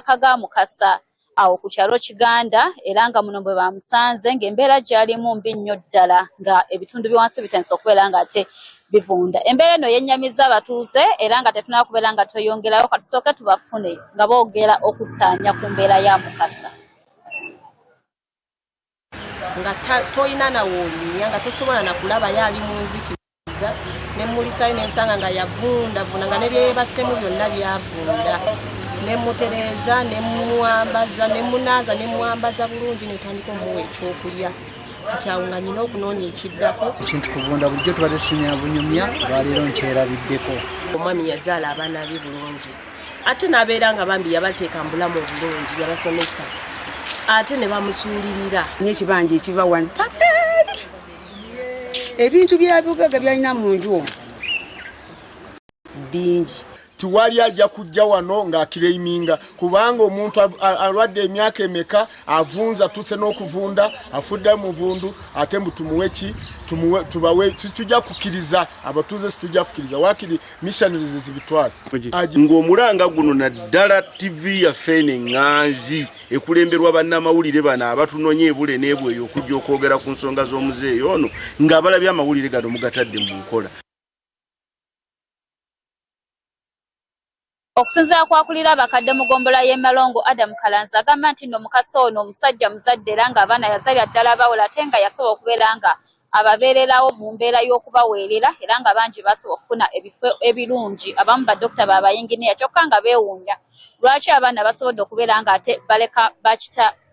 maka ga Mukasa awo ku kyalo Kiganda era nga muno bwe bamusanze ng'embeera gyalimu mbi nnyo ddala nga ebitundu by'wansi bitandise okubeera nga ate bivunda. Embeera eno yennyamizza abatuuze era nga tetunaba kubeera nga tweyongerayo katusooke tubafune nga boogera okuttaanya ku mbeera ya Mukasa. Nga toyina nawoolinya nga tosobola na kulaba yali mu nzikiriza ne mulisayo n'ensanga nga yavundavunda nga ne byeyebaseemu byonna byavunda ne mutereeza ne muwambaza ne munaaza ne muwambaza bulungi netandika omuwa ekyokulya kati awo nga nyina okunoonya ekiddako ekintu kuvunda bulijjo tubadde tusinya bunyumya olwaleero nkyerabiddeko. omwami yazaala abaana be bulungi ate n'abeera nga bambi yabateeka mu bulamu obulungi yabasomesa ate ne bamusuulirira n'ekibanja ekiva wano pakeeri ebintu byabugaga byalina mu nju omwo bingi. Tiwali ajja kujja wano ng'akireiminga kubanga omuntu alwadde emyaka emeka avunza tuse n'okuvunda afudde muvundu ate mutumuweki tubawe tujja kukiriza abatuze tujja kukiriza wakiri missionaries zibitwala ng'omulanga guno naddala TV ya fene nganzi ekulemberwa bannamawulire bana abatunonye ebule n'ebweyo okujja okwogera ku nsonga z'omuzeeyi ono ng'abalabye amawulire gano mugatadde mu nkola. Okusinziira kwakulira abakadde mu ggombolola y'e Malongo Adam Kalanzi agamba nti nno Mukasa ono omusajja muzadde era ng'abaana yazaalira ddala abawala ate nga yasobola okubeera nga ababeererawo mu mbeera y'okubaweerera era nga bangi basobola okufuna ebifo ebirungi abamu badokita baabayinginiya kyokka nga beewuunya lwaki abaana basobodde okubeera nga ate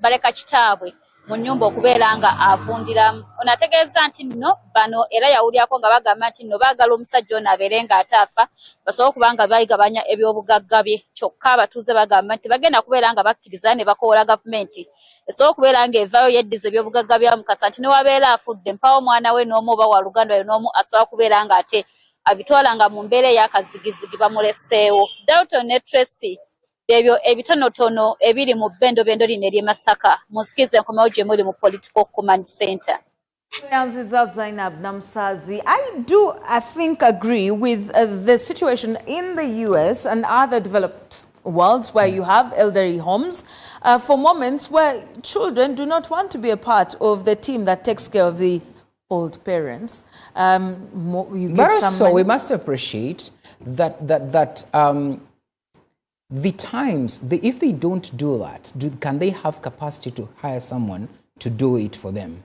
baleka kitaabwe mu nnyumba okubeera nga avundiramu. Ono ategeeza nti nno bano era yawulyako nga bagamba nti nno baagala omusajja ono abeere nga ate afa basobole okuba nga bayigabanya ebyobugagga bye kyokka abatuuze bagamba nti bagenda kubeera nga bakkiriza ne bakoola gavumenti esobola okubeera nga evaayo yeddiza ebyobugagga bya Mukasa nti newabeera afudde mpawo omwana we n'omu oba wa luganda we n'omu asobola kubeera nga ate abitwala nga mu mbeera ey'akazigizigi bamuleseewo. Dalton ne Tracy ebyo ebitonotono ebiri mu bendo lino ery'e Masaka musikize nkomewo gye muli mu Political Command Center. Zainab Namsazi, I think agree with the situation in the US and other developed worlds where you have elderly homes for moments where children do not want to be a part of the team that takes care of the old parents. We must appreciate that the times, if they don't do that, can they have capacity to hire someone to do it for them?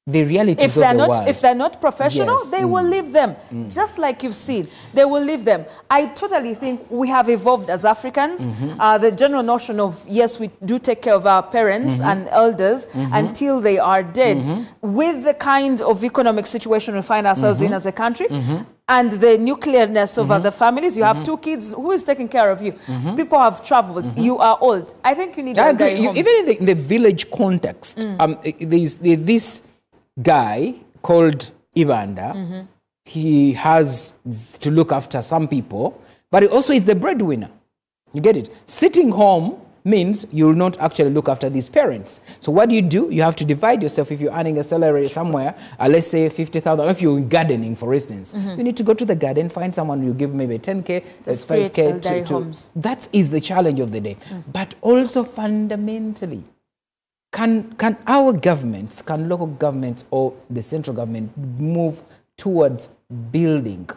The reality of the world. If they're not professional, yes. They will leave them. Just like you've seen, they will leave them. I totally think we have evolved as Africans. The general notion of, yes, we do take care of our parents and elders until they are dead. With the kind of economic situation we find ourselves in as a country, and the nuclearness of other families, you have two kids, who is taking care of you? People have traveled, you are old. I think you need to even in the village context, there's this guy called Ibanda. He has to look after some people, but he also is the breadwinner. You get it? Sitting home means you will not actually look after these parents. So what do? You have to divide yourself. If you're earning a salary somewhere, let's say 50,000, if you're gardening, for instance, you need to go to the garden, find someone who give maybe 10K, 5K. That is the challenge of the day. But also fundamentally, can our governments, can local governments or the central government move towards building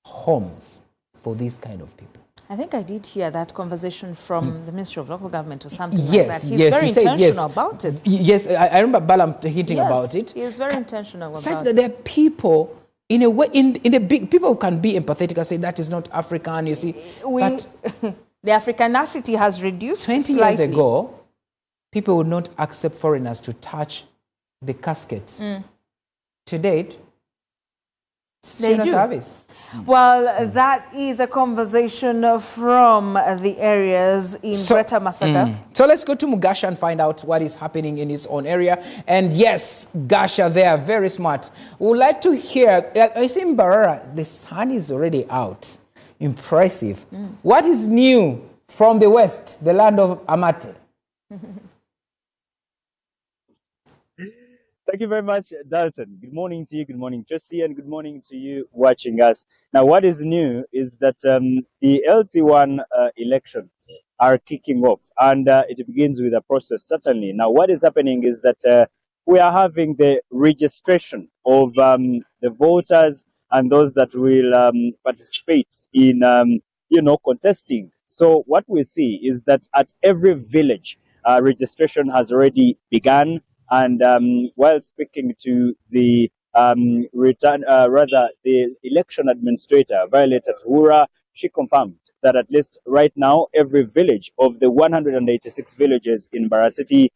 homes for these kind of people? I think I did hear that conversation from the Ministry of Local Government or something like that. He's very intentional about it. Yes, I remember Balam hinting about it. He is very intentional about that there are people, in a way, in the big, people can be empathetic and say that is not African, you see. But the Africanacity has reduced 20 years ago, people would not accept foreigners to touch the caskets. To date, they do. Service. Well, that is a conversation from the areas in Greater Masaka. So let's go to Mugasha and find out what is happening in his own area. And yes, Gasha, they are very smart. We would like to hear, I see in Barara, the sun is already out. Impressive. What is new from the West, the land of Amate? Thank you very much, Dalton. Good morning to you, good morning, Tracy, and good morning to you watching us. Now, what is new is that the LT1 election are kicking off, and it begins with a process, certainly. Now, what is happening is that we are having the registration of the voters and those that will participate in, contesting. So what we see is that at every village, registration has already begun. And while speaking to the the election administrator, Violet Tuhura, she confirmed that at least right now, every village of the 186 villages in Bara City,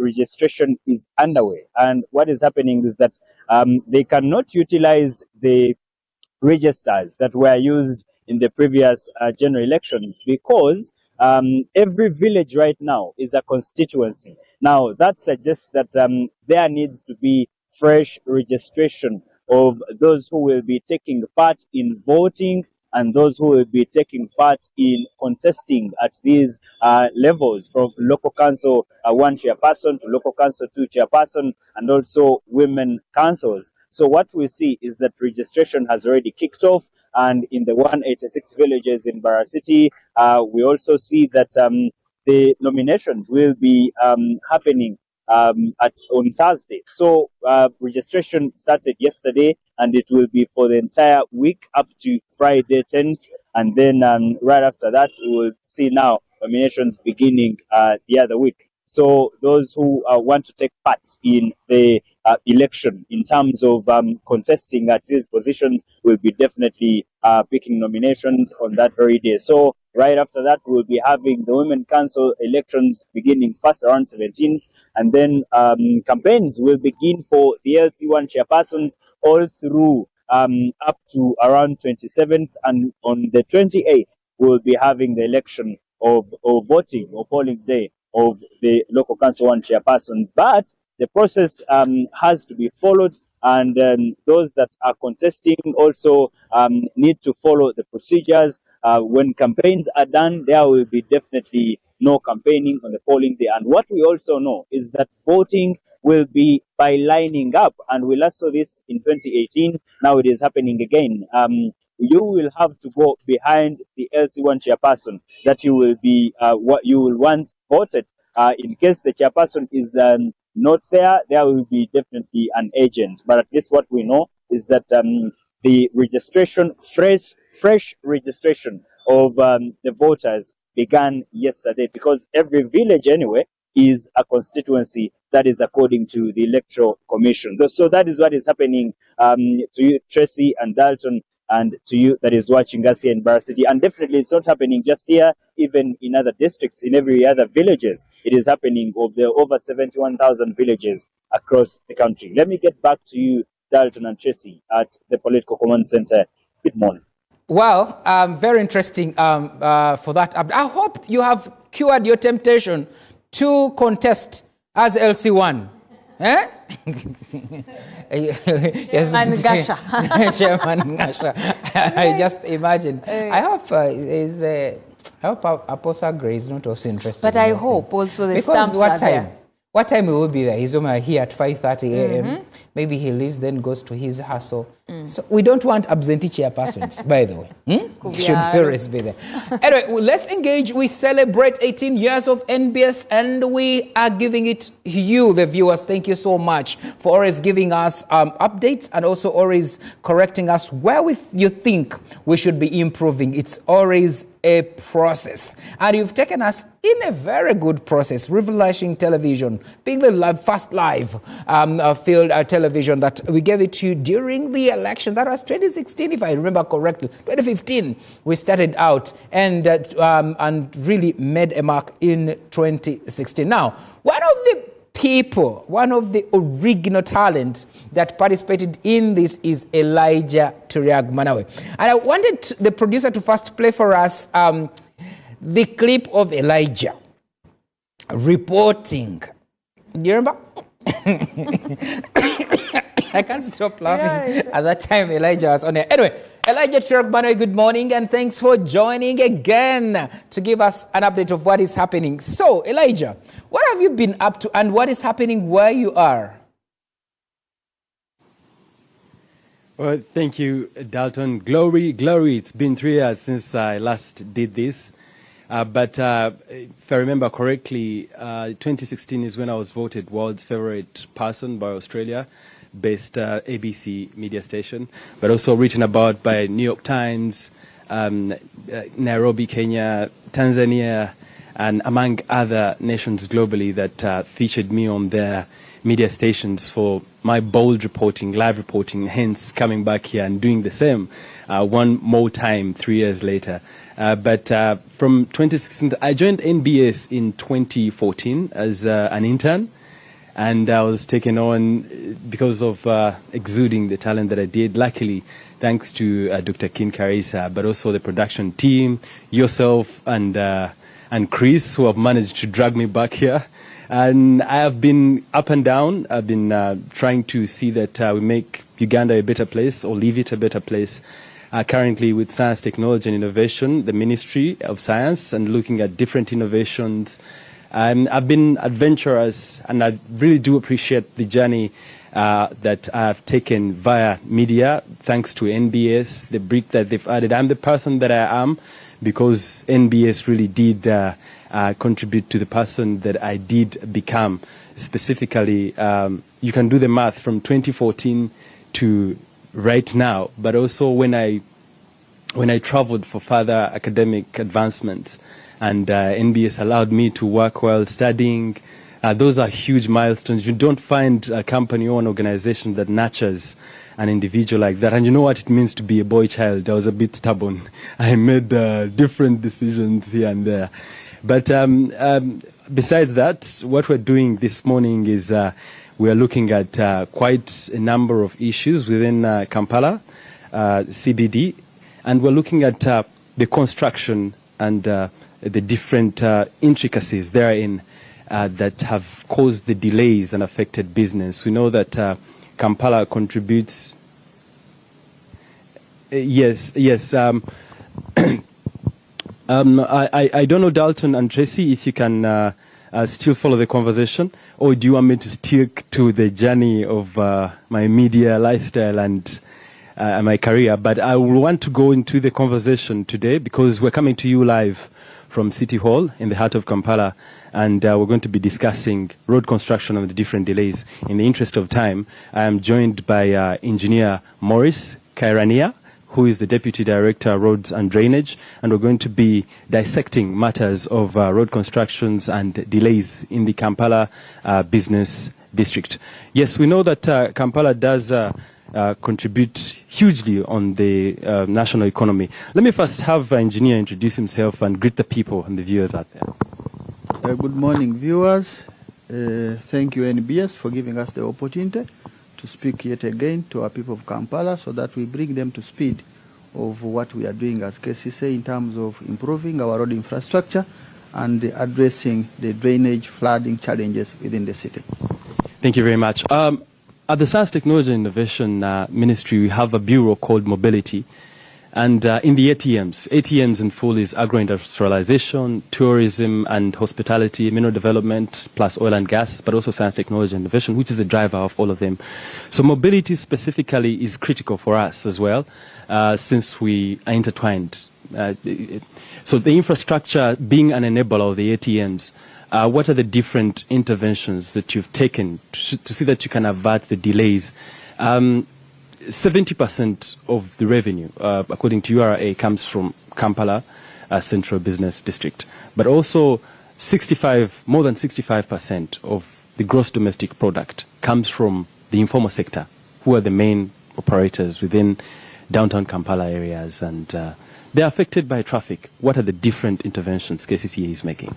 registration is underway. And what is happening is that they cannot utilize the registers that were used in the previous general elections because every village right now is a constituency. Now, that suggests that there needs to be fresh registration of those who will be taking part in voting and those who will be taking part in contesting at these levels, from local council 1 chairperson to local council 2 chairperson, and also women councils. So what we see is that registration has already kicked off, and in the 186 villages in Bara City, we also see that the nominations will be happening on Thursday. So registration started yesterday, and it will be for the entire week up to Friday 10th. And then right after that, we will see now nominations beginning the other week. So those who want to take part in the election in terms of contesting at these positions will be definitely picking nominations on that very day. So right after that, we'll be having the Women Council elections beginning first around 17th, and then campaigns will begin for the LC1 chairpersons all through up to around 27th, and on the 28th, we'll be having the election of voting or polling day of the local council 1 chairpersons. But the process has to be followed, and those that are contesting also need to follow the procedures. When campaigns are done, there will be definitely no campaigning on the polling day. And what we also know is that voting will be by lining up, and we last saw this in 2018. Now it is happening again. You will have to go behind the LC1 chairperson that you will be what you will want voted. In case the chairperson is not there, there will be definitely an agent. But at least what we know is that the registration, fresh registration of the voters began yesterday, because every village anyway is a constituency that is according to the Electoral Commission. So that is what is happening to you, Tracy and Dalton, and to you that is watching us here in Bara City. And definitely it's not happening just here, even in other districts, in every other villages. It is happening of the over 71,000 villages across the country. Let me get back to you, Dalton and Tracy, at the Political Command Center. Good morning. Well, very interesting for that. I hope you have cured your temptation to contest as LC1. Eh? Yes, And Gasha. Chairman Gasha. I just imagine. I hope Apostle Gray is not also interested. But I hope also the stamps are there. What time he will be there? He's here at 5:30 a.m. Maybe he leaves, then goes to his hustle. So we don't want absentee chairpersons, by the way. Should always be there. Anyway, let's engage. We celebrate 18 years of NBS, and we are giving it you, the viewers. Thank you so much for always giving us updates, and also always correcting us where you think we should be improving. It's always a process, and you've taken us in a very good process. Revelation Television being the first live field television that we gave it to you during the election. That was 2016, if I remember correctly. 2015 we started out, and really made a mark in 2016. Now, one of the original talents that participated in this is Elijah Turiag Manawe. And I wanted the producer to first play for us the clip of Elijah reporting. Do you remember? I can't stop laughing. At that time, Elijah was on there. Anyway, Elijah Turiag Manawe, good morning, and thanks for joining again to give us an update of what is happening. So, Elijah, what have you been up to, and what is happening where you are? Well, thank you, Dalton. Glory. It's been 3 years since I last did this. But if I remember correctly, 2016 is when I was voted world's favorite person by Australia-based ABC media station, but also written about by New York Times, Nairobi, Kenya, Tanzania, and among other nations globally that featured me on their media stations for my bold reporting, live reporting, hence coming back here and doing the same one more time 3 years later. But from 2016, I joined NBS in 2014 as an intern, and I was taken on because of exuding the talent that I did. Luckily, thanks to Dr. Kin Karisa, but also the production team, yourself, and Chris, who have managed to drag me back here. And I have been up and down. I've been trying to see that we make Uganda a better place or leave it a better place. Currently with Science, Technology and Innovation, the Ministry of Science, and looking at different innovations. I've been adventurous, and I really do appreciate the journey that I've taken via media, thanks to NBS, the brick that they've added. I'm the person that I am because NBS really did contribute to the person that I did become. Specifically, you can do the math from 2014 to right now, but also when I traveled for further academic advancements, and NBS allowed me to work while studying. Those are huge milestones. You don't find a company or an organization that nurtures an individual like that. And you know what it means to be a boy child. I was a bit stubborn. I made different decisions here and there. But besides that, what we're doing this morning is we are looking at quite a number of issues within Kampala, CBD, and we're looking at the construction and the different intricacies therein that have caused the delays and affected business. We know that Kampala contributes. Yes. I don't know, Dalton and Tracy, if you can still follow the conversation, or do you want me to stick to the journey of my media lifestyle and my career? But I will want to go into the conversation today because we're coming to you live from City Hall in the heart of Kampala, and we're going to be discussing road construction and the different delays. In the interest of time, I am joined by Engineer Maurice Kairania, who is the Deputy Director, Roads and Drainage, and we're going to be dissecting matters of road constructions and delays in the Kampala business district. Yes, we know that Kampala does contribute hugely on the national economy. Let me first have Engineer introduce himself and greet the people and the viewers out there. Good morning, viewers. Thank you, NBS, for giving us the opportunity to speak yet again to our people of Kampala so that we bring them to speed of what we are doing as KCC in terms of improving our road infrastructure and addressing the drainage flooding challenges within the city. Thank you very much. At the Science, Technology and Innovation Ministry, we have a bureau called Mobility. And in the ATMs in full is agro-industrialization, tourism and hospitality, mineral development, plus oil and gas, but also science, technology and innovation, which is the driver of all of them. So mobility specifically is critical for us as well, since we are intertwined. So the infrastructure being an enabler of the ATMs, what are the different interventions that you've taken to see that you can avert the delays? 70% of the revenue, according to URA, comes from Kampala Central Business District. But also more than 65% of the gross domestic product comes from the informal sector, who are the main operators within downtown Kampala areas. And they're affected by traffic. What are the different interventions KCCA is making?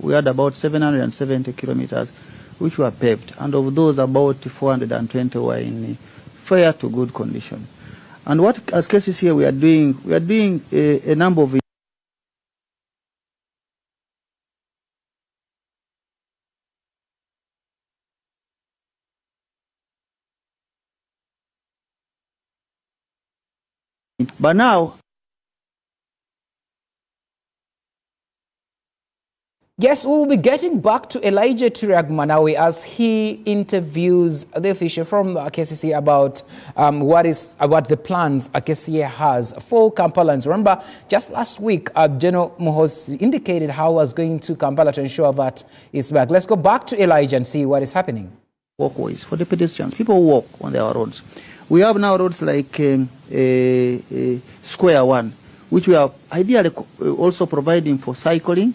We had about 770 kilometers which were paved, and of those about 420 were in fair to good condition. And what as cases here we are doing a number of but now Yes, we will be getting back to Elijah Turiag-Manawi as he interviews the official from KCCA about about the plans KCCA has for Kampalans. Remember, just last week, General Muhoozi indicated how he was going to Kampala to ensure that it's back. Let's go back to Elijah and see what is happening. Walkways for the pedestrians. People walk on their roads. We have now roads like Square One, which we are ideally also providing for cycling.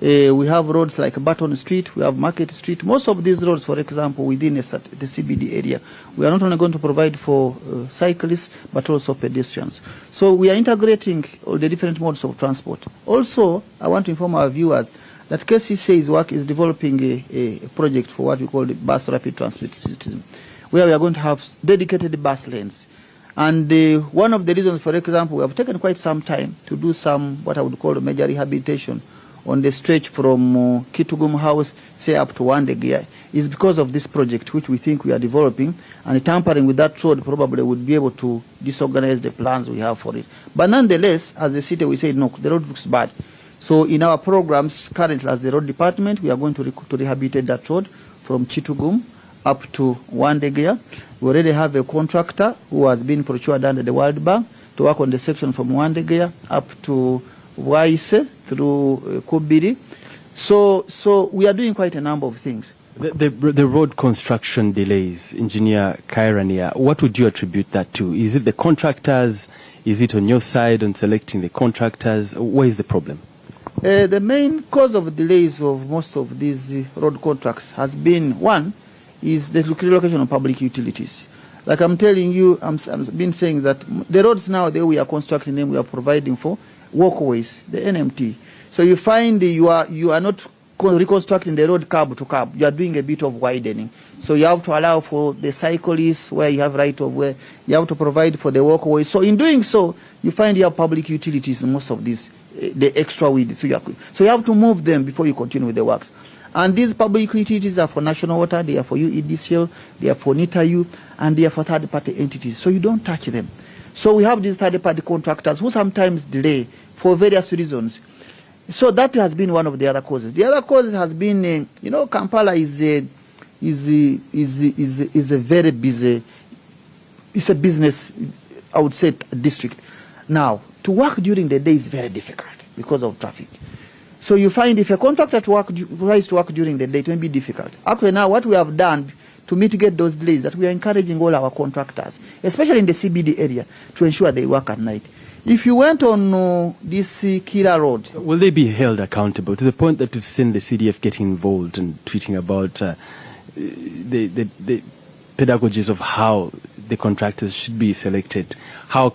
We have roads like Button Street, we have Market Street. Most of these roads, for example, within the CBD area, we are not only going to provide for cyclists, but also pedestrians. So we are integrating all the different modes of transport. Also, I want to inform our viewers that KCCA's work is developing a project for what we call the bus rapid transit system, where we are going to have dedicated bus lanes. And one of the reasons, for example, we have taken quite some time to do some, what I would call major rehabilitation on the stretch from Kitugum House, say up to Wandegear, is because of this project, which we think we are developing, and tampering with that road probably would be able to disorganize the plans we have for it. But nonetheless, as a city, we say, no, the road looks bad. So in our programs, currently as the road department, we are going to rehabilitate that road from Kitugum up to Wandegear. We already have a contractor who has been procured under the World Bank to work on the section from Wandegear up to Waise through Kubiri. So we are doing quite a number of things. The road construction delays, Engineer Kairania, what would you attribute that to? Is it the contractors? Is it on your side on selecting the contractors? Where is the problem? The main cause of delays of most of these road contracts has been, one, is the relocation of public utilities. Like I'm telling you, I've been saying that the roads now that we are constructing them, we are providing for walkways, the NMT. So you find you are not reconstructing the road curb to curb. You are doing a bit of widening. So you have to allow for the cyclists where you have right of way. You have to provide for the walkways. So in doing so, you find you have public utilities in most of these, the extra width. So you have to move them before you continue with the works. And these public utilities are for national water, they are for UEDCL, they are for NITAU, and they are for third-party entities. So you don't touch them. So we have these third-party contractors who sometimes delay for various reasons. So that has been one of the other causes. The other cause has been, Kampala is a very busy, it's a business, I would say, district. Now, to work during the day is very difficult because of traffic. So you find if a contractor tries to work during the day, it will be difficult. Actually, now what we have done to mitigate those delays, that we are encouraging all our contractors, especially in the CBD area, to ensure they work at night. If you went on this Kira Road... Will they be held accountable to the point that we've seen the CDF getting involved and tweeting about the pedagogies of how the contractors should be selected? How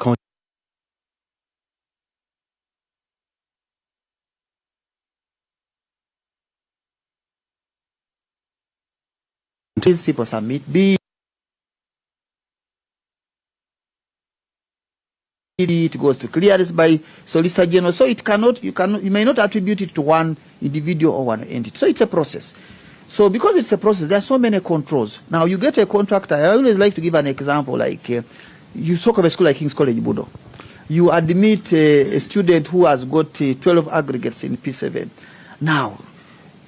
these people submit, it goes to clearance by Solicitor General, so you may not attribute it to one individual or one entity. So it's a process. So because it's a process, there are so many controls. Now you get a contractor. I always like to give an example, like you talk of a school like King's College Budo. You admit a student who has got 12 aggregates in P7. Now,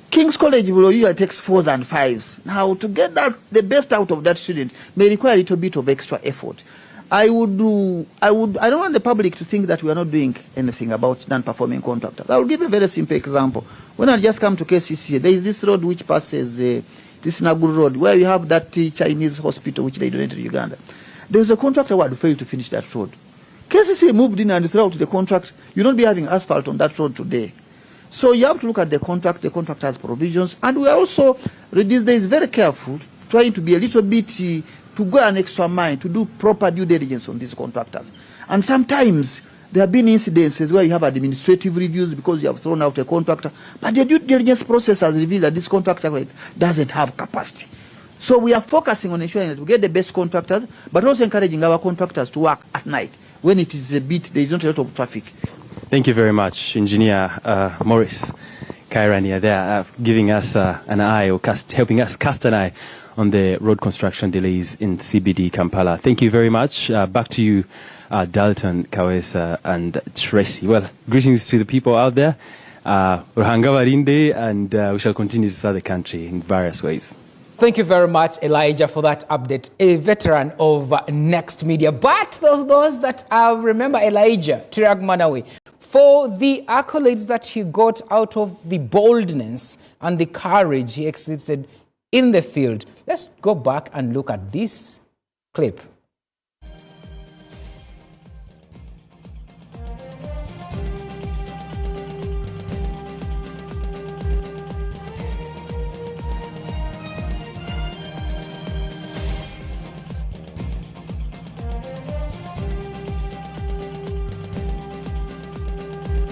King's College usually takes 4s and 5s. Now, to get the best out of that student may require a little bit of extra effort. I don't want the public to think that we are not doing anything about non-performing contractors. I will give a very simple example. When I just come to KCCA, there is this road which passes, this Naguru Road, where you have that Chinese hospital which they donated to Uganda. There was a contractor who had failed to finish that road. KCCA moved in and threw out the contract. You'll not be having asphalt on that road today. So you have to look at the contract has provisions, and we are also, these days, very careful, trying to be a little bit, to go an extra mile, to do proper due diligence on these contractors. And sometimes there have been incidences where you have administrative reviews because you have thrown out a contractor, but the due diligence process has revealed that this contractor doesn't have capacity. So we are focusing on ensuring that we get the best contractors, but also encouraging our contractors to work at night when it is there is not a lot of traffic. Thank you very much, Engineer Maurice Kairania, there giving us an eye, or helping us cast an eye on the road construction delays in CBD Kampala. Thank you very much. Back to you, Dalton, Kawesa, and Tracy. Well, greetings to the people out there. Ruhanga Barinde, and we shall continue to serve the country in various ways. Thank you very much, Elijah, for that update. A veteran of Next Media. But those that remember Elijah Tiragmanawe for the accolades that he got out of the boldness and the courage he exhibited in the field. Let's go back and look at this clip.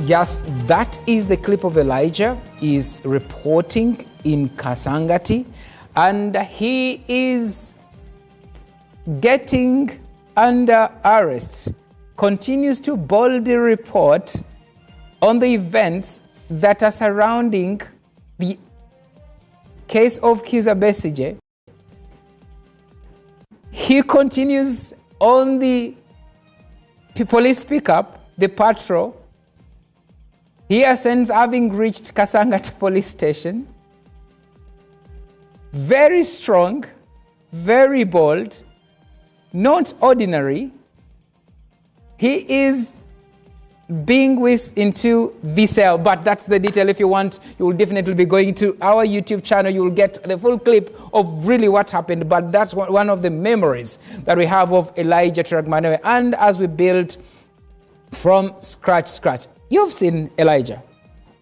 Yes, that is the clip of Elijah. Is reporting in Kasangati, and he is getting under arrest. Continues to boldly report on the events that are surrounding the case of Kizza Besigye. He continues on the police pickup, the patrol. He ascends, having reached Kasangati police station. Very strong, very bold, not ordinary. He is being whisked into the cell, but that's the detail. If you want, you will definitely be going to our YouTube channel. You will get the full clip of really what happened, but that's one of the memories that we have of Elijah Tiragmanawe. And as we build from scratch. You've seen Elijah.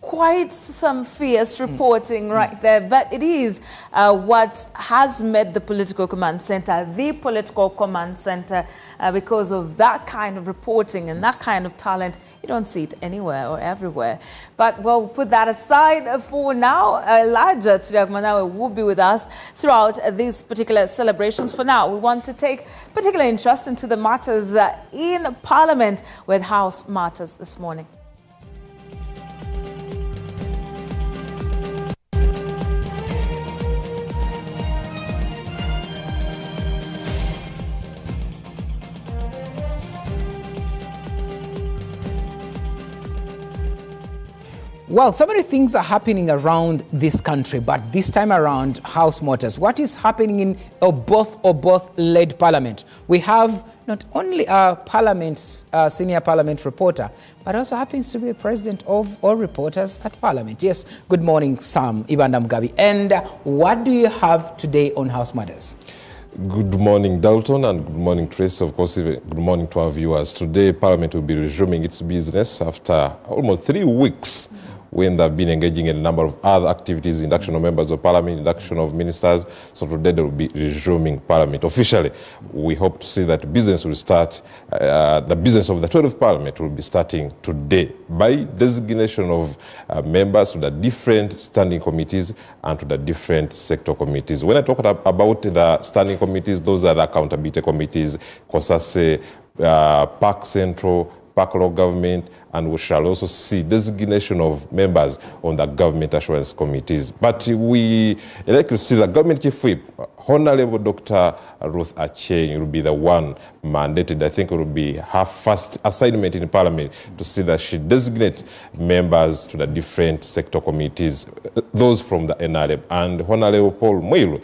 Quite some fierce reporting right there, but it is what has made the political command center the political command center because of that kind of reporting and that kind of talent. You don't see it anywhere or everywhere. But we'll put that aside for now. Elijah Tiragmanawe will be with us throughout these particular celebrations. For now, we want to take particular interest into the matters in Parliament with House matters this morning. Well, so many things are happening around this country, but this time around, House Matters. What is happening in Oboth-led Parliament? We have not only a senior Parliament reporter, but also happens to be the president of all reporters at Parliament. Yes, good morning, Sam Ibanda Mugabi. And what do you have today on House Matters? Good morning, Dalton, and good morning, Trace. Of course, good morning to our viewers. Today, Parliament will be resuming its business after almost 3 weeks when they've been engaging in a number of other activities, induction of members of Parliament, induction of ministers. So today they will be resuming Parliament officially. We hope to see that business will start, the business of the 12th Parliament will be starting today by designation of members to the different standing committees and to the different sector committees. When I talk about the standing committees, those are the accountability committees, COSASE, Park Central, Park Law Government, and we shall also see designation of members on the government assurance committees. But we like to see the government chief whip, Honorable Dr. Ruth Acheng, will be the one mandated. I think it will be her first assignment in Parliament to see that she designates members to the different sector committees, those from the NRM. And Honorable Paul Mwilu,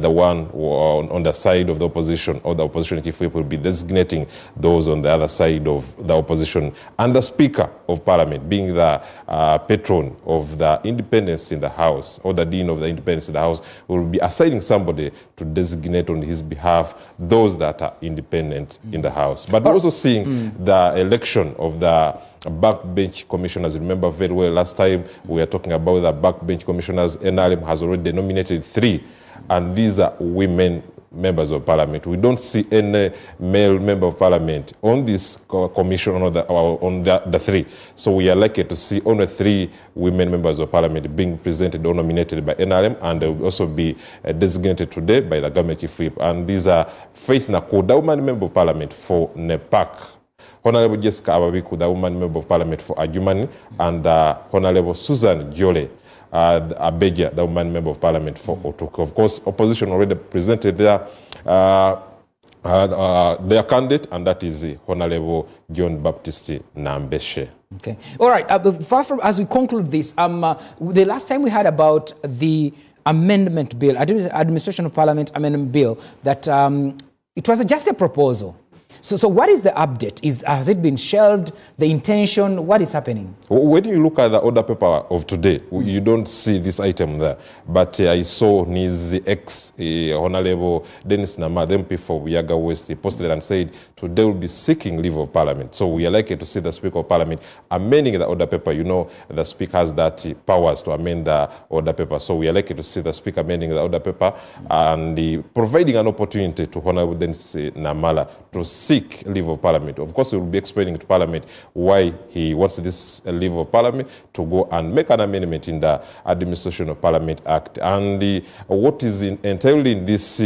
the one on the side of the opposition, or the opposition chief whip, will be designating those on the other side of the opposition. And the Speaker of Parliament, being the patron of the independence in the House, or the Dean of the independence in the House, will be assigning somebody to designate on his behalf those that are independent in the House. But we're also seeing the election of the backbench commissioners. Remember very well, last time we were talking about the backbench commissioners. NRM has already nominated 3, and these are women members of Parliament. We don't see any male member of Parliament on this commission on the 3. So we are likely to see only 3 women members of Parliament being presented or nominated by NRM, and they will also be designated today by the government chief whip. And these are Faith Nakuda, woman member of Parliament for NEPAC, Honorable Jessica Ababiku, the woman member of Parliament for Adjumani, and Honorable Susan Jole, Abeja, the woman member of Parliament for Otuko. Of course, opposition already presented their candidate, and that is Honorable John Baptist Nambeshe. Okay. All right. As we conclude this, the last time we heard about the amendment bill, Administration of Parliament Amendment Bill, that it was just a proposal. So what is the update? Has it been shelved? The intention? What is happening? When you look at the order paper of today, you don't see this item there. But I saw Nizi Honorable Dennis Nama, the MP for Wiaga West, he posted and said today will be seeking leave of Parliament. So we are likely to see the Speaker of Parliament amending the order paper. You know, the Speaker has that powers to amend the order paper. So we are likely to see the Speaker amending the order paper and providing an opportunity to Honorable Dennis Namala to seek leave of Parliament. Of course, he will be explaining to Parliament why he wants this leave of Parliament to go and make an amendment in the Administration of Parliament Act. And what is entailed in this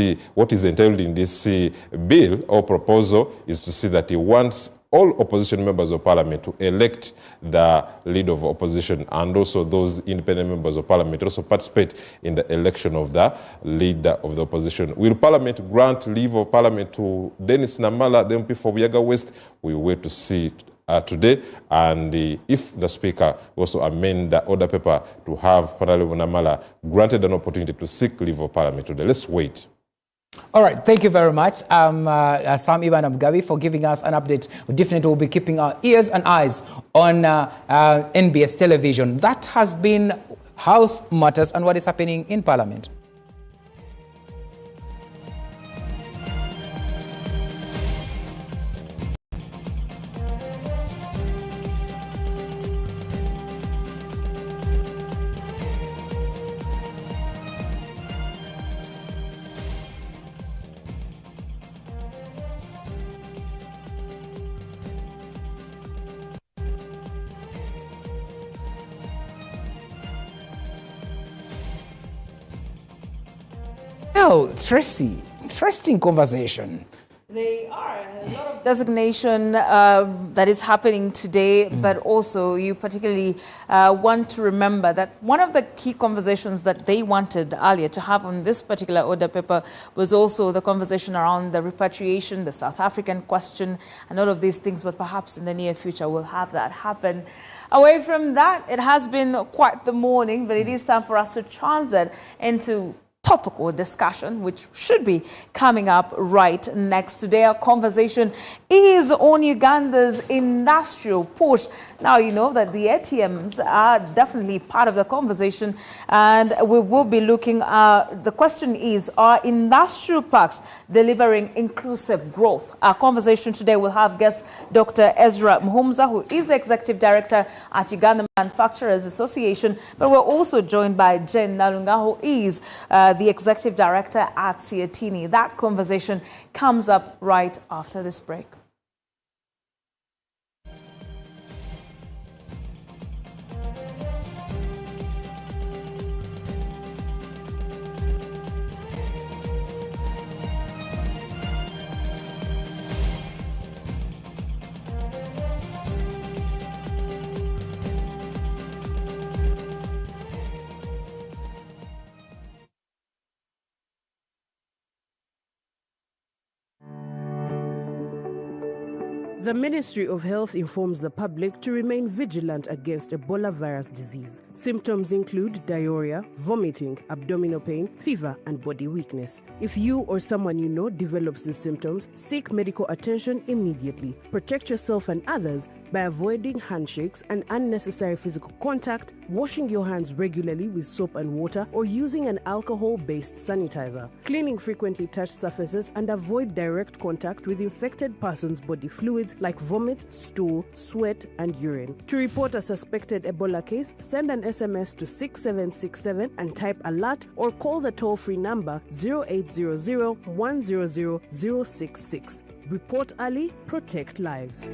bill or proposal is to see that he wants all opposition members of Parliament to elect the leader of opposition, and also those independent members of Parliament also participate in the election of the leader of the opposition. Will Parliament grant leave of Parliament to Dennis Namala, the MP for Wiaga West? We wait to see today, and if the Speaker also amend the order paper to have Honorable Namala granted an opportunity to seek leave of Parliament today. Let's wait. All right, thank you very much, Sam Ibanda Mugabi, for giving us an update. We definitely will be keeping our ears and eyes on NBS television. That has been House Matters and what is happening in Parliament. Oh, Tracy, interesting conversation. They are a lot of designation that is happening today, but also you particularly want to remember that one of the key conversations that they wanted earlier to have on this particular order paper was also the conversation around the repatriation, the South African question, and all of these things, but perhaps in the near future we'll have that happen. Away from that, it has been quite the morning, but it is time for us to transit into topical discussion, which should be coming up right next. Today, our conversation is on Uganda's industrial push. Now, you know that the ATMs are definitely part of the conversation, and we will be looking at, the question is, are industrial parks delivering inclusive growth? Our conversation today will have guest Dr. Ezra Mhumza, who is the Executive Director at Uganda Manufacturers Association, but we're also joined by Jen Nalunga, who is the Executive Director at Siatini. That conversation comes up right after this break. The Ministry of Health informs the public to remain vigilant against Ebola virus disease. Symptoms include diarrhea, vomiting, abdominal pain, fever, and body weakness. If you or someone you know develops these symptoms, seek medical attention immediately. Protect yourself and others by avoiding handshakes and unnecessary physical contact, washing your hands regularly with soap and water, or using an alcohol-based sanitizer. Cleaning frequently touched surfaces and avoid direct contact with infected persons' body fluids like vomit, stool, sweat, and urine. To report a suspected Ebola case, send an SMS to 6767 and type alert, or call the toll-free number 0800 100 066. Report early, protect lives.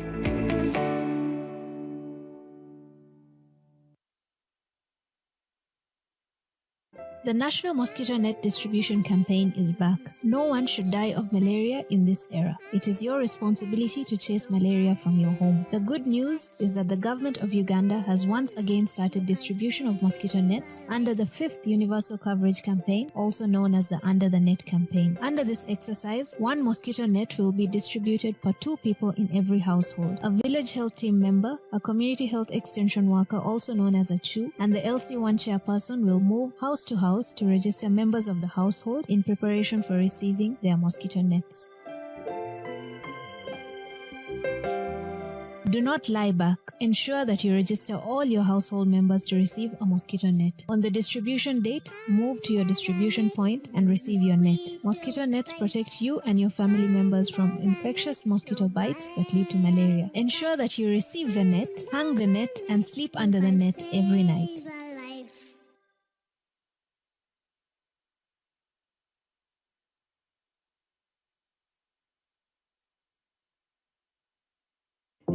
The National Mosquito Net Distribution Campaign is back. No one should die of malaria in this era. It is your responsibility to chase malaria from your home. The good news is that the government of Uganda has once again started distribution of mosquito nets under the 5th Universal Coverage Campaign, also known as the Under the Net campaign. Under this exercise, 1 mosquito net will be distributed per 2 people in every household. A village health team member, a community health extension worker, also known as a CHU, and the LC1 chairperson will move house to house to register members of the household in preparation for receiving their mosquito nets. Do not lie back. Ensure that you register all your household members to receive a mosquito net. On the distribution date, move to your distribution point and receive your net. Mosquito nets protect you and your family members from infectious mosquito bites that lead to malaria. Ensure that you receive the net, hang the net, and sleep under the net every night.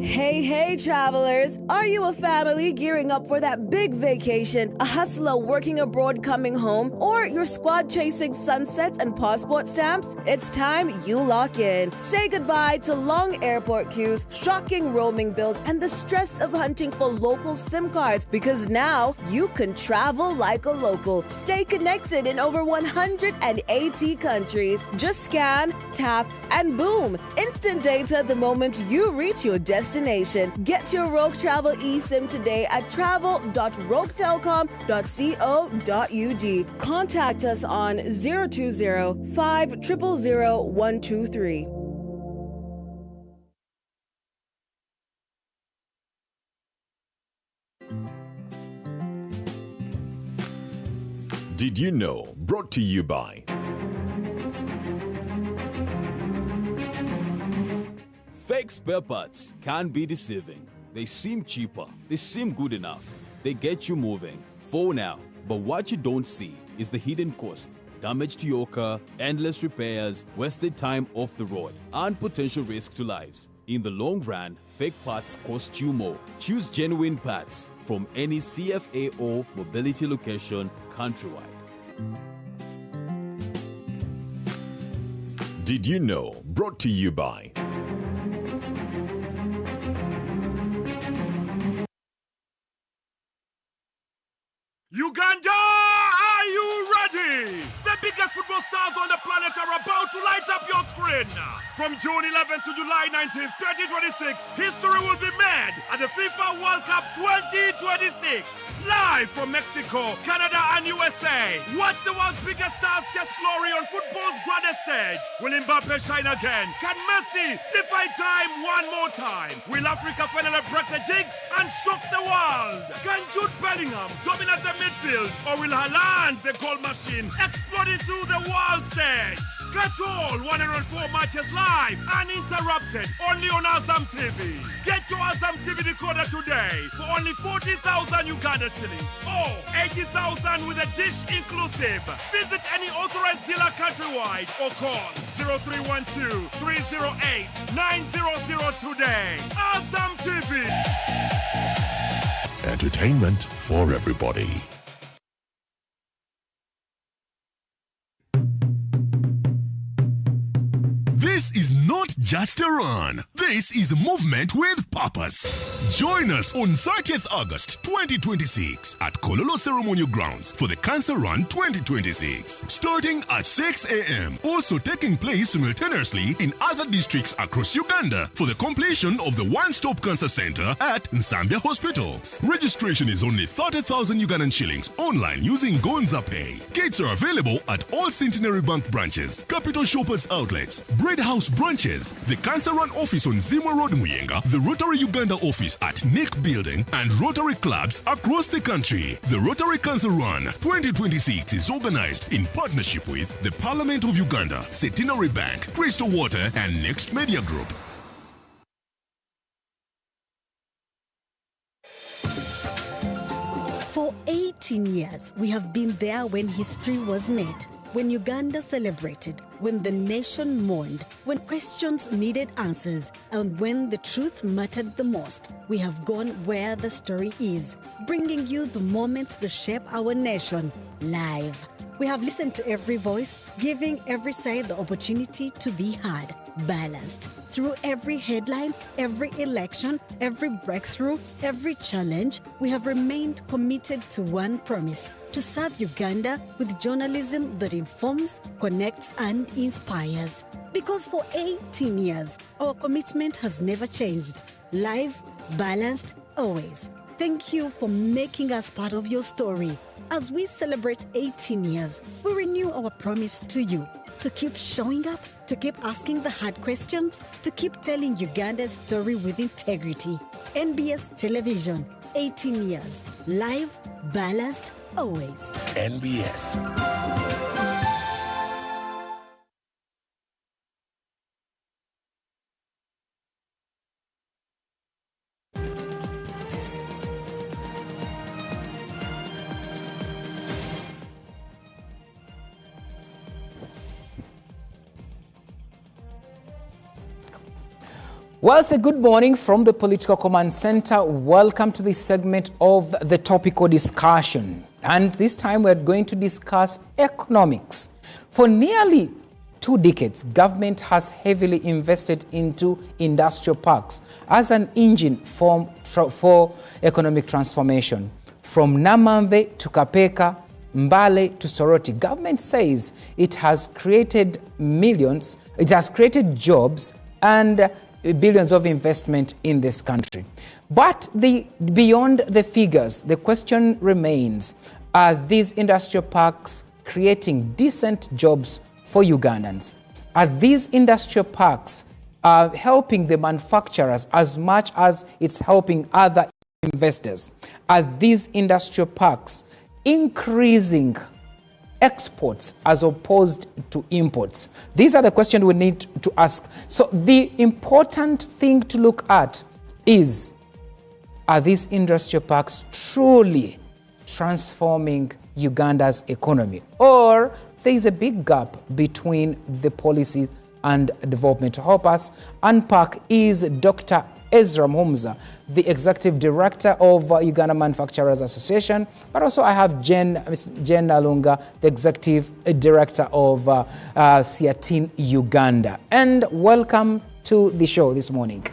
Hey, travelers! Are you a family gearing up for that big vacation, a hustler working abroad coming home, or your squad chasing sunsets and passport stamps? It's time you lock in. Say goodbye to long airport queues, shocking roaming bills, and the stress of hunting for local SIM cards, because now you can travel like a local. Stay connected in over 180 countries. Just scan, tap, and boom! Instant data the moment you reach your destination. Get your Rogue Travel eSIM today at travel.roguetelecom.co.ug. Contact us on 020-5000123. Did you know? Brought to you by Fake spare parts can be deceiving. They seem cheaper, they seem good enough, they get you moving for now. But what you don't see is the hidden cost, damage to your car, endless repairs, wasted time off the road, and potential risk to lives. In the long run, fake parts cost you more. Choose genuine parts from any CFA or mobility location countrywide. Did you know? Brought to you by Uganda, are you ready? The biggest football stars on the planet are about to light up your screen. From June 11th to July 19th, 2026, history will be made at the FIFA World Cup 2026. Live from Mexico, Canada, and USA. Watch the world's biggest stars chase glory on football's grandest stage. Will Mbappe shine again? Can Messi defy time one more time? Will Africa finally break the jinx and shock the world? Can Jude Bellingham dominate the midfield, or will Haaland, the goal machine, explode into the world stage? Catch all 104 matches live, uninterrupted, only on Azam TV. Get your Azam TV decoder today for only 40,000 Uganda shillings, or 80,000 with a dish inclusive. Visit any authorized dealer countrywide or call 0312-308-900 today. Azam TV. Entertainment for everybody. This is not just a run. This is a movement with purpose. Join us on 30th August 2026 at Kololo Ceremonial Grounds for the Cancer Run 2026. Starting at 6 a.m. Also taking place simultaneously in other districts across Uganda for the completion of the One-Stop Cancer Center at Nsambya Hospital. Registration is only 30,000 Ugandan shillings online using Gonza Pay. Gates are available at all Centenary Bank branches, Capital Shoppers outlets, Bread House branches, the Cancer Run office on Zimwa Road, Muyenga, the Rotary Uganda office at Nick Building, and Rotary clubs across the country. The Rotary Cancer Run 2026 is organized in partnership with the Parliament of Uganda, Centenary Bank, Crystal Water, and Next Media Group. For 18 years, we have been there when history was made. When Uganda celebrated, when the nation mourned, when questions needed answers, and when the truth mattered the most, we have gone where the story is, bringing you the moments that shape our nation live. We have listened to every voice, giving every side the opportunity to be heard, balanced. Through every headline, every election, every breakthrough, every challenge, we have remained committed to one promise: to serve Uganda with journalism that informs, connects, and inspires. Because for 18 years, our commitment has never changed. Live, balanced, always. Thank you for making us part of your story. As we celebrate 18 years, we renew our promise to you to keep showing up, to keep asking the hard questions, to keep telling Uganda's story with integrity. NBS Television, 18 years. Live, balanced, always. NBS. Well, it's a good morning from the Political Command Center. Welcome to this segment of the topical discussion. And this time we're going to discuss economics. For nearly 2 decades, government has heavily invested into industrial parks as an engine for economic transformation. From Namamve to Kapeka, Mbale to Soroti, government says it has created millions, it has created jobs and billions of investment in this country. But beyond the figures, the question remains, are these industrial parks creating decent jobs for Ugandans? Are these industrial parks helping the manufacturers as much as it's helping other investors? Are these industrial parks increasing exports as opposed to imports? These are the questions we need to ask. So the important thing to look at is, are these industrial parks truly transforming Uganda's economy? Or there is a big gap between the policy and development. To help us unpack is Dr. Ezra Muhumuza, the Executive Director of Uganda Manufacturers Association, but also I have Jen Nalunga, the Executive Director of Siatin Uganda. And welcome to the show this morning.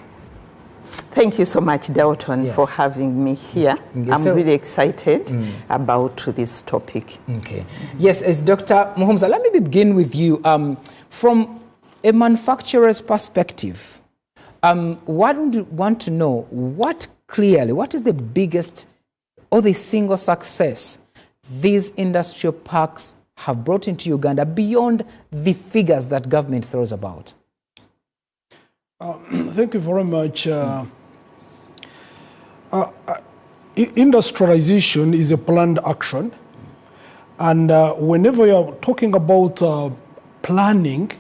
Thank you so much, Dalton, for having me here. I'm really excited about this topic. Okay. Yes, as Dr. Muhumuza, let me begin with you. From a manufacturer's perspective, what would you want to know, what is the biggest or the single success these industrial parks have brought into Uganda beyond the figures that government throws about? Thank you very much. Industrialization is a planned action. And whenever you're talking about planning,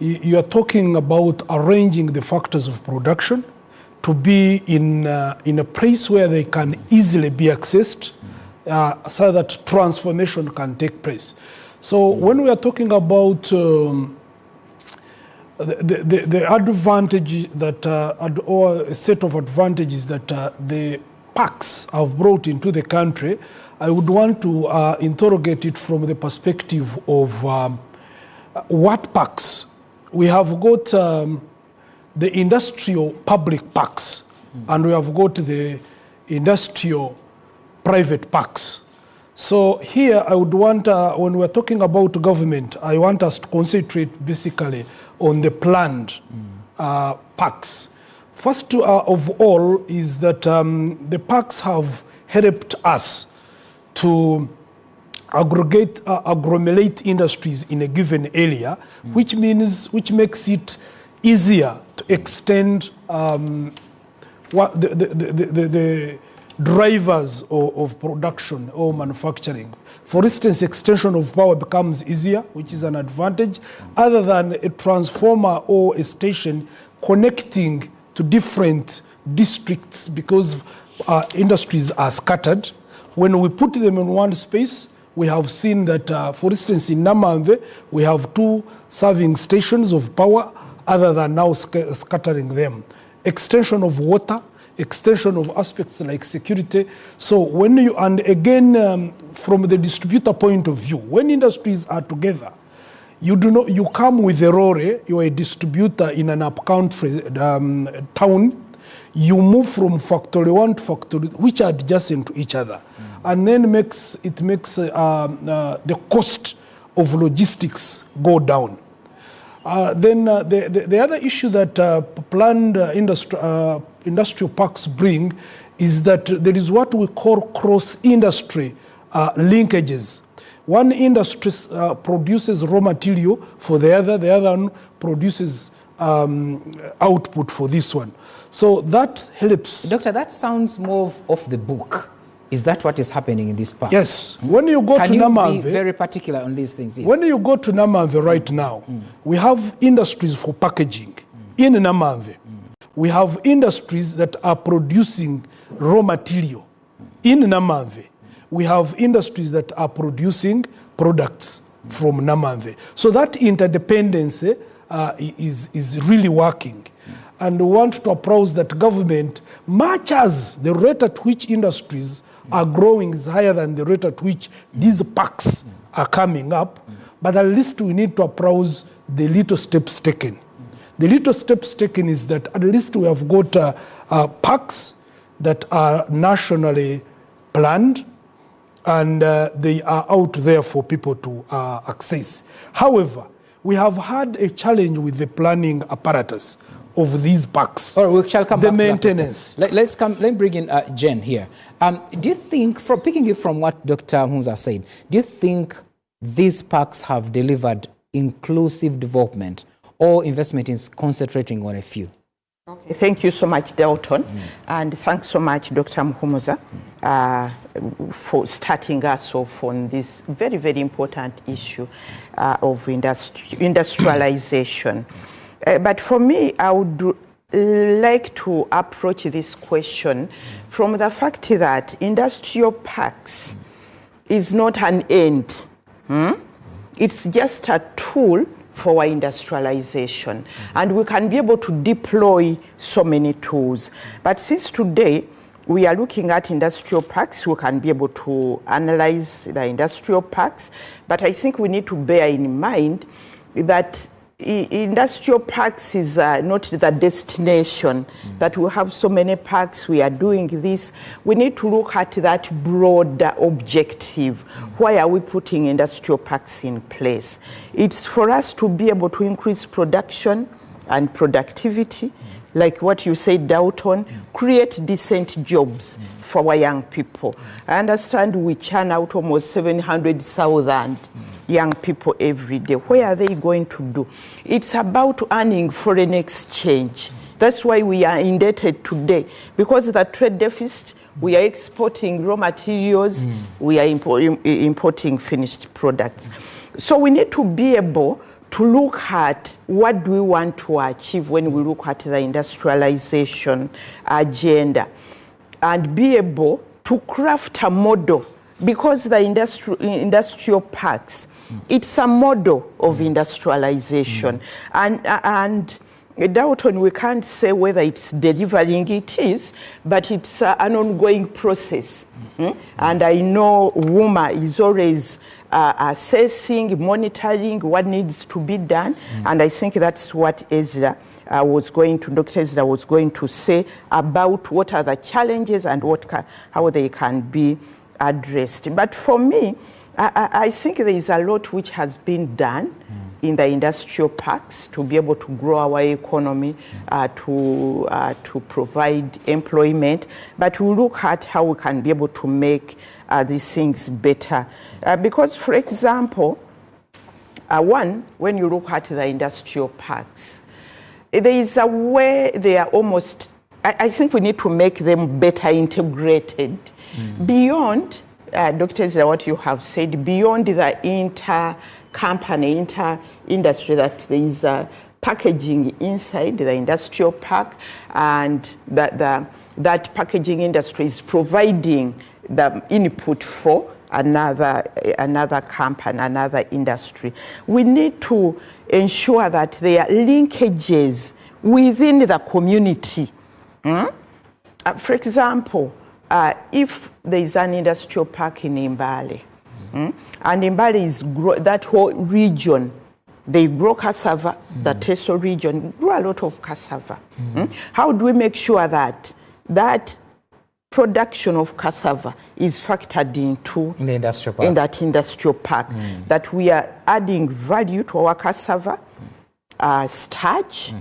you are talking about arranging the factors of production to be in a place where they can easily be accessed so that transformation can take place. So when we are talking about the advantage that, or a set of advantages that the parks have brought into the country, I would want to interrogate it from the perspective of what parks. We have got the industrial public parks, and we have got the industrial private parks. So here I would want, when we're talking about government, I want us to concentrate basically on the planned parks. First of all is that the parks have helped us to agglomerate industries in a given area, which makes it easier to extend the drivers of production or manufacturing. For instance, extension of power becomes easier, which is an advantage, other than a transformer or a station connecting to different districts, because industries are scattered. When we put them in one space, we have seen that, for instance, in Namamve, we have 2 serving stations of power, other than now scattering them. Extension of water, extension of aspects like security. So when you, and again, from the distributor point of view, when industries are together, you do not, you come with a role, you are a distributor in an up-country town, you move from factory 1 to factory, which are adjacent to each other. And then it makes the cost of logistics go down. Then the other issue that planned industrial parks bring is that there is what we call cross-industry linkages. One industry produces raw material for the other one produces output for this one. So that helps. Doctor, that sounds more off the book. Is that what is happening in this park? Yes. When you go to Namave, can you be very particular on these things? Yes. When you go to Namave right now, we have industries for packaging in Namave. We have industries that are producing raw material in Namave. We have industries that are producing products from Namave. So that interdependence is really working. And we want to approach that government, much as the rate at which industries are growing is higher than the rate at which these parks are coming up, but at least we need to approach the little steps taken. The little steps taken is that at least we have got parks that are nationally planned, and they are out there for people to access. However, we have had a challenge with the planning apparatus of these parks. All right, we shall come the back maintenance. To that. Let's bring in Jen here. Do you think, picking you from what Dr. Humza said, do you think these parks have delivered inclusive development, or investment is concentrating on a few? Okay. Thank you so much, Dalton, and thanks so much, Dr. Muhumuza, for starting us off on this very, very important issue of industrialization. But for me, I would like to approach this question from the fact that industrial parks is not an end. It's just a tool for our industrialization. And we can be able to deploy so many tools. But since today, we are looking at industrial parks, we can be able to analyze the industrial parks. But I think we need to bear in mind that industrial parks is not the destination, that we have so many parks, we are doing this. We need to look at that broader objective. Why are we putting industrial parks in place? It's for us to be able to increase production and productivity, like what you said, Dalton, create decent jobs for our young people. I understand we churn out almost 700,000 young people every day. Where are they going to do? It's about earning foreign exchange. That's why we are indebted today. Because of the trade deficit, we are exporting raw materials, we are importing finished products. So we need to be able to look at what do we want to achieve when we look at the industrialization agenda, and be able to craft a model, because the industrial parks, it's a model of industrialization. And Dalton, we can't say whether it's delivering, it is, but it's an ongoing process. And I know WUMA is always assessing, monitoring what needs to be done. And I think that's what Dr. Ezra was going to say about what are the challenges and how they can be addressed. But for me, I think there is a lot which has been done in the industrial parks to be able to grow our economy, to provide employment. But we look at how we can be able to make these things better. Because, for example, when you look at the industrial parks, there is a way they are almost, I think we need to make them better integrated beyond, Dr. Ezra, what you have said, beyond the inter-company, inter-industry, that there is packaging inside the industrial park, and that packaging industry is providing the input for another company, another industry. We need to ensure that there are linkages within the community. For example, if there is an industrial park in Mbale, and Mbale is that whole region, they grow cassava, the Teso region grow a lot of cassava. How do we make sure that that production of cassava is factored into in the industrial park, in that industrial park, that we are adding value to our cassava, starch,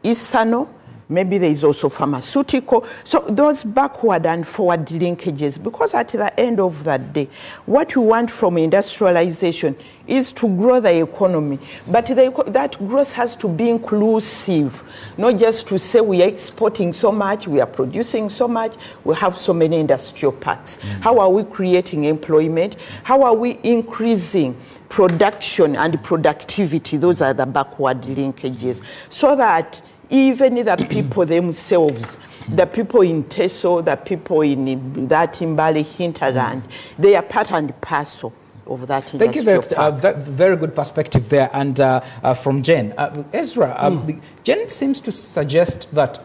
ethanol, maybe there is also pharmaceutical. So those backward and forward linkages, because at the end of that day, what we want from industrialization is to grow the economy. But that growth has to be inclusive, not just to say we are exporting so much, we are producing so much, we have so many industrial parks. How are we creating employment? How are we increasing production and productivity? Those are the backward linkages. So that even the people themselves, the people in Teso, the people in that Mbale hinterland, they are part and parcel of that industrial Thank you very, very good perspective there. And from Jen. Ezra, Jen seems to suggest that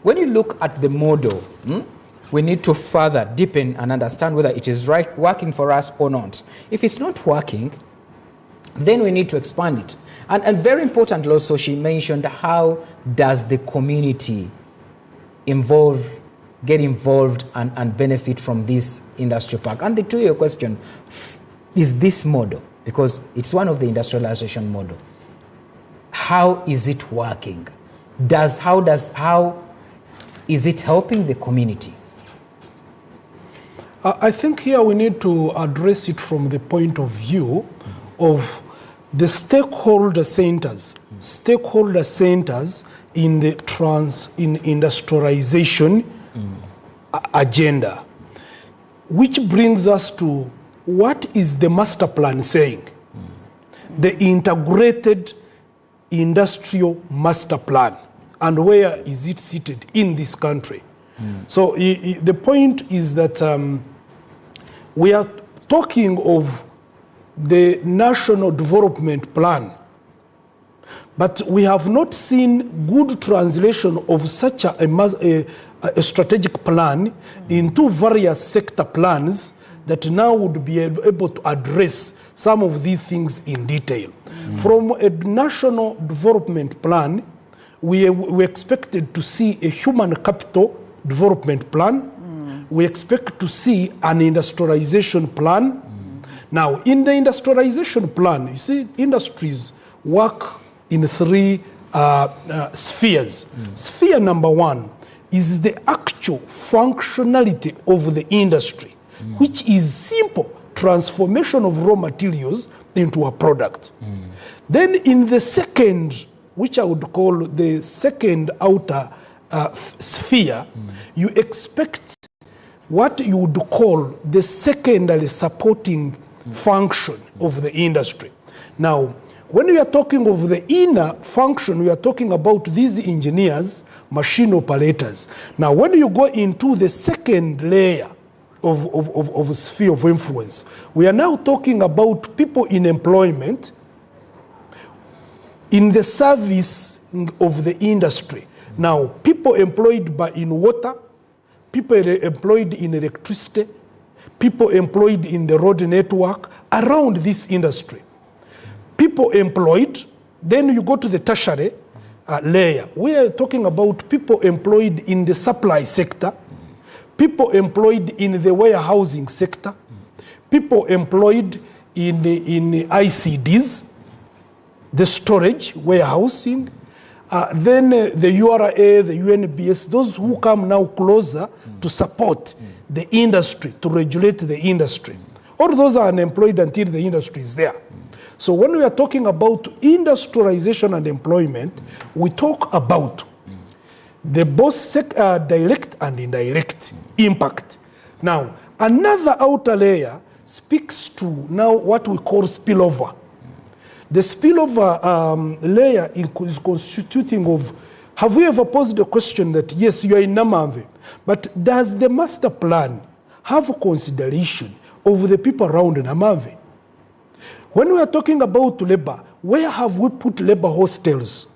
when you look at the model, we need to further deepen and understand whether it is working for us or not. If it's not working, then we need to expand it. And very importantly also, she mentioned how does the community get involved and benefit from this industrial park. And to your question, is this model, because it's one of the industrialization model, how is it working? How is it helping the community? I think here we need to address it from the point of view of the stakeholder centers in the industrialization agenda, which brings us to what is the master plan saying? The integrated industrial master plan, and where is it seated in this country? So the point is that we are talking of the National Development Plan, but we have not seen good translation of such a strategic plan into various sector plans that now would be able to address some of these things in detail. From a National Development Plan, we expected to see a human capital development plan. We expect to see an industrialization plan. Now, in the industrialization plan, you see, industries work in three spheres. Sphere number one is the actual functionality of the industry, which is simple transformation of raw materials into a product. Then in the second, which I would call the second outer sphere, you expect what you would call the secondary supporting function of the industry. Now, when we are talking of the inner function, we are talking about these engineers, machine operators. Now, when you go into the second layer of sphere of influence, we are now talking about people in employment, in the service of the industry. Now, people employed in water, people employed in electricity, people employed in the road network around this industry. People employed, then you go to the tertiary layer. We are talking about people employed in the supply sector, people employed in the warehousing sector, people employed in the ICDs, the storage, warehousing, then the URA, the NBS, those who come now closer to support the industry, to regulate the industry. All those are unemployed until the industry is there. So when we are talking about industrialization and employment, we talk about the both direct and indirect impact. Now, another outer layer speaks to now what we call spillover. The spillover layer is constituting of, have we ever posed the question that, yes, you are in Namave, but does the master plan have consideration of the people around Namave? When we are talking about labor, where have we put labor hostels?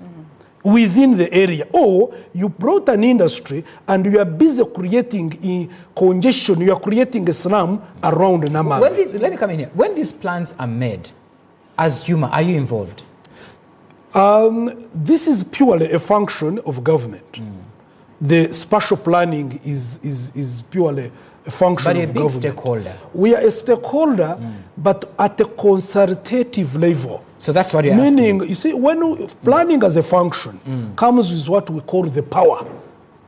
within the area, or you brought an industry and you are busy creating congestion, you are creating a slum around Namazi. Let me come in here. When these plans are made, as Juma, are you involved? This is purely a function of government. The spatial planning is purely a function of government. But a big stakeholder. We are a stakeholder, but at a consultative level. So that's what you're Meaning, asking. you see, when planning as a function comes with what we call the power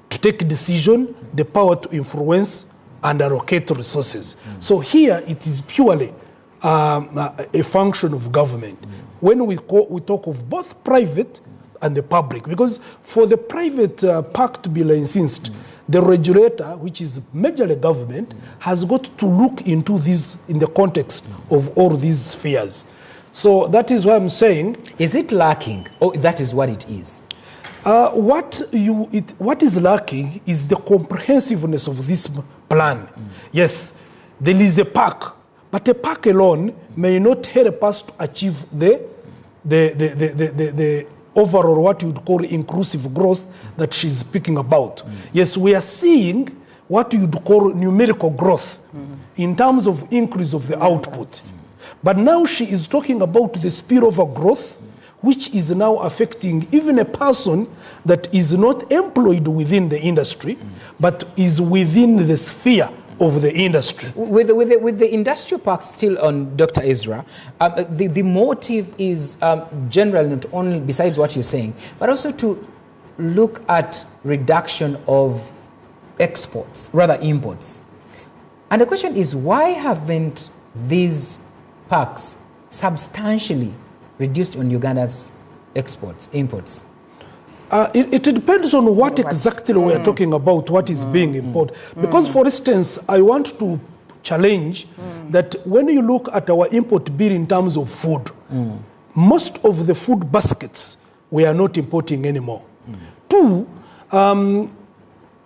to take decision, the power to influence and allocate resources. So here it is purely a function of government. When we talk of both private and the public, because for the private park to be licensed, the regulator, which is majorly government, has got to look into this in the context of all these spheres. So that is why I'm saying... Is it lacking, or that is what it is? What is lacking is the comprehensiveness of this plan. Yes, there is a park, but a park alone may not help us to achieve the overall what you would call inclusive growth that she's speaking about. Yes, we are seeing what you'd call numerical growth in terms of increase of the output. But now she is talking about the spillover growth, which is now affecting even a person that is not employed within the industry, but is within the sphere of the industry. With the industrial park still on Dr. Ezra, the motive is general, not only besides what you're saying, but also to look at reduction of exports, rather imports. And the question is, why haven't these parks substantially reduced on Uganda's imports? It depends on what exactly we are talking about, what is being imported. Because, for instance, I want to challenge that when you look at our import bill in terms of food, most of the food baskets we are not importing anymore. Two,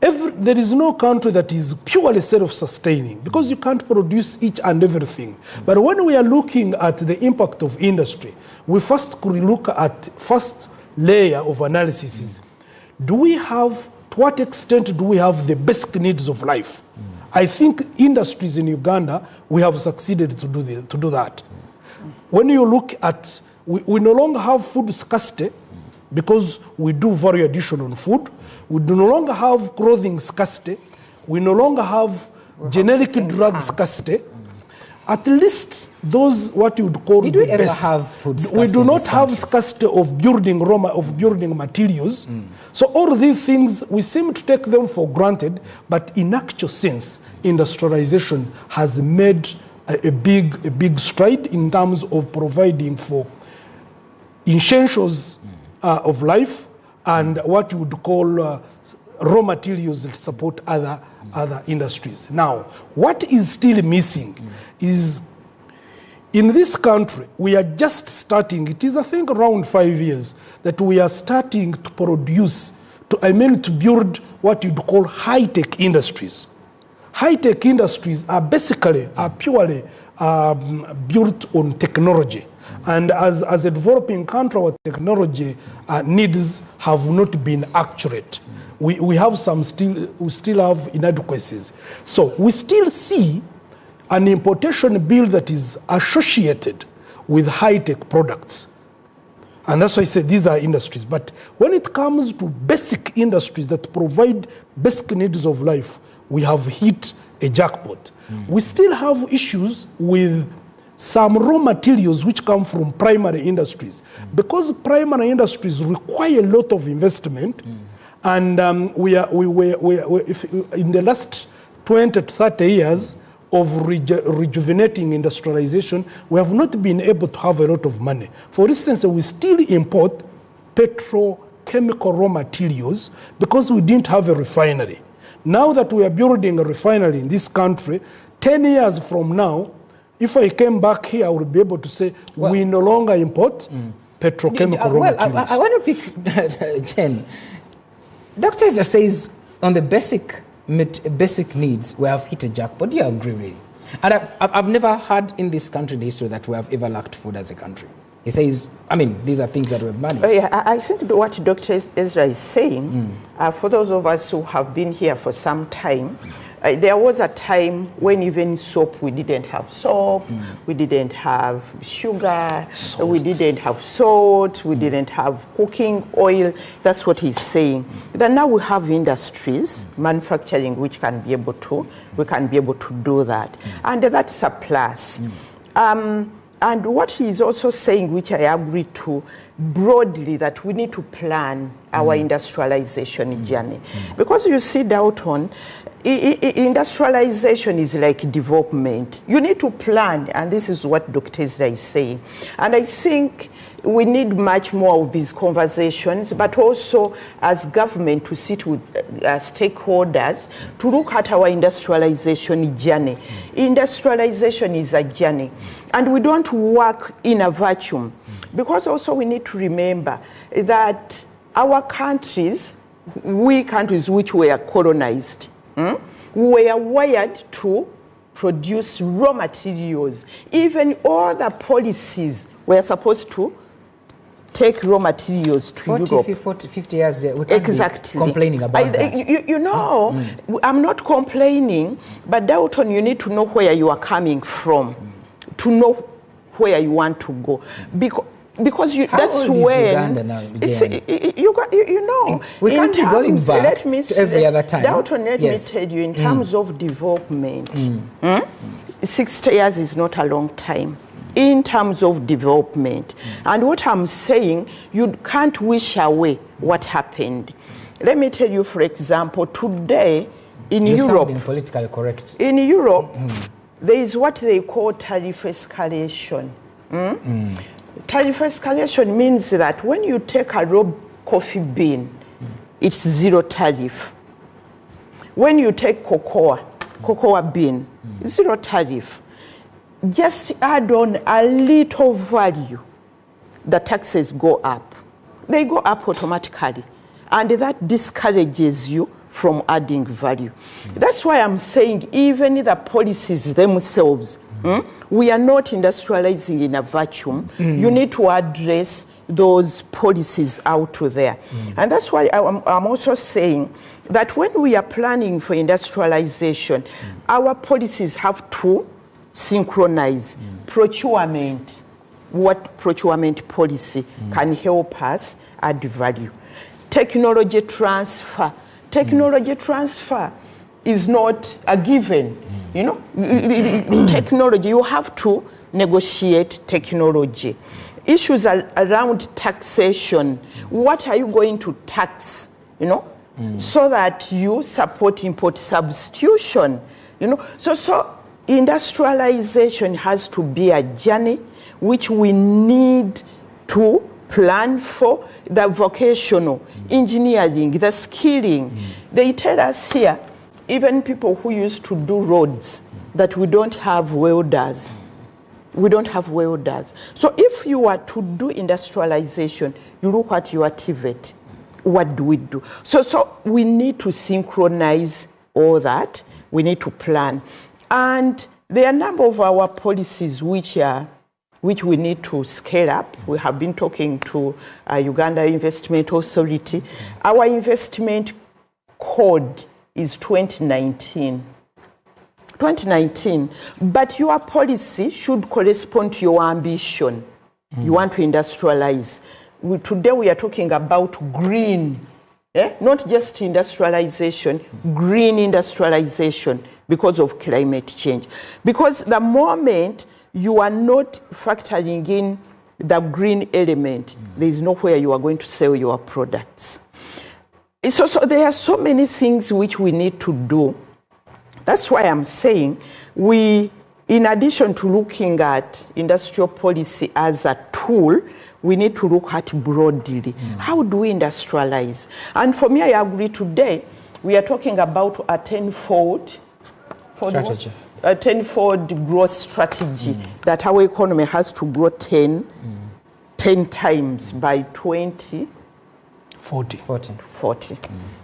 there is no country that is purely self-sustaining because you can't produce each and everything. But when we are looking at the impact of industry, we first could look at first layer of analysis is, do we have, to what extent do we have the basic needs of life? I think industries in Uganda, we have succeeded to do that. When you look at, we no longer have food scarcity because we do value addition on food. We do no longer have clothing scarcity. We no longer have generic drug scarcity. At least those what you would call Did we ever have food scarcity? We do not have scarcity of building materials. So all these things, we seem to take them for granted, but in actual sense, industrialization has made a big stride in terms of providing for essentials of life and what you would call raw materials that support other industries. Now, what is still missing is, in this country, we are just starting, it is I think around 5 years, that we are starting to produce, to build what you'd call high-tech industries. High-tech industries are purely built on technology. And as a developing country, our technology needs have not been accurate. We still have inadequacies. So we still see an importation bill that is associated with high-tech products. And that's why I say these are industries. But when it comes to basic industries that provide basic needs of life, we have hit a jackpot. We still have issues with some raw materials which come from primary industries. Because primary industries require a lot of investment, and if in the last 20 to 30 years of rejuvenating industrialization, we have not been able to have a lot of money. For instance, we still import petrochemical raw materials because we didn't have a refinery. Now that we are building a refinery in this country, 10 years from now, if I came back here, I would be able to say, we no longer import petrochemical raw materials. I want to pick Jen. Dr. Ezra says on the basic needs, we have hit a jackpot. Do you agree with it? And I've never heard in this country the history that we have ever lacked food as a country. He says, I mean, these are things that we've managed. Yeah, I think what Dr. Ezra is saying, for those of us who have been here for some time, there was a time when even soap, we didn't have soap, we didn't have sugar, we didn't have salt, we didn't have cooking oil. That's what he's saying. Then now we have industries, manufacturing, which can be able to, we can be able to do that. And that's a plus. And what he's also saying, which I agree to, broadly, that we need to plan our industrialization journey. Because you see, Dalton, industrialization is like development. You need to plan, and this is what Dr. Ezra is saying. And I think we need much more of these conversations, but also as government to sit with stakeholders to look at our industrialization journey. Industrialization is a journey, and we don't work in a vacuum, because also we need to remember that our countries, we countries which were colonized, were wired to produce raw materials. Even all the policies were supposed to take raw materials to Europe. 50 years, we can't be complaining about that. You know, I'm not complaining, but Dalton, you need to know where you are coming from, to know where you want to go. Because you, that's old when is Uganda now, you know, we can't be going back to every other time. Dalton, let me tell you, in terms of development, 60 years is not a long time in terms of development. And what I'm saying, you can't wish away what happened. Let me tell you, for example, today in You're Europe, sounding politically correct. In Europe, there is what they call tariff escalation. Tariff escalation means that when you take a raw coffee bean, it's zero tariff. When you take cocoa bean, zero tariff. Just add on a little value, the taxes go up. They go up automatically, and that discourages you from adding value. That's why I'm saying even the policies themselves, we are not industrializing in a vacuum. You need to address those policies out there. And that's why I'm also saying that when we are planning for industrialization, our policies have to synchronize. Procurement, what procurement policy can help us add value. Technology transfer. Technology transfer is not a given. You know, technology, you have to negotiate technology. Issues are around taxation. What are you going to tax, you know, so that you support import substitution, you know? So industrialization has to be a journey which we need to plan for. The vocational, engineering, the skilling. They tell us here, even people who used to do roads, that we don't have welders. We don't have welders. So if you are to do industrialization, you look at your TVET. What do we do? So we need to synchronize all that. We need to plan. And there are a number of our policies which we need to scale up. We have been talking to Uganda Investment Authority. Our investment code is 2019. But your policy should correspond to your ambition. You want to industrialize. Today we are talking about green, not just industrialization, green industrialization because of climate change. Because the moment you are not factoring in the green element, there is nowhere you are going to sell your products. So there are so many things which we need to do. That's why I'm saying we, in addition to looking at industrial policy as a tool, we need to look at broadly. How do we industrialize? And for me, I agree today, we are talking about a tenfold strategy. A tenfold growth strategy that our economy has to grow 10 times by 2040.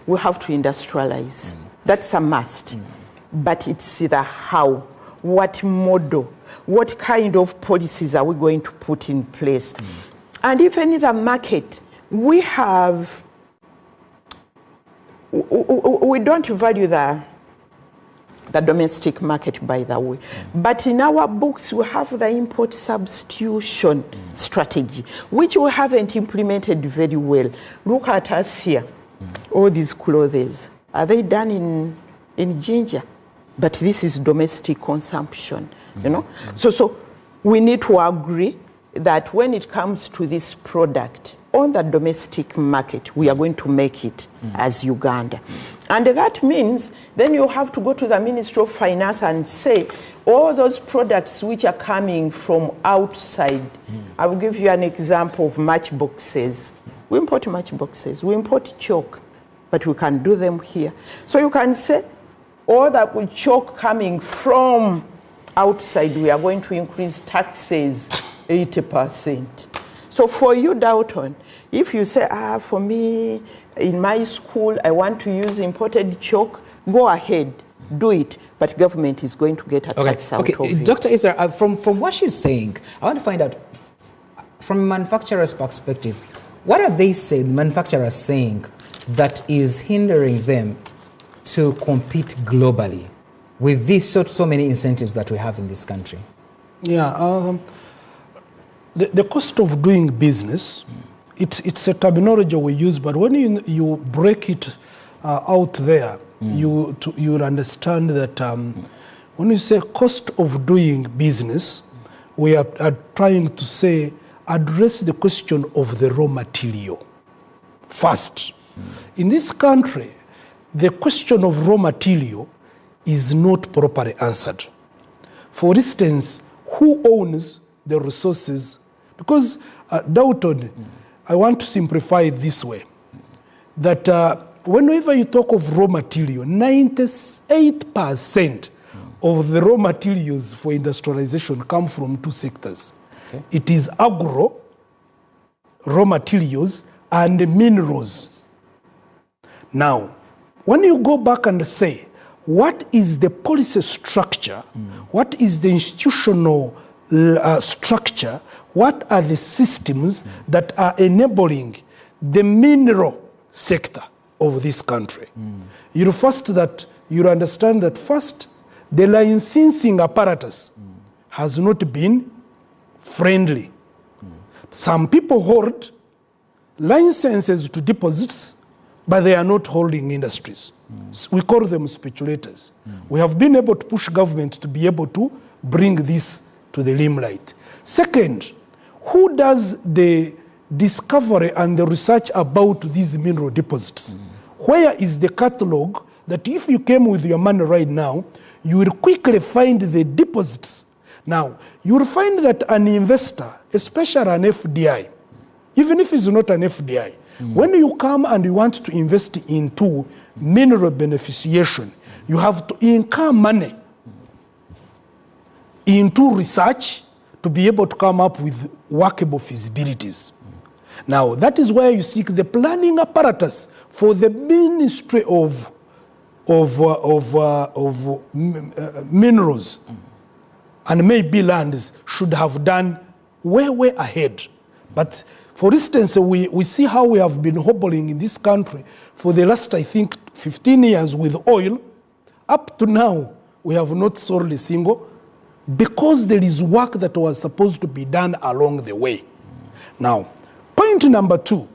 We have to industrialize. That's a must. But it's the how. what model, what kind of policies are we going to put in place. And even in the market, we don't value the domestic market, by the way. But in our books, we have the import substitution strategy, which we haven't implemented very well. Look at us here. All these clothes, are they done in ginger? But this is domestic consumption, you know? So we need to agree that when it comes to this product on the domestic market, we are going to make it as Uganda. And that means then you have to go to the Ministry of Finance and say, all those products which are coming from outside, I will give you an example of matchboxes. We import matchboxes, we import chalk, but we can do them here. So you can say, all that with chalk coming from outside, we are going to increase taxes 80%. So for you, Dalton, if you say, for me, in my school, I want to use imported chalk, go ahead, do it. But government is going to get a tax out of it. Dr. Isra, from what she's saying, I want to find out, from a manufacturer's perspective, what are they saying, manufacturers saying, that is hindering them to compete globally with these so many incentives that we have in this country? Yeah, the cost of doing business, it's a terminology we use, but when you break it out there, you'll understand that when you say cost of doing business, we are trying to say, address the question of the raw material first. In this country, the question of raw material is not properly answered. For instance, who owns the resources? Because, Dalton, I want to simplify it this way, that whenever you talk of raw material, 98% of the raw materials for industrialization come from two sectors. Okay. It is agro, raw materials, and minerals. Now, when you go back and say, what is the policy structure, what is the institutional structure, what are the systems that are enabling the mineral sector of this country? You'll understand that first, the licensing apparatus has not been friendly. Some people hold licenses to deposits, but they are not holding industries. We call them speculators. We have been able to push government to be able to bring this to the limelight. Second, who does the discovery and the research about these mineral deposits? Where is the catalog that if you came with your money right now, you will quickly find the deposits? Now, you will find that an investor, especially an FDI, even if it's not an FDI, when you come and you want to invest into mineral beneficiation, you have to incur money into research to be able to come up with workable feasibilities. Now, that is where you seek the planning apparatus for the Ministry of Minerals and maybe lands should have done way ahead. But for instance, we see how we have been hobbling in this country for the last, I think, 15 years with oil. Up to now, we have not sold a single, because there is work that was supposed to be done along the way. Now, point number 2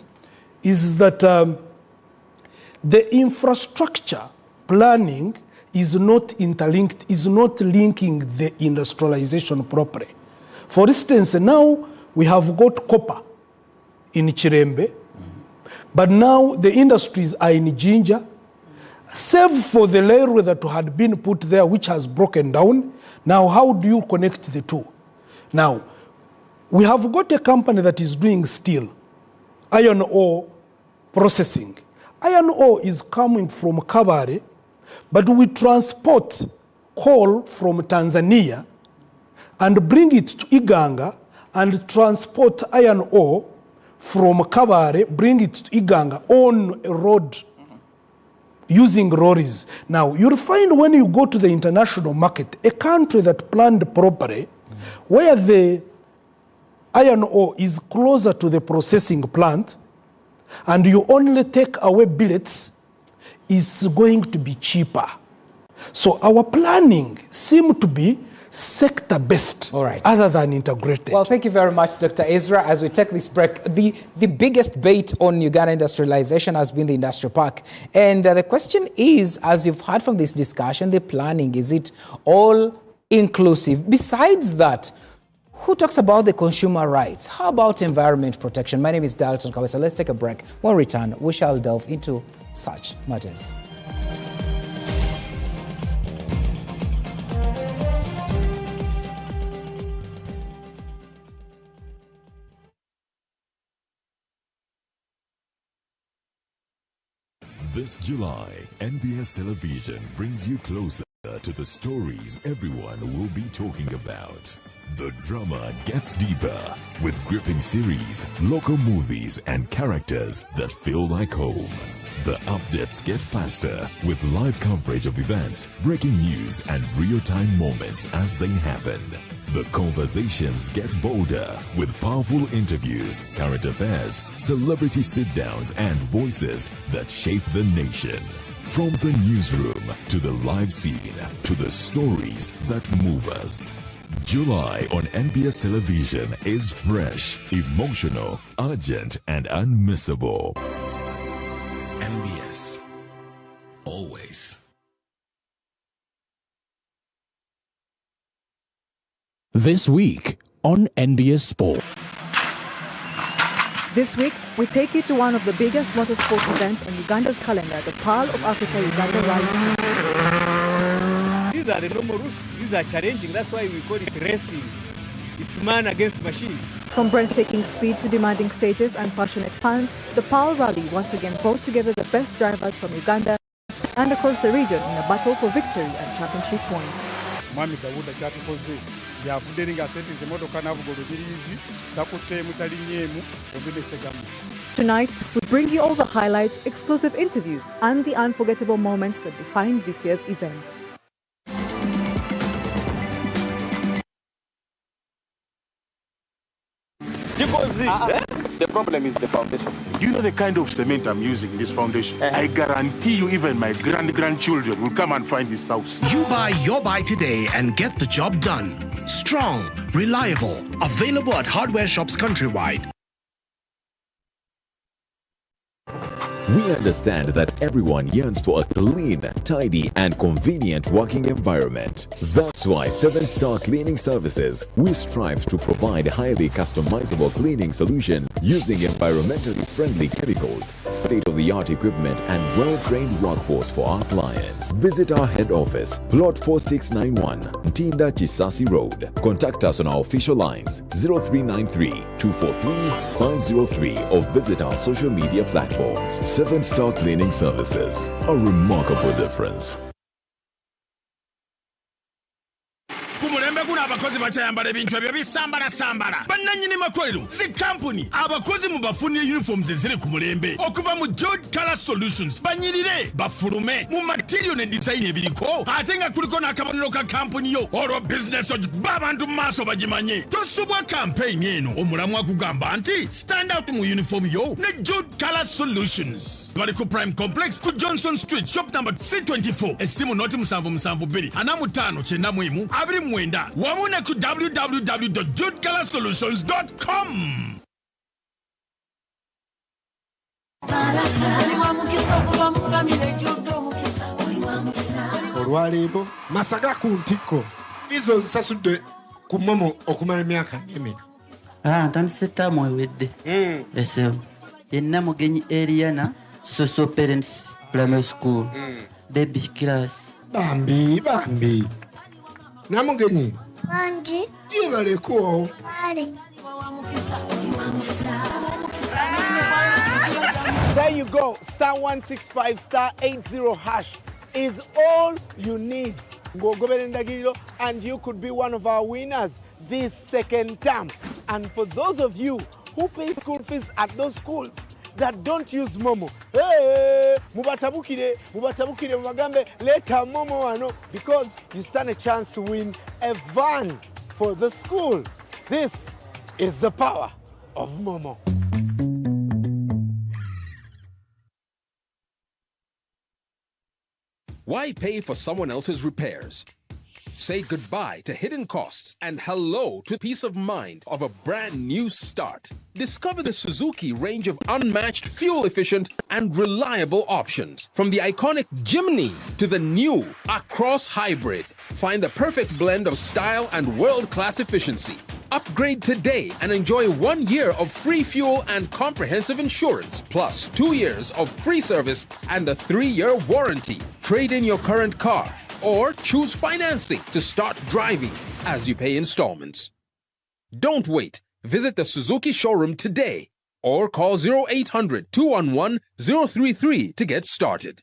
is that the infrastructure planning is not interlinked, is not linking the industrialization properly. For instance, now we have got copper in Chirembe, but now the industries are in Jinja, save for the railway that had been put there, which has broken down. Now, how do you connect the two? Now, we have got a company that is doing steel, iron ore processing. Iron ore is coming from Kabare, but we transport coal from Tanzania and bring it to Iganga and transport iron ore from Kabare, bring it to Iganga on a road using lorries. Now, you'll find when you go to the international market, a country that planned properly, where the iron ore is closer to the processing plant, and you only take away billets, is going to be cheaper. So our planning seems to be sector-based other than integrated. Well, thank you very much, Dr. Ezra. As we take this break, the biggest bait on Uganda industrialization has been the industrial park. And the question is, as you've heard from this discussion, the planning, is it all inclusive? Besides that, who talks about the consumer rights? How about environment protection? My name is Dalton Kawesa. Let's take a break. When we return, we shall delve into such matters. This July, NBS Television brings you closer to the stories everyone will be talking about. The drama gets deeper with gripping series, local movies, and characters that feel like home. The updates get faster with live coverage of events, breaking news, and real-time moments as they happen. The conversations get bolder with powerful interviews, current affairs, celebrity sit-downs, and voices that shape the nation. From the newsroom to the live scene to the stories that move us. July on NBS Television is fresh, emotional, urgent, and unmissable. NBS. Always. This week on NBS Sport. This week, we take you to one of the biggest motorsport events on Uganda's calendar, the Pearl of Africa Uganda Rally Championship. These are the normal routes. These are challenging. That's why we call it racing. It's man against machine. From breathtaking speed to demanding stages and passionate fans, the Pearl Rally once again brought together the best drivers from Uganda and across the region in a battle for victory and championship points. Tonight, we bring you all the highlights, exclusive interviews, and the unforgettable moments that defined this year's event. The problem is the foundation. You know the kind of cement I'm using in this foundation? I guarantee you even my grandchildren will come and find this house. You buy your buy today and get the job done. Strong, reliable, available at hardware shops countrywide. We understand that everyone yearns for a clean, tidy, and convenient working environment. That's why 7-Star Cleaning Services, we strive to provide highly customizable cleaning solutions using environmentally friendly chemicals, state-of-the-art equipment, and well-trained workforce for our clients. Visit our head office, Plot 4691, Ntinda Chisasi Road. Contact us on our official lines 0393-243-503 or visit our social media platforms. 7-Star Cleaning Services, a remarkable difference. abakozi bakyayambala ebintu ebyo bisambala bannannyini makolero si kampuni abakozi mu bafunira uniforms eziri ku mulembe okuva mu Jude Color Solutions banyirire bafulume mu material ne design ebiriko ate nga kuliko n'akabonero ka kampuni yo olwo business babantu maaso bagimanye tosubwa campaign eno omulamu akugamba nti stand out mu uniform yo ne Jude Color Solutions bali ku Prime Complex ku Johnson Street shop number C24 esimu noti 7772 anamu5 kyennamwemu 29 wamune ku www.judecolorsolutions.com. olwaleero masaga ku ntikko fizo zisasudde ku momo okumala emyaka emeka ntandise ttaamu ewedde esebo yenna mugenyi Eliana Social Parents Primary School baby class bambi namugenyi Anji. Yebaleko. There you go. *165 *80 hash is all you need. Go Ndagiro, and you could be one of our winners this second term. And for those of you who pay school fees at those schools that don't use Momo, hey, mubatabukire mubagambe leta momo wano, because you stand a chance to win a van for the school. This is the power of Momo. Why pay for someone else's repairs? Say goodbye to hidden costs and hello to peace of mind of a brand new start. Discover the Suzuki range of unmatched, fuel-efficient and reliable options. From the iconic Jimny to the new Across Hybrid. Find the perfect blend of style and world-class efficiency. Upgrade today and enjoy 1 year of free fuel and comprehensive insurance, plus 2 years of free service and a 3-year warranty. Trade in your current car or choose financing to start driving as you pay installments. Don't wait. Visit the Suzuki showroom today or call 0800 211 033 to get started.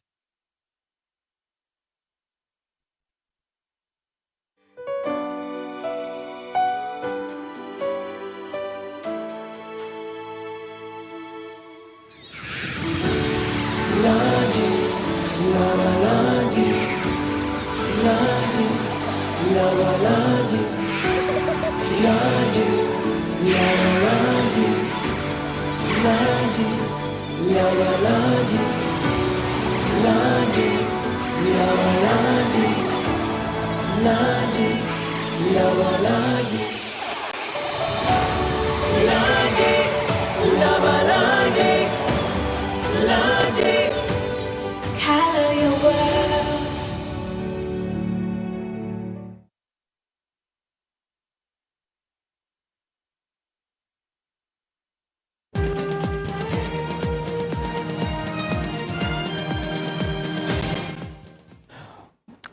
Color your words.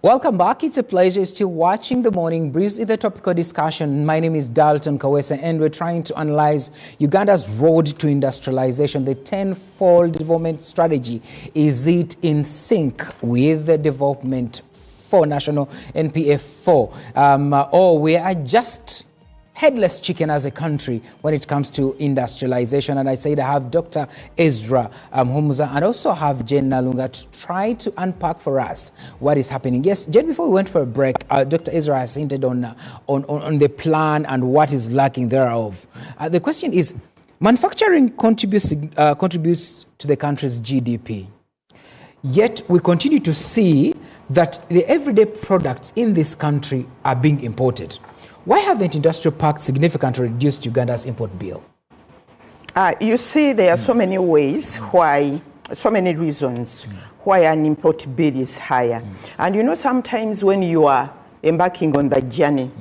Welcome back. It's a pleasure still watching The Morning Breeze. It's a topical discussion. My name is Dalton Kawesa, and we're trying to analyze Uganda's road to industrialization, the 10-fold development strategy. Is it in sync with the development for National NPF 4? Or we are just headless chicken as a country when it comes to industrialization? And I said I have Dr. Ezra Humuza and also have Jen Nalunga to try to unpack for us what is happening. Yes, Jen, before we went for a break, Dr. Ezra has hinted on the plan and what is lacking thereof. The question is, manufacturing contributes to the country's GDP. Yet we continue to see that the everyday products in this country are being imported. Why haven't industrial parks significantly reduced Uganda's import bill? You see, there are so many ways why, so many reasons why an import bill is higher. And you know, sometimes when you are embarking on the journey,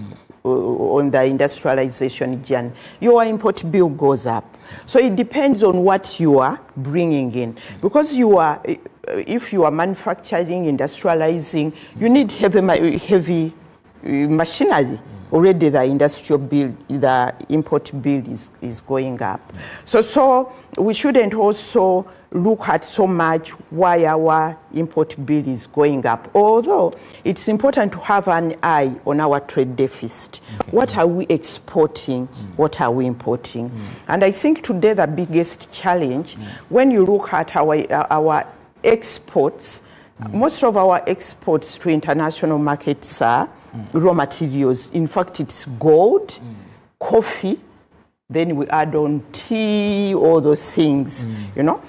on the industrialization journey, your import bill goes up. So it depends on what you are bringing in. Because if you are manufacturing, industrializing, you need heavy machinery. Already the industrial bill, the import bill is going up. So we shouldn't also look at so much why our import bill is going up. Although it's important to have an eye on our trade deficit. Okay. What are we exporting? What are we importing? And I think today the biggest challenge, when you look at our exports, most of our exports to international markets are raw materials. In fact, it's gold, coffee, then we add on tea, all those things, you know,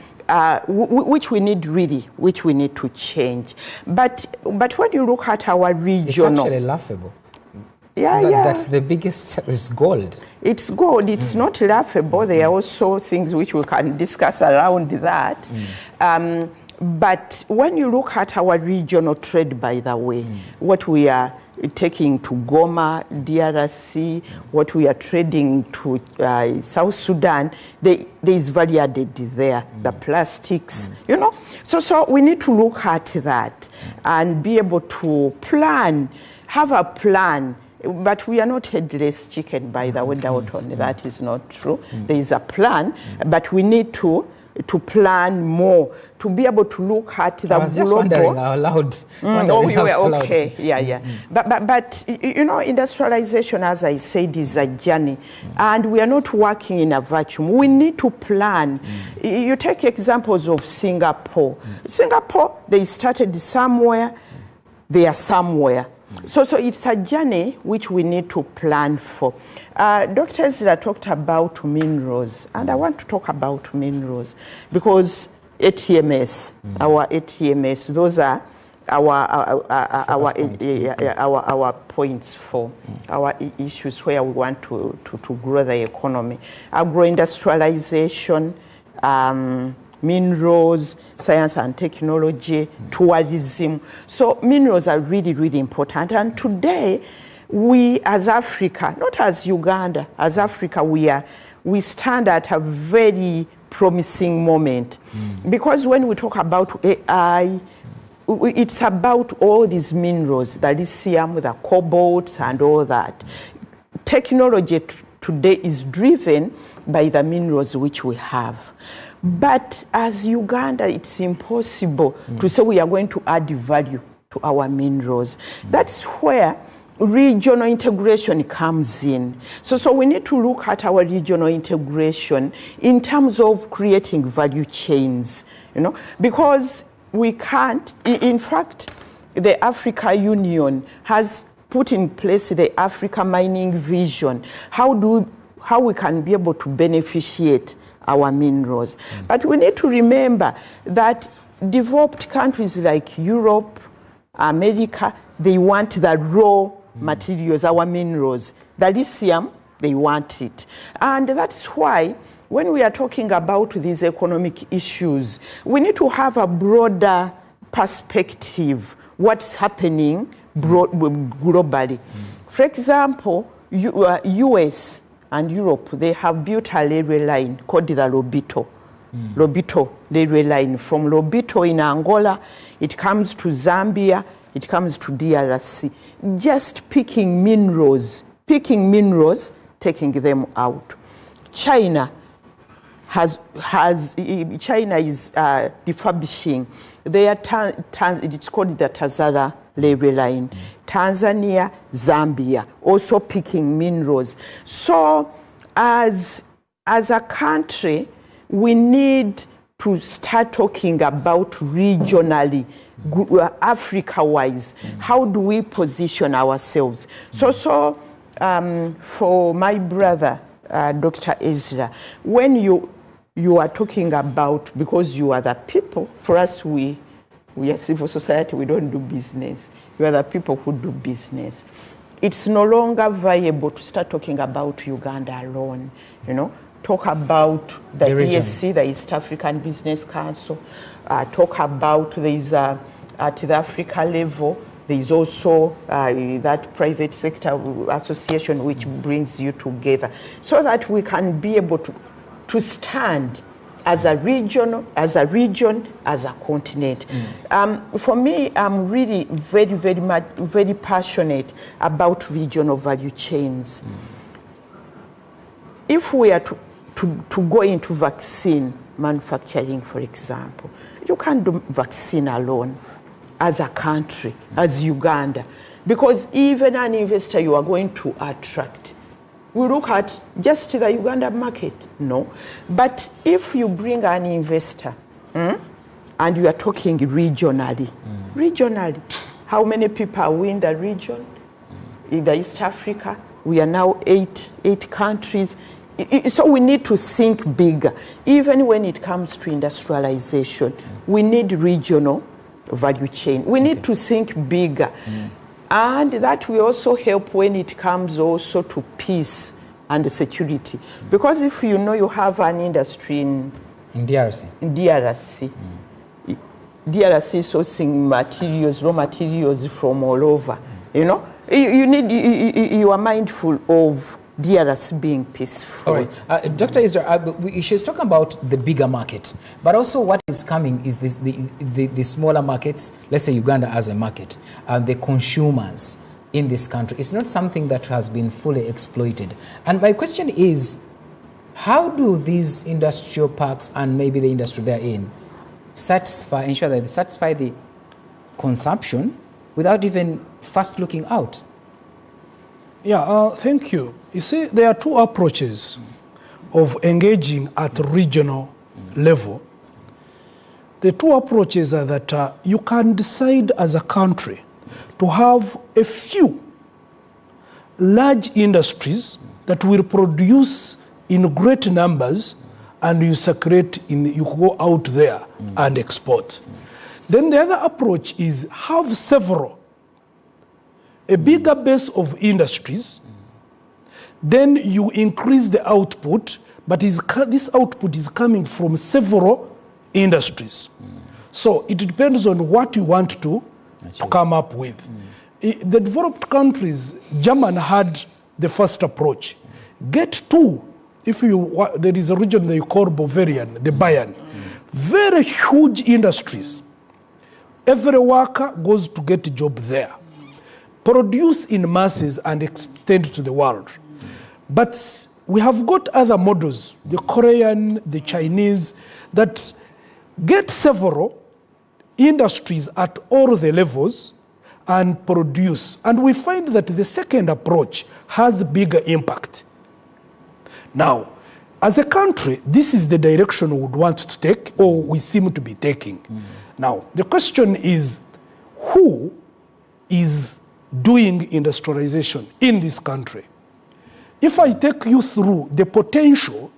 which we need to change. But when you look at our regional... It's actually laughable. Yeah. That's the biggest, it's gold. It's gold, it's not laughable. There are also things which we can discuss around that. But when you look at our regional trade, by the way, what we are taking to Goma, DRC, what we are trading to South Sudan, there is value added there, the plastics, you know. So we need to look at that and be able to plan, have a plan. But we are not headless chicken, by the way, Dalton. That is not true. There is a plan, but we need to plan more, to be able to look at the global. I was just wondering out loud. Oh, you were okay. Yeah. But you know, industrialization, as I said, is a journey, and we are not working in a vacuum. We need to plan. You take examples of Singapore. Singapore, they started somewhere, they are somewhere. So it's a journey which we need to plan for. Dr. Ezra talked about minerals, and I want to talk about minerals because ATMS, our ATMS, those are our points for our issues where we want to grow the economy. Agro-industrialization, minerals, science and technology, tourism. So minerals are really, really important. And today, we as Africa, not as Uganda, as Africa, we stand at a very promising moment. Because when we talk about AI, it's about all these minerals, the lithium, the cobalt, and all that. Technology today is driven by the minerals which we have. But as Uganda, it's impossible to say we are going to add value to our minerals. That's where regional integration comes in. So we need to look at our regional integration in terms of creating value chains, you know, because we can't, in fact, the Africa Union has put in place the Africa Mining Vision, how we can be able to beneficiate our minerals. But we need to remember that developed countries like Europe, America, they want the raw materials, our minerals. The lithium, they want it. And that's why when we are talking about these economic issues, we need to have a broader perspective, what's happening globally. For example, US and Europe, they have built a railway line called the Lobito. Lobito railway line. From Lobito in Angola, it comes to Zambia, it comes to DRC. Just picking minerals, taking them out. China China is refurbishing their it's called the Tazara railway line. Tanzania, Zambia, also picking minerals. So as a country, we need to start talking about regionally, Africa-wise, how do we position ourselves? So for my brother, Dr. Ezra, when you are talking about, because you are the people, for us, we are civil society, we don't do business. You are the people who do business. It's no longer viable to start talking about Uganda alone, you know. Talk about the ESC, the East African Business Council. Talk about at the Africa level, there is also that private sector association which brings you together, so that we can be able to stand as a region, as a continent. For me, I'm really very passionate about regional value chains. If we are to go into vaccine manufacturing, for example, you can't do vaccine alone as a country, as Uganda, because even an investor you are going to attract, we look at just the Uganda market, no. But if you bring an investor and you are talking regionally, how many people are we in the region? In the East Africa, we are now eight countries. So we need to think bigger. Even when it comes to industrialization, we need regional value chain. We need to think bigger. And that will also help when it comes also to peace and security. Because if you know you have an industry in DRC sourcing materials, raw materials from all over, you know, you are mindful of DRS being peaceful. All right. Dr. Ezra, she's talking about the bigger market, but also what is coming is the smaller markets, let's say Uganda as a market, the consumers in this country. It's not something that has been fully exploited. And my question is, How do these industrial parks and maybe the industry they're in ensure that they satisfy the consumption without even first looking out? Yeah, thank you. You see, there are two approaches of engaging at regional level. The two approaches are that you can decide as a country to have a few large industries that will produce in great numbers, and you circulate you go out there and export. Then the other approach is have a bigger base of industries, then you increase the output, but this output is coming from several industries. So it depends on what you want to come up with. The developed countries, Germany had the first approach. Get two. There is a region they call Bavarian, the Bayern. Very huge industries. Every worker goes to get a job there. Produce in masses and extend to the world. But we have got other models, the Korean, the Chinese, that get several industries at all the levels and produce. And we find that the second approach has bigger impact. Now, as a country, this is the direction we would want to take, or we seem to be taking. Now, the question is, who is doing industrialization in this country? If I take you through the potential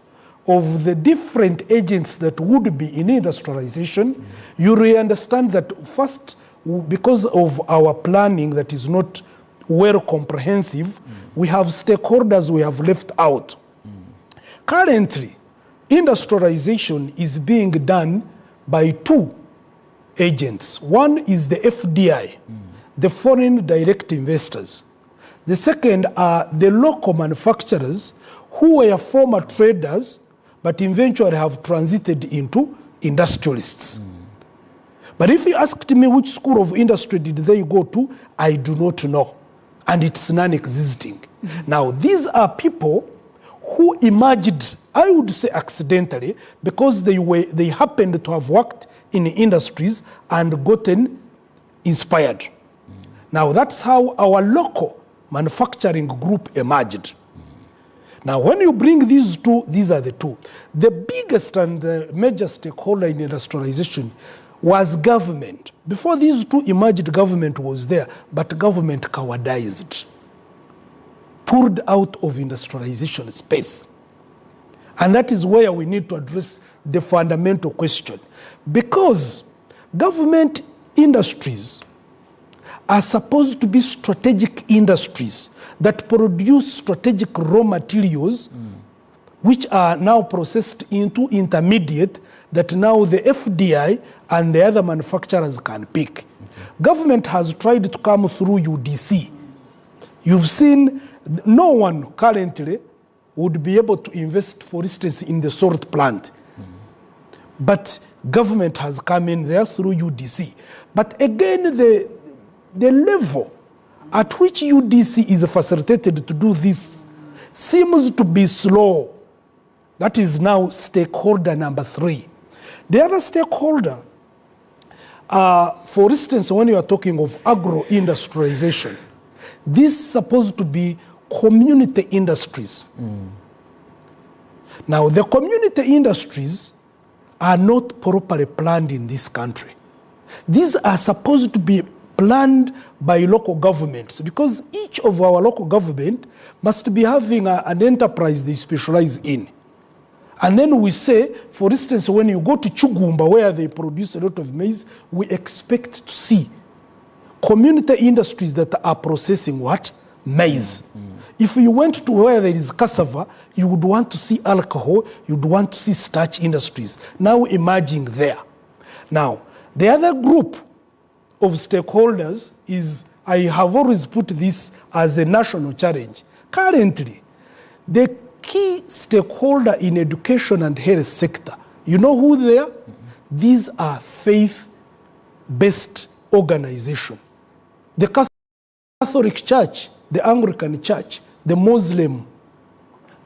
of the different agents that would be in industrialization, you really understand that first, because of our planning that is not well comprehensive, we have stakeholders we have left out. Currently, industrialization is being done by two agents. One is the FDI, the foreign direct investors. The second are the local manufacturers who were former traders but eventually have transited into industrialists. But if you asked me which school of industry did they go to, I do not know. And it's non-existing. Now, these are people who emerged, I would say accidentally, because they happened to have worked in industries and gotten inspired. Now, that's how our local manufacturing group emerged. Now, when you bring these two, these are the two. The biggest and the major stakeholder in industrialization was government. Before these two emerged, government was there, but government cowardized, pulled out of industrialization space. And that is where we need to address the fundamental question. Because government industries are supposed to be strategic industries that produce strategic raw materials which are now processed into intermediate that now the FDI and the other manufacturers can pick. Government has tried to come through UDC. You've seen no one currently would be able to invest, for instance, in the salt plant. But government has come in there through UDC. But again, the level at which UDC is facilitated to do this seems to be slow. That is now stakeholder number 3. The other stakeholder, for instance, when you are talking of agro-industrialization, this is supposed to be community industries. Now, the community industries are not properly planned in this country. These are supposed to be planned by local governments, because each of our local government must be having an enterprise they specialize in. And then we say, for instance, when you go to Chugumba, where they produce a lot of maize, we expect to see community industries that are processing what? Maize. If you went to where there is cassava, you would want to see alcohol, you would want to see starch industries, now emerging there. Now, the other group of stakeholders is, I have always put this as a national challenge. Currently, the key stakeholder in education and health sector, you know who they are? These are faith-based organizations. The Catholic Church, the Anglican Church, the Muslim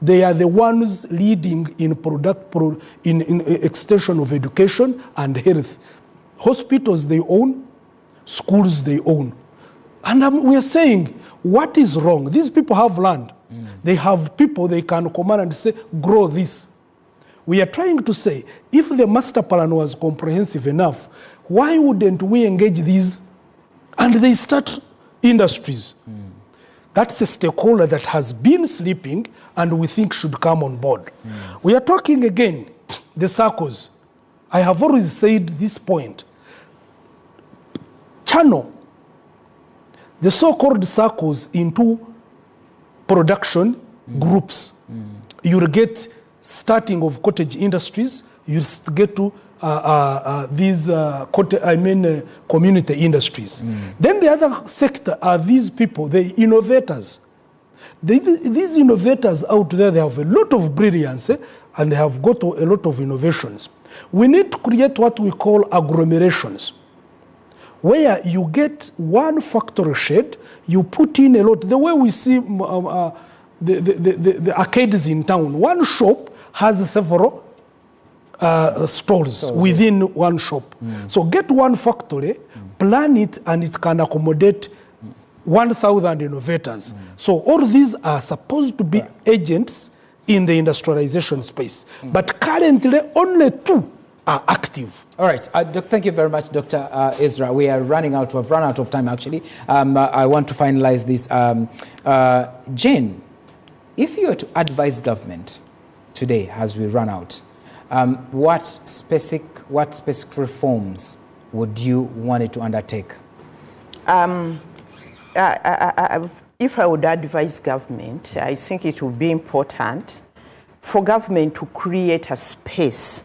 They are the ones leading in in extension of education and health. Hospitals they own, schools they own. And we are saying, what is wrong? These people have land. They have people they can command and say, grow this. We are trying to say, if the master plan was comprehensive enough, why wouldn't we engage these and they start industries? That's a stakeholder that has been sleeping and we think should come on board. We are talking again, the circles. I have always said this point. Channel the so-called circles into production groups. You'll get starting of cottage industries, you get to these community industries. Then the other sector are these people, the innovators. These innovators out there, they have a lot of brilliance and they have got a lot of innovations. We need to create what we call agglomerations, where you get one factory shed, you put in a lot. The way we see the arcades in town, one shop has several stores within one shop. So get one factory, plan it, and it can accommodate 1,000 innovators. So all these are supposed to be agents in the industrialization space. But currently, only 2 are active. All right. Thank you very much, Dr. Ezra. We are running out. We've run out of time, actually. I want to finalize this. Jane, if you were to advise government today, as we run out, what specific reforms would you want it to undertake? If I would advise government, I think it would be important for government to create a space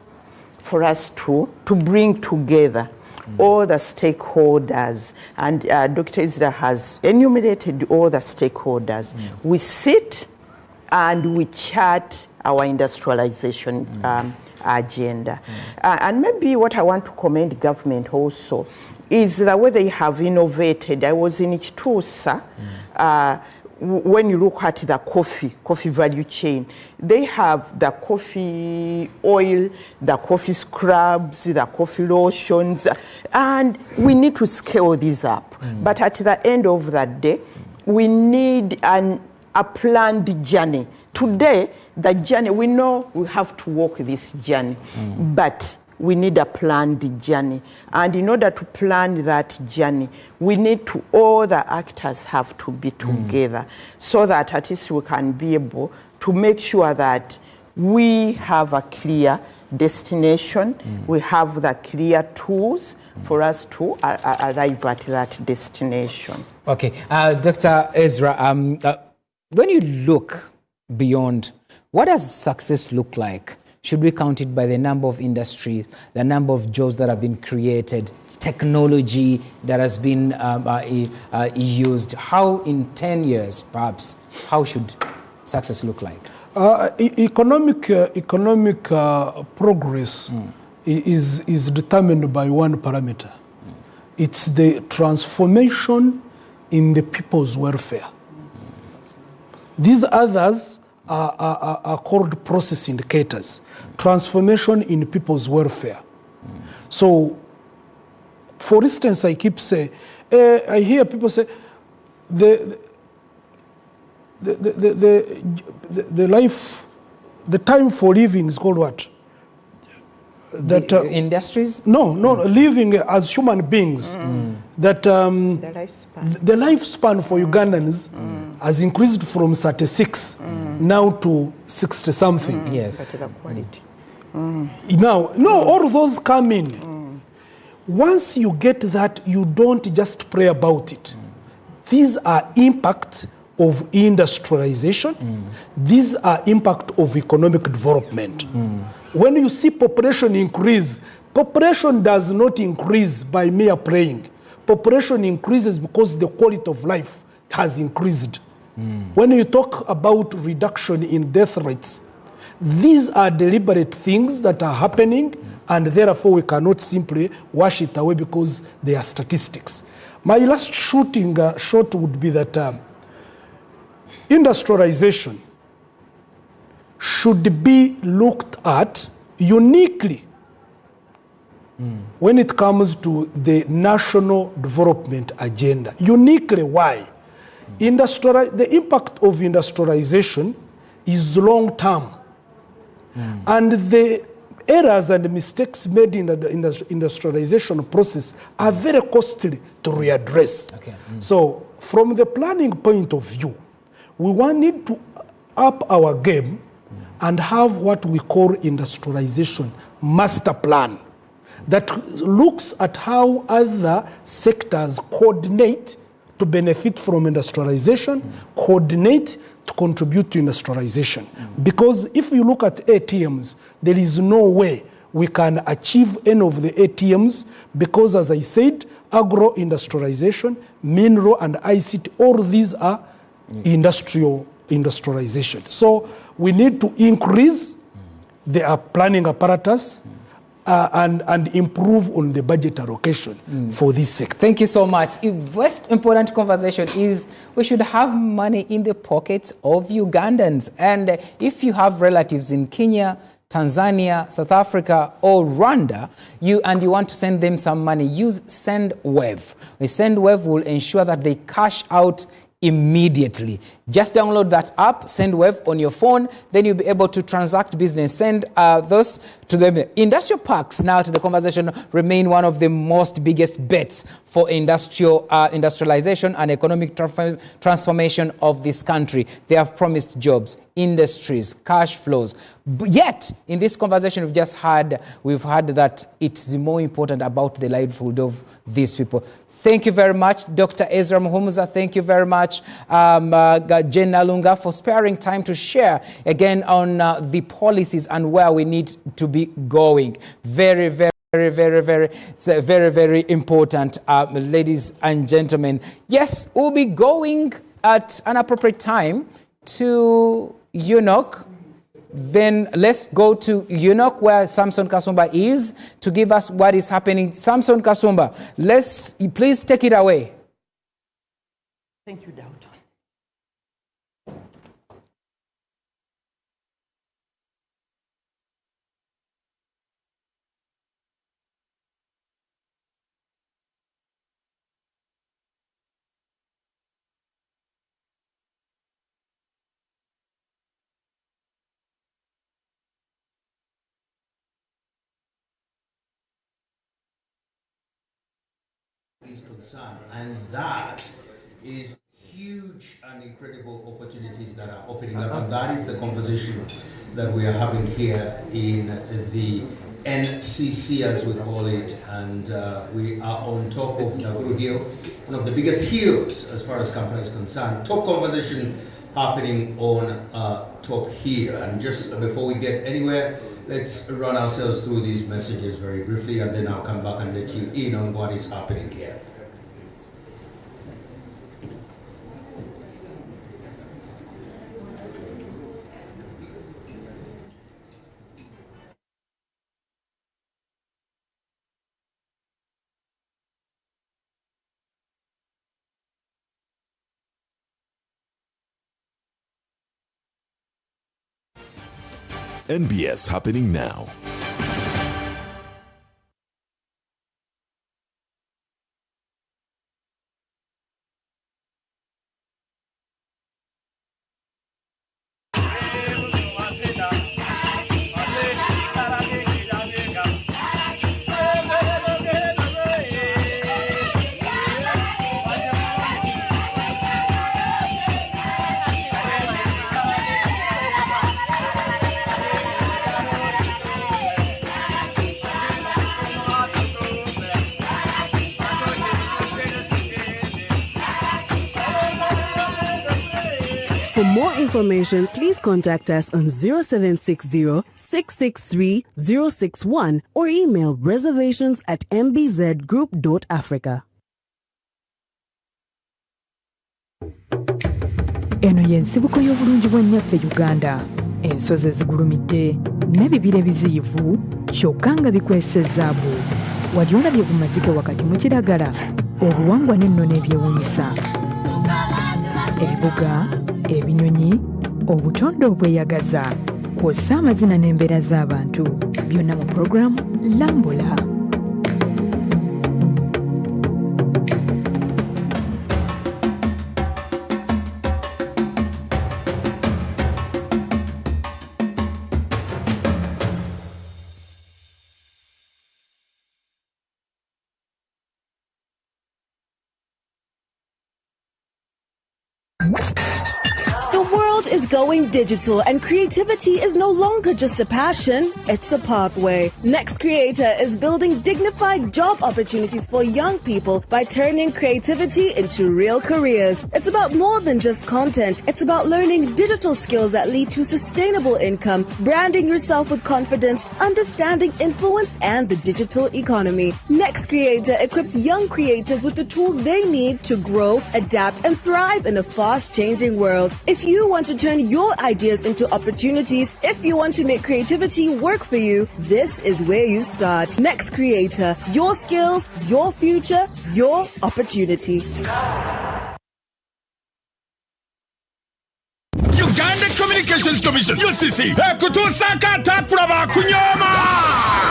for us to bring together all the stakeholders. And Dr. Ezra has enumerated all the stakeholders. We sit and we chart our industrialization agenda. And maybe what I want to commend government also is the way they have innovated. I was in Ichitusa. When you look at the coffee value chain, they have the coffee oil, the coffee scrubs, the coffee lotions, and we need to scale these up. But at the end of that day, we need a planned journey. Today, the journey, we know we have to walk this journey, but we need a planned journey. And in order to plan that journey, we need to, all the actors have to be together so that at least we can be able to make sure that we have a clear destination, we have the clear tools for us to arrive at that destination. Okay. Dr. Ezra, when you look beyond, what does success look like? Should we count it by the number of industries, the number of jobs that have been created, technology that has been used? How in 10 years, perhaps, how should success look like? Economic progress is determined by one parameter. It's the transformation in the people's welfare. These others are called process indicators. Transformation in people's welfare. So, for instance, I keep saying, I hear people say, the time for living is called what? That industries? No, living as human beings. That the lifespan for Ugandans has increased from 36 now to 60 something. Yes. Now, all those come in. Once you get that, you don't just pray about it. These are impacts of industrialization. These are impact of economic development. When you see population increase, population does not increase by mere praying. Population increases because the quality of life has increased. When you talk about reduction in death rates, these are deliberate things that are happening, and therefore we cannot simply wash it away because they are statistics. My last shot would be that industrialization should be looked at uniquely when it comes to the national development agenda. Uniquely, why? The impact of industrialization is long term, and the errors and mistakes made in the industrialization process are very costly to readdress. So, from the planning point of view, we need to up our game and have what we call industrialization master plan that looks at how other sectors coordinate to benefit from industrialization, coordinate to contribute to industrialization. Because if you look at ATMs, there is no way we can achieve any of the ATMs because, as I said, agro-industrialization, mineral and ICT, all these are industrialization. So we need to increase the planning apparatus and improve on the budget allocation for this sector. Thank you so much. The most important conversation is we should have money in the pockets of Ugandans. And if you have relatives in Kenya, Tanzania, South Africa, or Rwanda, you want to send them some money, use SendWave. SendWave will ensure that they cash out immediately. Just download that app, SendWave, on your phone, then you'll be able to transact business. Send those to them. Industrial parks, now to the conversation, remain one of the most biggest bets for industrialization and economic transformation of this country. They have promised jobs, industries, cash flows. Yet, in this conversation we've heard that it's more important about the livelihood of these people. Thank you very much, Dr. Ezra Muhumuza. Thank you very much, Jen Nalunga, for sparing time to share again on the policies and where we need to be going. Very, very, very important, ladies and gentlemen. Yes, we'll be going at an appropriate time to Unok. Then let's go to Unok, where Samson Kasumba is, to give us what is happening. Samson Kasumba, please take it away. Thank you, Doubton. Is concerned, and that is huge and incredible opportunities that are opening up, and that is the conversation that we are having here in the NCC, as we call it, and we are on top of Nakuru Hill, one of the biggest hills as far as Kampala is concerned. Top conversation happening on top here, and just before we get anywhere, let's run ourselves through these messages very briefly, and then I'll come back and let you in on what is happening here. NBS happening now. For more information, please contact us on 0760-663-061 or email reservations@mbzgroup.africa. Eno y'ensibuko y'obulungi bw'ennyaffe Uganda. Ensozi ezigulumidde n'ebibira ebiziyivu kyokka nga bikwesezaabu. Wali olabye ku maziko wakati mu kiragala, obuwangwa n'ennono ebyewuunyisa. Ebibuga, ebinyonyi, obutonde obweyagaza kw'ossa amazina n'embeera z'abantu byonna mu pulogulaamu Lambula. The world is going digital and creativity is no longer just a passion, it's a pathway. Next Creator is building dignified job opportunities for young people by turning creativity into real careers. It's about more than just content. It's about learning digital skills that lead to sustainable income, branding yourself with confidence, understanding influence and the digital economy. Next Creator equips young creators with the tools they need to grow, adapt and thrive in a fast-changing world. If you want to turn your ideas into opportunities, if you want to make creativity work for you, this is where you start. Next Creator, your skills, your future, your opportunity. Uganda Communications Commission UCC kutusaka takulaba kunyoma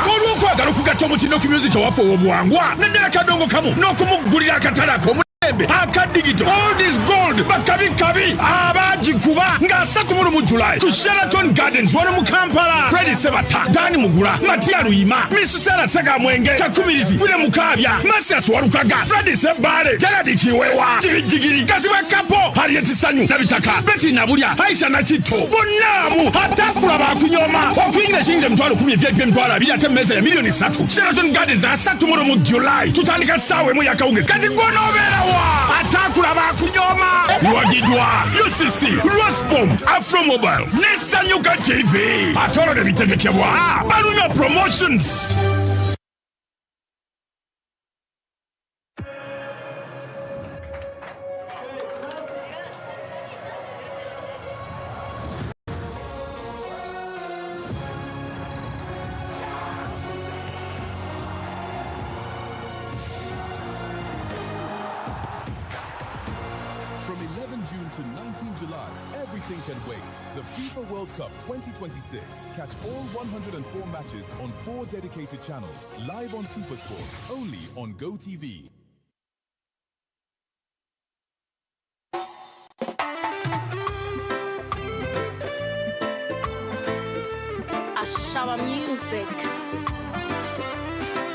olwokwagala okugatta omutindo ku music waffe obuwangwa naddala kadongo kamu n'okumugulira akatala ak'omulembe aka digital gold is gold bakabi abagikuba nga 3 mu July ku Sheraton Gardens wano mu Kampala. Freddy Sebata, Dani Mugula, Matia Luyima, Misusela Sega Mwenge, Kakumirizi, William Mukabya, Masias Warukaga, Freddy Sebare, Gerard Kiwewa, Jigijigi, Kasiwa Kapo, Harriet Sanyu, Nabitaka, Betty Nabulia, Aisha Nachito, Bonamu, Hatakuraba Kunyoma, Okwinga Shinje Mtwalo Kumi Vyepe Mtwala, Biyate Meze ya milioni 3. Sheraton Gardens a 3 mu July, tutandika sawe mu yakaunge. Kati gwono oberawa, Hatakuraba Kunyoma, Wagidwa, UCC, Rospom, Afro Mobile, Nesanyuka TV, Atoro de Bitegekebwa, Baluno Promotions. From 11 June to 19 July, everything can wait. The FIFA World Cup 2026. Catch all 104 matches on 4 dedicated channels, live on SuperSport, only on GoTV. Shower music.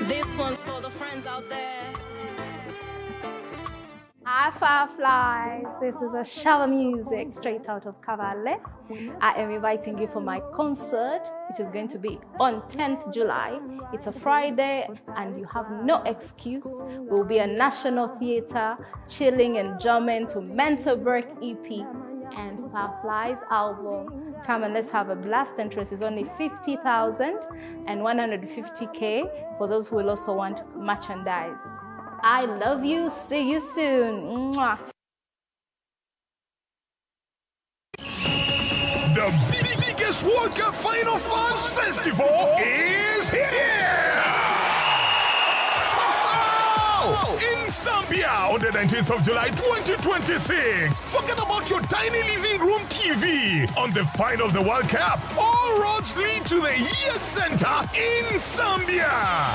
This one's for the friends out there. Hi Fireflies, this is a shower music straight out of Cavalle. I am inviting you for my concert, which is going to be on 10th July. It's a Friday and you have no excuse. We'll be a National Theatre, chilling and jamming to Mental Break EP and Fireflies album. Come and let's have a blast. Interest is only 50,000 and 150K for those who will also want merchandise. I love you. See you soon. Mwah. The biggest World Cup Final Fans Festival is here! In Zambia on the 19th of July 2026. Forget about your tiny living room TV. On the final of the World Cup, all roads lead to the Yes Center in Zambia.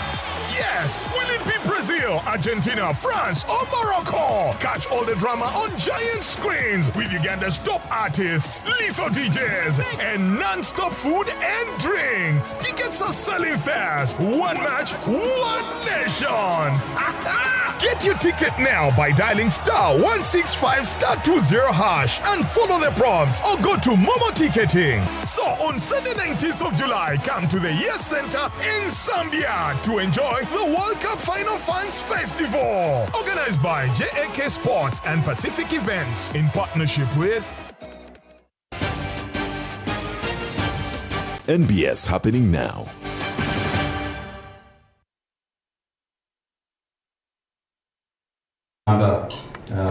Yes, will it be Brazil, Argentina, France, or Morocco? Catch all the drama on giant screens with Uganda's top artists, lethal DJs, and non-stop food and drinks. Tickets are selling fast. One match, one nation. Get your ticket now by dialing *165*20# and follow the prompts or go to Momo Ticketing. So on Sunday 19th of July, come to the Yes Center in Zambia to enjoy the World Cup Final Fans Festival. Organized by JAK Sports and Pacific Events in partnership with NBS happening now.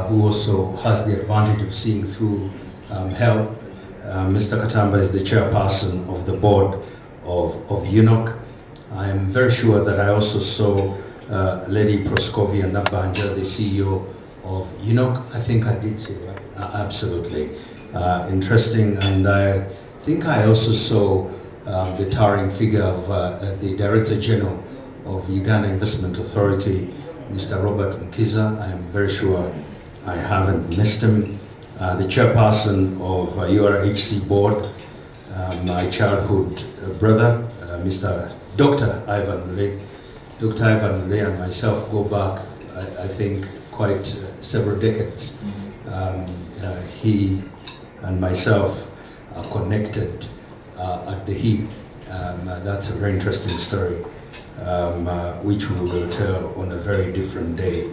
Who also has the advantage of seeing through help. Mr. Katamba is the chairperson of the board of UNOC. I'm very sure that I also saw Lady Proskovia Nabanja, the CEO of UNOC. I think I did see, right? Absolutely. Interesting, and I think I also saw the towering figure of the Director General of Uganda Investment Authority, Mr. Robert Nkiza. I am very sure I haven't missed him. The chairperson of URHC board, my childhood brother, Mr. Dr. Ivan Lee. Dr. Ivan Lee and myself go back, I think, quite several decades. He and myself are connected at the hip. That's a very interesting story, which we will tell on a very different day.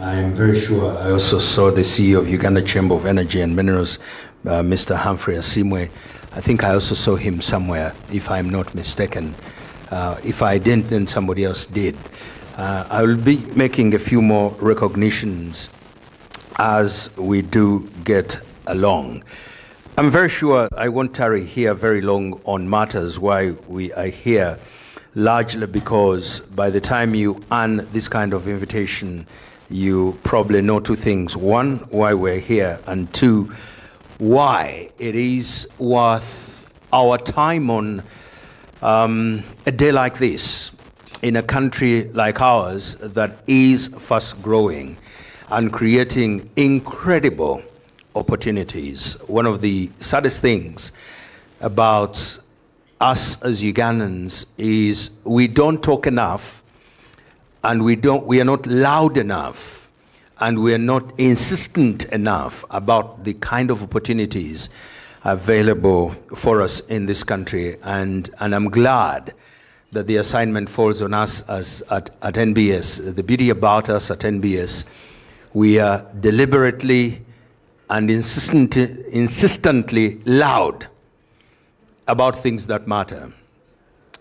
I am very sure I also saw the CEO of Uganda Chamber of Energy and Minerals, Mr. Humphrey Asimwe. I think I also saw him somewhere, if I'm not mistaken. If I didn't, then somebody else did. I will be making a few more recognitions as we do get along. I'm very sure I won't tarry here very long on matters why we are here, largely because by the time you earn this kind of invitation, you probably know two things. One, why we're here, and two, why it is worth our time on a day like this in a country like ours that is fast growing and creating incredible opportunities. One of the saddest things about us as Ugandans is we don't talk enough, and we are not loud enough, and we are not insistent enough about the kind of opportunities available for us in this country. And I'm glad that the assignment falls on us as at NBS. The beauty about us at NBS, we are deliberately and insistently loud about things that matter.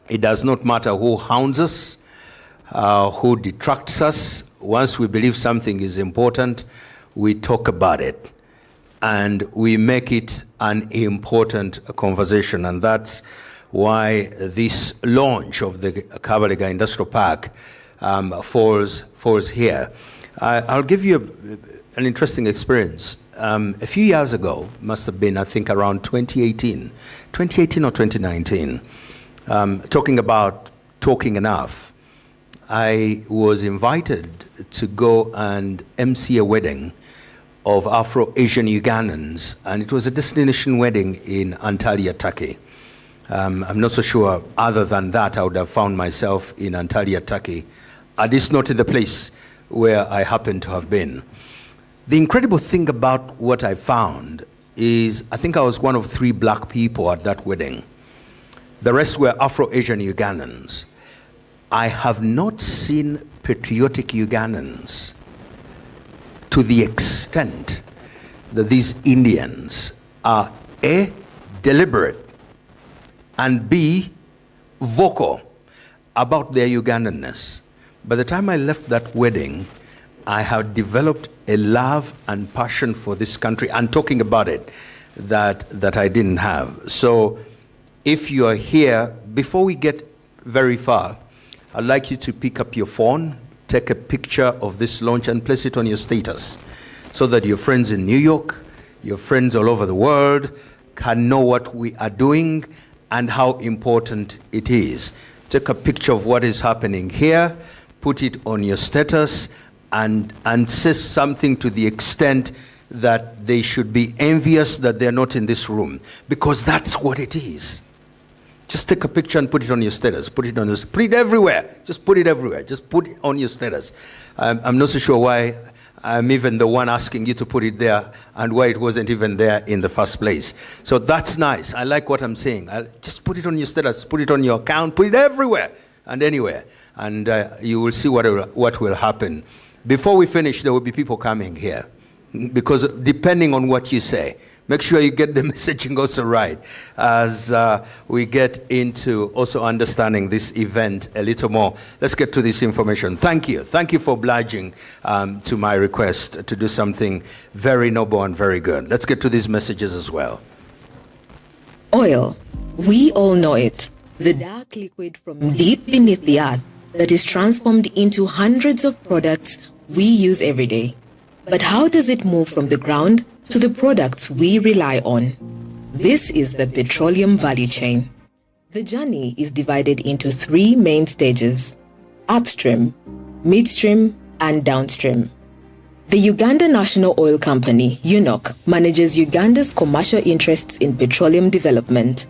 It does not matter who hounds us, who detracts us. Once we believe something is important, we talk about it and we make it an important conversation. And that's why this launch of the Kabalega Industrial Park falls here. I'll give you an interesting experience. A few years ago, must have been, I think, around 2018 or 2019, talking about talking enough, I was invited to go and MC a wedding of Afro-Asian Ugandans, and it was a destination wedding in Antalya, Turkey. I'm not so sure, other than that, I would have found myself in Antalya, Turkey, at least not in the place where I happened to have been. The incredible thing about what I found is I think I was one of 3 black people at that wedding. The rest were Afro-Asian Ugandans. I have not seen patriotic Ugandans to the extent that these Indians are A, deliberate, and B, vocal about their Ugandanness. By the time I left that wedding, I have developed a love and passion for this country and talking about it that I didn't have. So if you are here, before we get very far, I'd like you to pick up your phone, take a picture of this launch and place it on your status so that your friends in New York, your friends all over the world can know what we are doing and how important it is. Take a picture of what is happening here, put it on your status, and say something to the extent that they should be envious that they're not in this room, because that's what it is. Just take a picture and put it on your status. Put it everywhere. Just put it everywhere. Just put it on your status. I'm not so sure why I'm even the one asking you to put it there and why it wasn't even there in the first place. So that's nice. I like what I'm saying. Just put it on your status. Put it on your account. Put it everywhere and anywhere. And you will see what will happen. Before we finish, there will be people coming here. Because depending on what you say, make sure you get the messaging also right as we get into also understanding this event a little more. Let's get to this information. Thank you. Thank you for obliging to my request to do something very noble and very good. Let's get to these messages as well. Oil. We all know it. The dark liquid from deep beneath the earth that is transformed into hundreds of products we use every day. But how does it move from the ground to the products we rely on? This is the petroleum value chain. The journey is divided into 3 main stages: upstream, midstream, and downstream. The Uganda National Oil Company, UNOC, manages Uganda's commercial interests in petroleum development.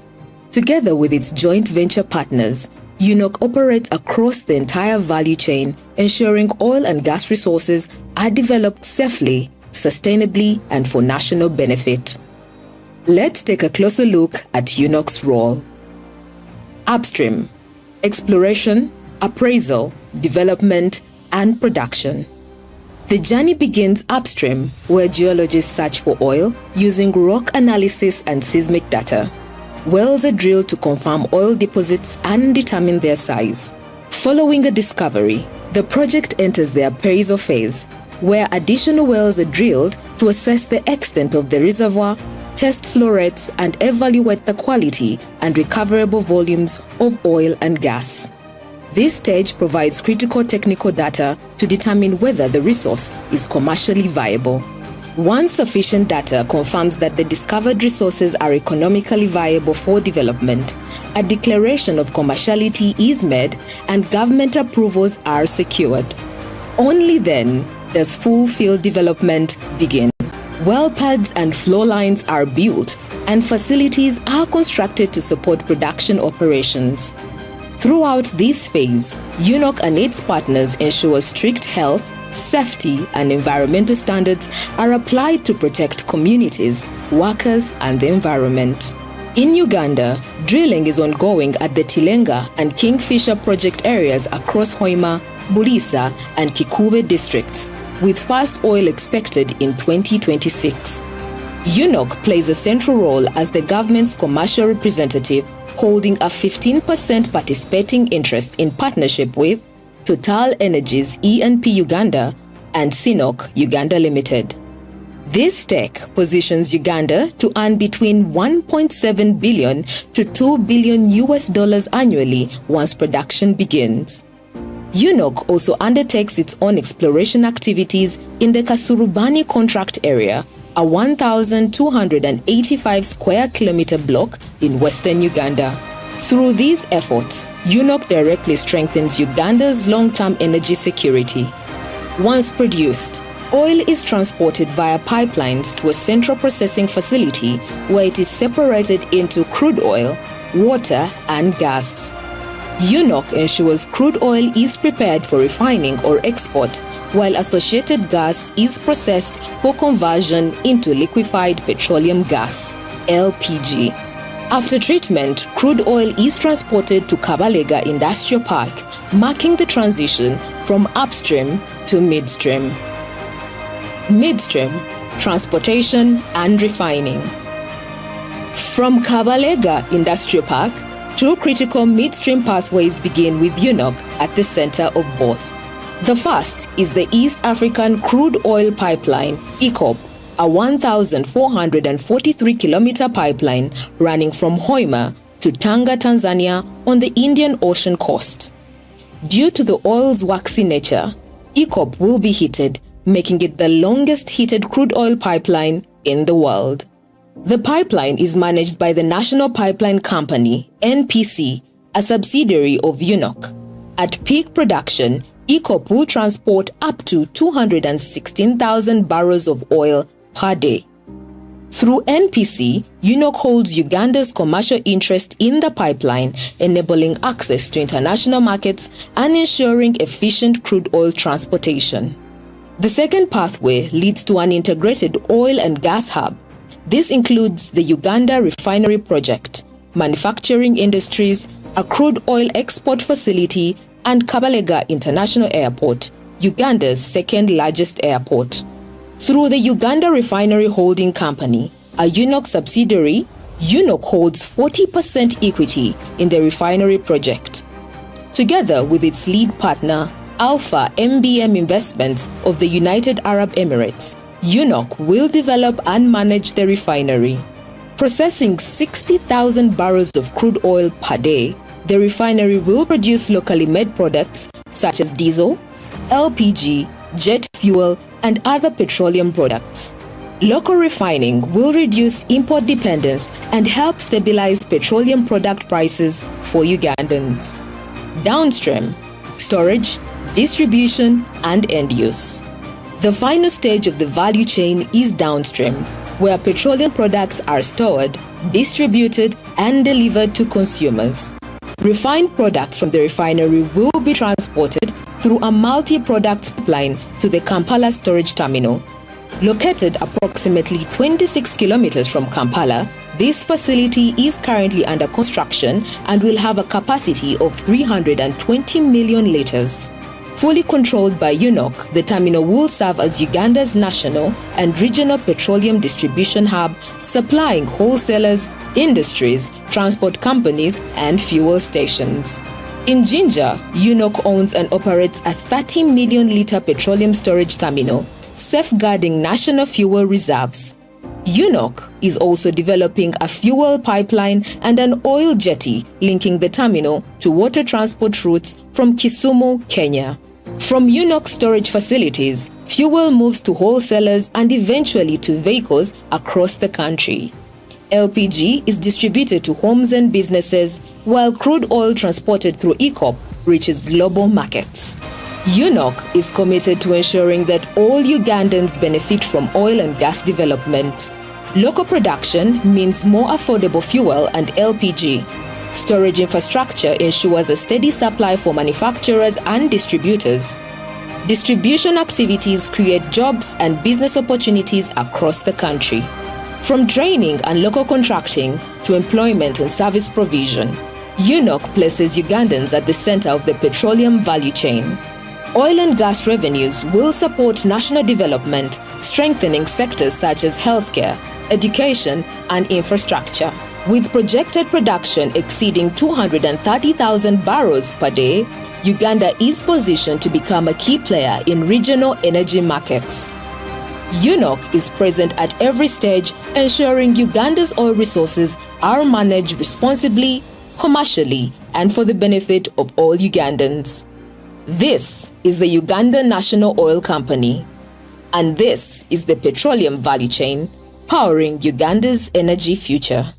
Together with its joint venture partners, UNOC operates across the entire value chain, ensuring oil and gas resources are developed safely, sustainably, and for national benefit. Let's take a closer look at UNOC's role. Upstream: exploration, appraisal, development, and production. The journey begins upstream, where geologists search for oil using rock analysis and seismic data. Wells are drilled to confirm oil deposits and determine their size. Following a discovery, the project enters the appraisal phase, where additional wells are drilled to assess the extent of the reservoir, test flow rates, and evaluate the quality and recoverable volumes of oil and gas. This stage provides critical technical data to determine whether the resource is commercially viable. Once sufficient data confirms that the discovered resources are economically viable for development, a declaration of commerciality is made and government approvals are secured. Only then does full field development begin. Well pads and flow lines are built, and facilities are constructed to support production operations. Throughout this phase, UNOC and its partners ensure strict health, safety, and environmental standards are applied to protect communities, workers, and the environment. In Uganda, drilling is ongoing at the Tilenga and Kingfisher project areas across Hoima, Bulisa, and Kikube districts, with first oil expected in 2026. UNOC plays a central role as the government's commercial representative, holding a 15% participating interest in partnership with Total Energies E&P Uganda and Sinok Uganda Limited. This stake positions Uganda to earn between $1.7 billion to $2 billion annually once production begins. UNOC also undertakes its own exploration activities in the Kasurubani contract area, a 1,285 square kilometer block in western Uganda. Through these efforts, UNOC directly strengthens Uganda's long-term energy security. Once produced, oil is transported via pipelines to a central processing facility where it is separated into crude oil, water, and gas. UNOC ensures crude oil is prepared for refining or export, while associated gas is processed for conversion into liquefied petroleum gas, LPG. After treatment, crude oil is transported to Kabalega Industrial Park, marking the transition from upstream to midstream. Midstream: transportation and refining. From Kabalega Industrial Park, 2 critical midstream pathways begin with UNOC at the center of both. The first is the East African Crude Oil Pipeline, EACOP, a 1,443-kilometer pipeline running from Hoima to Tanga, Tanzania on the Indian Ocean coast. Due to the oil's waxy nature, EACOP will be heated, making it the longest heated crude oil pipeline in the world. The pipeline is managed by the National Pipeline Company, NPC, a subsidiary of UNOC. At peak production, EACOP will transport up to 216,000 barrels of oil per day. Through NPC, UNOC holds Uganda's commercial interest in the pipeline, enabling access to international markets and ensuring efficient crude oil transportation. The second pathway leads to an integrated oil and gas hub. This includes the Uganda Refinery Project, manufacturing industries, a crude oil export facility, and Kabalega International Airport, Uganda's second largest airport. Through the Uganda Refinery Holding Company, a UNOC subsidiary, UNOC holds 40% equity in the refinery project. Together with its lead partner, Alpha MBM Investments of the United Arab Emirates, UNOC will develop and manage the refinery. Processing 60,000 barrels of crude oil per day, the refinery will produce locally made products such as diesel, LPG, jet fuel, and other petroleum products. Local refining will reduce import dependence and help stabilize petroleum product prices for Ugandans. Downstream, storage, distribution, and end use. The final stage of the value chain is downstream, where petroleum products are stored, distributed, and delivered to consumers. Refined products from the refinery will be transported through a multi-product pipeline to the Kampala storage terminal. Located approximately 26 kilometers from Kampala, this facility is currently under construction and will have a capacity of 320 million liters. Fully controlled by UNOC, the terminal will serve as Uganda's national and regional petroleum distribution hub, supplying wholesalers, industries, transport companies, and fuel stations. In Jinja, UNOC owns and operates a 30 million liter petroleum storage terminal, safeguarding national fuel reserves. UNOC is also developing a fuel pipeline and an oil jetty linking the terminal to water transport routes from Kisumu, Kenya. From UNOC storage facilities, fuel moves to wholesalers and eventually to vehicles across the country. LPG is distributed to homes and businesses, while crude oil transported through ECOP reaches global markets. UNOC is committed to ensuring that all Ugandans benefit from oil and gas development. Local production means more affordable fuel and LPG. Storage infrastructure ensures a steady supply for manufacturers and distributors. Distribution activities create jobs and business opportunities across the country. From training and local contracting to employment and service provision, UNOC places Ugandans at the center of the petroleum value chain. Oil and gas revenues will support national development, strengthening sectors such as healthcare, education, and infrastructure. With projected production exceeding 230,000 barrels per day, Uganda is positioned to become a key player in regional energy markets. UNOC is present at every stage, ensuring Uganda's oil resources are managed responsibly, commercially, and for the benefit of all Ugandans. This is the Uganda National Oil Company, and this is the petroleum value chain powering Uganda's energy future.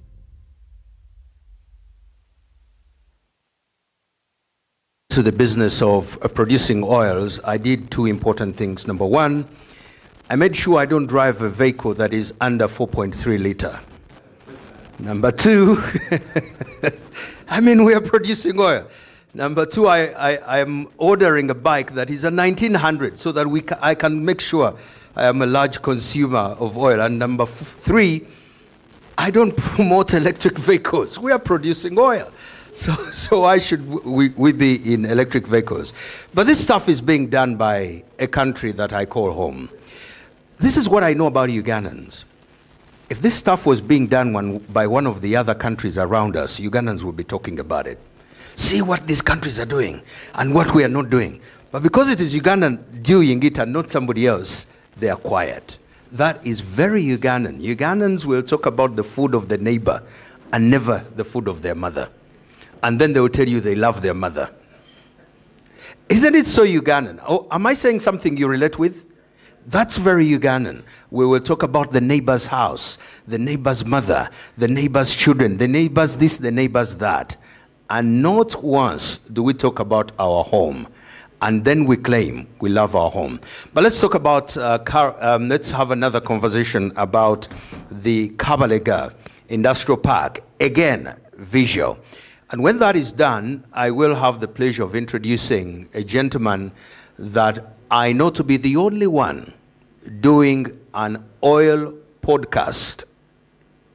To the business of producing oils, I did two important things. Number one, I made sure I don't drive a vehicle that is under 4.3 liter. Number two, we are producing oil. Number two, I am ordering a bike that is a 1900 so that I can make sure I am a large consumer of oil. And number three, I don't promote electric vehicles. We are producing oil. So why should we be in electric vehicles? But this stuff is being done by a country that I call home. This is what I know about Ugandans. If this stuff was being done by one of the other countries around us, Ugandans would be talking about it. See what these countries are doing and what we are not doing. But because it is Ugandan doing it and not somebody else, they are quiet. That is very Ugandan. Ugandans will talk about the food of the neighbor and never the food of their mother. And then they will tell you they love their mother. Isn't it so Ugandan? Oh, am I saying something you relate with? That's very Ugandan. We will talk about the neighbor's house, the neighbor's mother, the neighbor's children, the neighbor's this, the neighbor's that. And not once do we talk about our home. And then we claim we love our home. But let's talk about, let's have another conversation about the Kabalega Industrial Park. Again, visual. And when that is done, I will have the pleasure of introducing a gentleman that I know to be the only one doing an oil podcast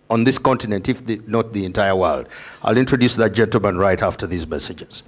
on this continent, if not the entire world. I'll introduce that gentleman right after these messages.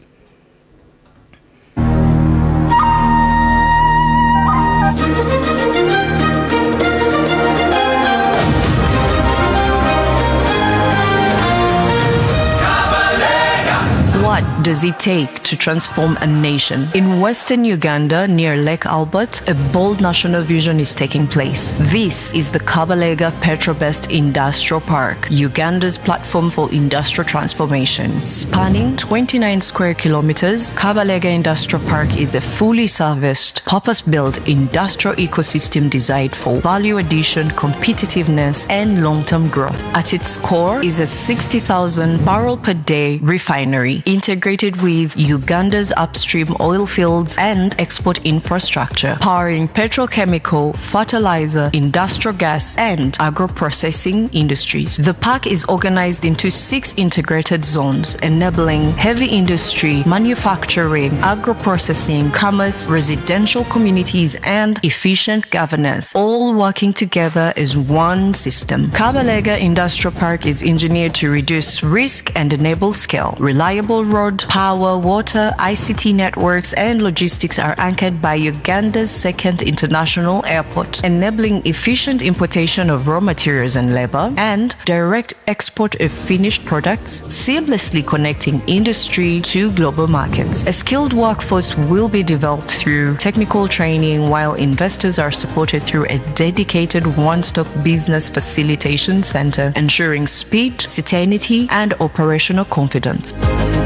What does it take to transform a nation? In western Uganda, near Lake Albert, a bold national vision is taking place. This is the Kabalega Petrobest Industrial Park, Uganda's platform for industrial transformation. Spanning 29 square kilometers, Kabalega Industrial Park is a fully serviced, purpose-built industrial ecosystem designed for value addition, competitiveness, and long-term growth. At its core is a 60,000 barrel per day refinery integrated with Uganda's upstream oil fields and export infrastructure, powering petrochemical, fertilizer, industrial gas, and agro-processing industries. The park is organized into 6 integrated zones, enabling heavy industry, manufacturing, agro-processing, commerce, residential communities, and efficient governance, all working together as one system. Kabalega Industrial Park is engineered to reduce risk and enable scale. Reliable road, power, water, ICT networks, and logistics are anchored by Uganda's second international airport, enabling efficient importation of raw materials and labor, and direct export of finished products, seamlessly connecting industry to global markets. A skilled workforce will be developed through technical training, while investors are supported through a dedicated one-stop business facilitation center, ensuring speed, certainty, and operational confidence.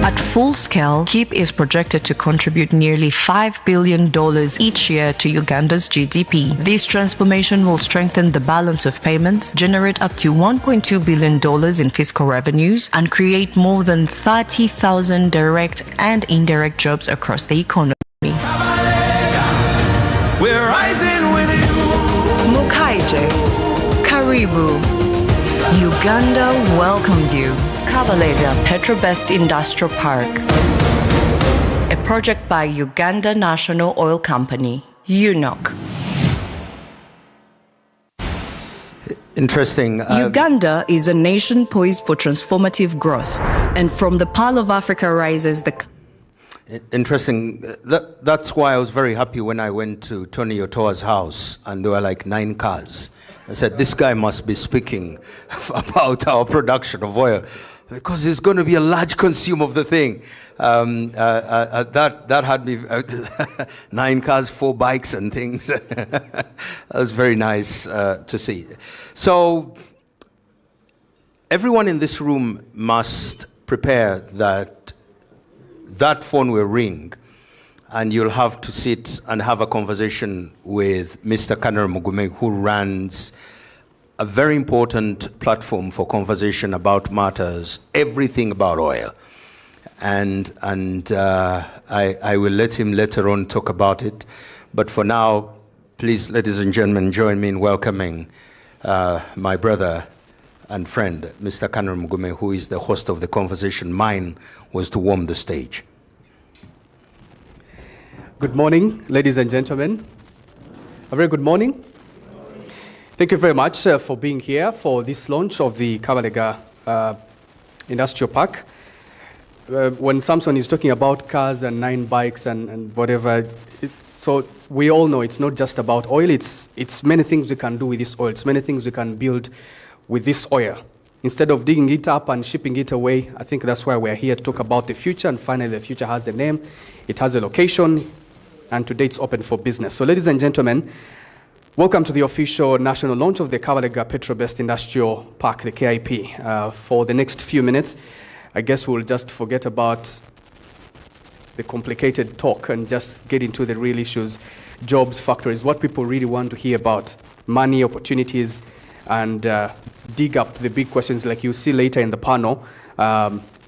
At full scale, KEEP is projected to contribute nearly $5 billion each year to Uganda's GDP. This transformation will strengthen the balance of payments, generate up to $1.2 billion in fiscal revenues, and create more than 30,000 direct and indirect jobs across the economy. We're rising with you. Mukaije, Karibu. Uganda welcomes you. Kabalega Petrobest Industrial Park. A project by Uganda National Oil Company, UNOC. Interesting. Uganda is a nation poised for transformative growth, and from the Pearl of Africa rises the... Interesting. That's why I was very happy when I went to Tony Otoa's house and there were like 9 cars. I said, this guy must be speaking about our production of oil because he's going to be a large consumer of the thing. That had me 9 cars, 4 bikes and things. That was very nice to see. So everyone in this room must prepare that phone will ring and you'll have to sit and have a conversation with Mr. Kanara Mugume, who runs a very important platform for conversation about matters, everything about oil. And I will let him later on talk about it. But for now, please, ladies and gentlemen, join me in welcoming my brother and friend, Mr. Kanara Mugume, who is the host of the conversation. Mine was to warm the stage. Good morning, ladies and gentlemen. A very good morning. Thank you very much for being here for this launch of the Kabalega Industrial Park. When Samson is talking about cars and 9 bikes and whatever, so we all know it's not just about oil, it's many things we can do with this oil, it's many things we can build with this oil. Instead of digging it up and shipping it away, I think that's why we're here to talk about the future, and finally the future has a name, it has a location, and today it's open for business. So ladies and gentlemen, welcome to the official national launch of the Kabalega Petrobest Industrial Park, the KIP. For the next few minutes, I guess we'll just forget about the complicated talk and just get into the real issues, jobs, factories, what people really want to hear about, money, opportunities, and dig up the big questions like you'll see later in the panel.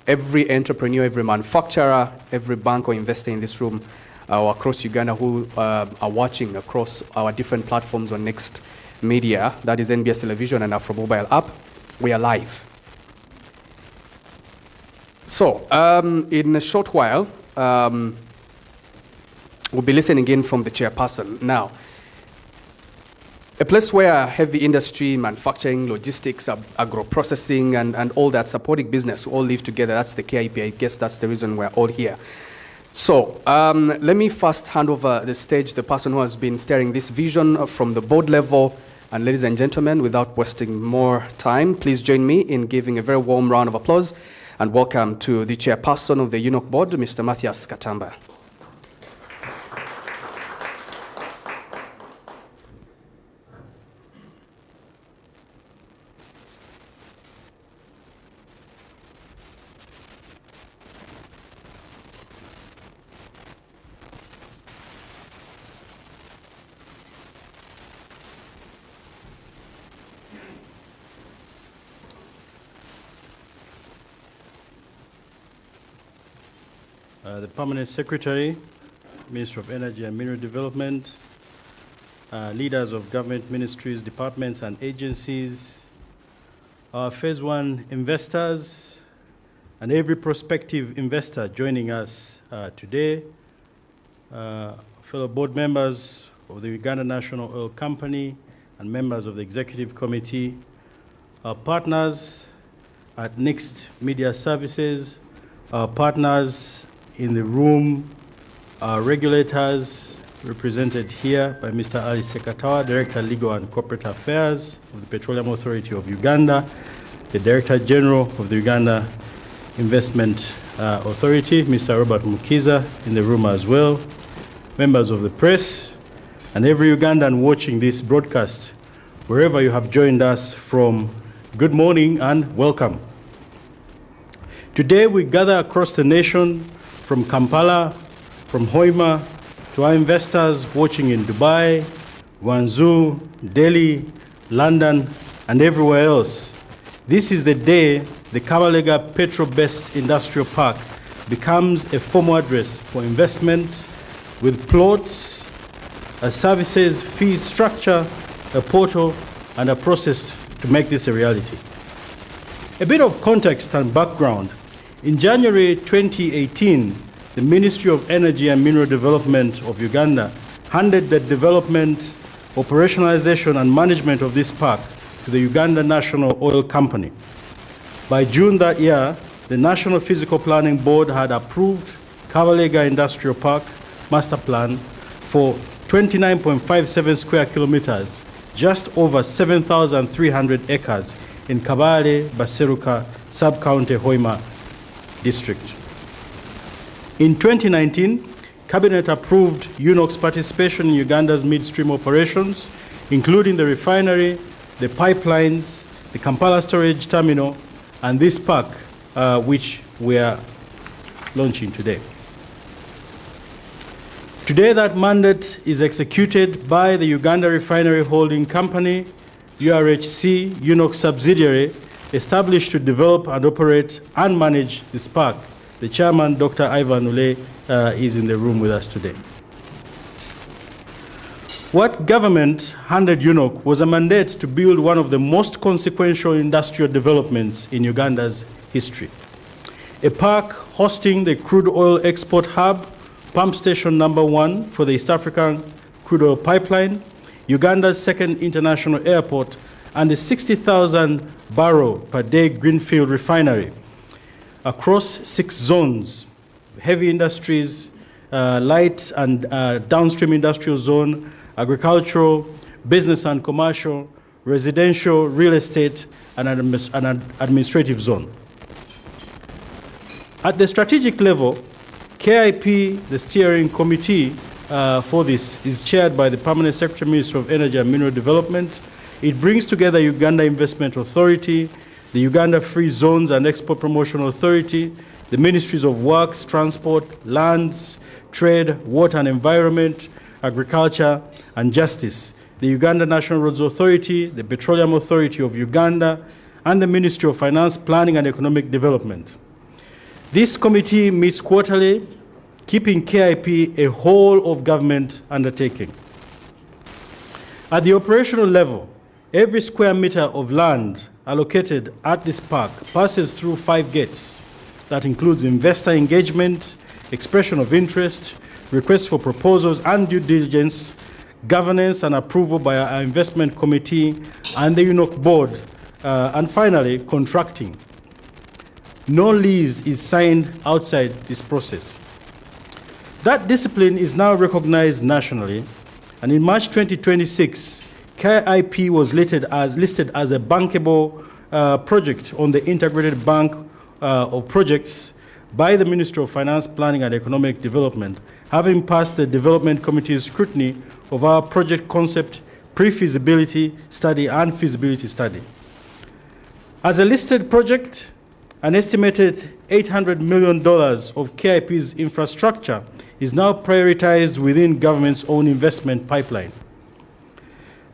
Every entrepreneur, every manufacturer, every bank or investor in this room or across Uganda who are watching across our different platforms on Next Media, that is NBS Television and Afro Mobile app, we are live. So, in a short while, we'll be listening in from the chairperson. Now, a place where heavy industry, manufacturing, logistics, agro-processing, and all that supporting business all live together, that's the KIP. I guess that's the reason we're all here. So, let me first hand over the stage to the person who has been steering this vision from the board level. And ladies and gentlemen, without wasting more time, please join me in giving a very warm round of applause And welcome to the chairperson of the UNOC board, Mr. Matthias Katamba. The Permanent Secretary, Minister of Energy and Mineral Development, leaders of government ministries, departments and agencies, our Phase 1 investors, and every prospective investor joining us today, fellow board members of the Uganda National Oil Company and members of the Executive Committee, our partners at Next Media Services, our partners in the room, our regulators represented here by Mr. Ali Sekatawa, Director Legal and Corporate Affairs of the Petroleum Authority of Uganda, the Director General of the Uganda Investment Authority, Mr. Robert Mukiza, in the room as well, members of the press, and every Ugandan watching this broadcast, wherever you have joined us from, good morning and welcome. Today we gather across the nation from Kampala, from Hoima, to our investors watching in Dubai, Guangzhou, Delhi, London, and everywhere else. This is the day the Kabalega Petro-based industrial park becomes a formal address for investment with plots, a services fee structure, a portal, and a process to make this a reality. A bit of context and background. In January 2018, the Ministry of Energy and Mineral Development of Uganda handed the development, operationalization, and management of this park to the Uganda National Oil Company. By June that year, the National Physical Planning Board had approved Kabalega Industrial Park Master Plan for 29.57 square kilometers, just over 7,300 acres in Kabale, Baseruka, Sub-County Hoima District. In 2019, Cabinet approved UNOC's participation in Uganda's midstream operations, including the refinery, the pipelines, the Kampala storage terminal, and this park, which we are launching today. Today, that mandate is executed by the Uganda Refinery Holding Company, URHC, UNOC subsidiary, established to develop and operate and manage this park. The chairman, Dr. Ivan Ule, is in the room with us today. What government handed UNOC was a mandate to build one of the most consequential industrial developments in Uganda's history. A park hosting the crude oil export hub, pump station number 1 for the East African crude oil pipeline, Uganda's second international airport, and a 60,000 barrel per day greenfield refinery across 6 zones: heavy industries, light and downstream industrial zone, agricultural, business and commercial, residential, real estate, and an administrative zone. At the strategic level, KIP, the steering committee for this, is chaired by the Permanent Secretary, Minister of Energy and Mineral Development. It brings together Uganda Investment Authority, the Uganda Free Zones and Export Promotion Authority, the Ministries of Works, Transport, Lands, Trade, Water and Environment, Agriculture and Justice, the Uganda National Roads Authority, the Petroleum Authority of Uganda, and the Ministry of Finance, Planning and Economic Development. This committee meets quarterly, keeping KIP a whole of government undertaking. At the operational level, every square meter of land allocated at this park passes through 5 gates. That includes investor engagement, expression of interest, request for proposals and due diligence, governance and approval by our investment committee and the UNOC board, and finally, contracting. No lease is signed outside this process. That discipline is now recognized nationally, and in March 2026, KIP was listed as a bankable project on the Integrated Bank of projects by the Ministry of Finance, Planning and Economic Development, having passed the Development Committee's scrutiny of our project concept, pre-feasibility study and feasibility study. As a listed project, an estimated $800 million of KIP's infrastructure is now prioritized within government's own investment pipeline.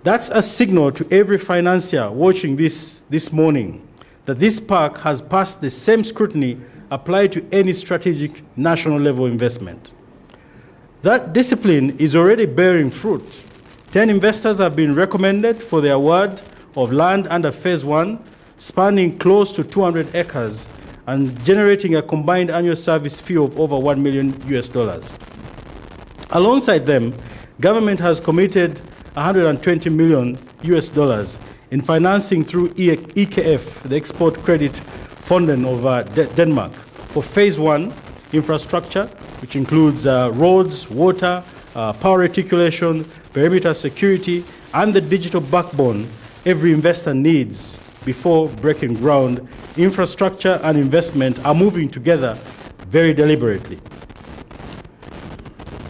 That's a signal to every financier watching this morning that this park has passed the same scrutiny applied to any strategic national level investment. That discipline is already bearing fruit. 10 investors have been recommended for the award of land under Phase 1, spanning close to 200 acres and generating a combined annual service fee of over $1 million. Alongside them, government has committed $120 million in financing through EKF, the Export Credit Fonden of Denmark, for Phase 1 infrastructure, which includes roads, water, power reticulation, perimeter security, and the digital backbone every investor needs before breaking ground. Infrastructure and investment are moving together very deliberately.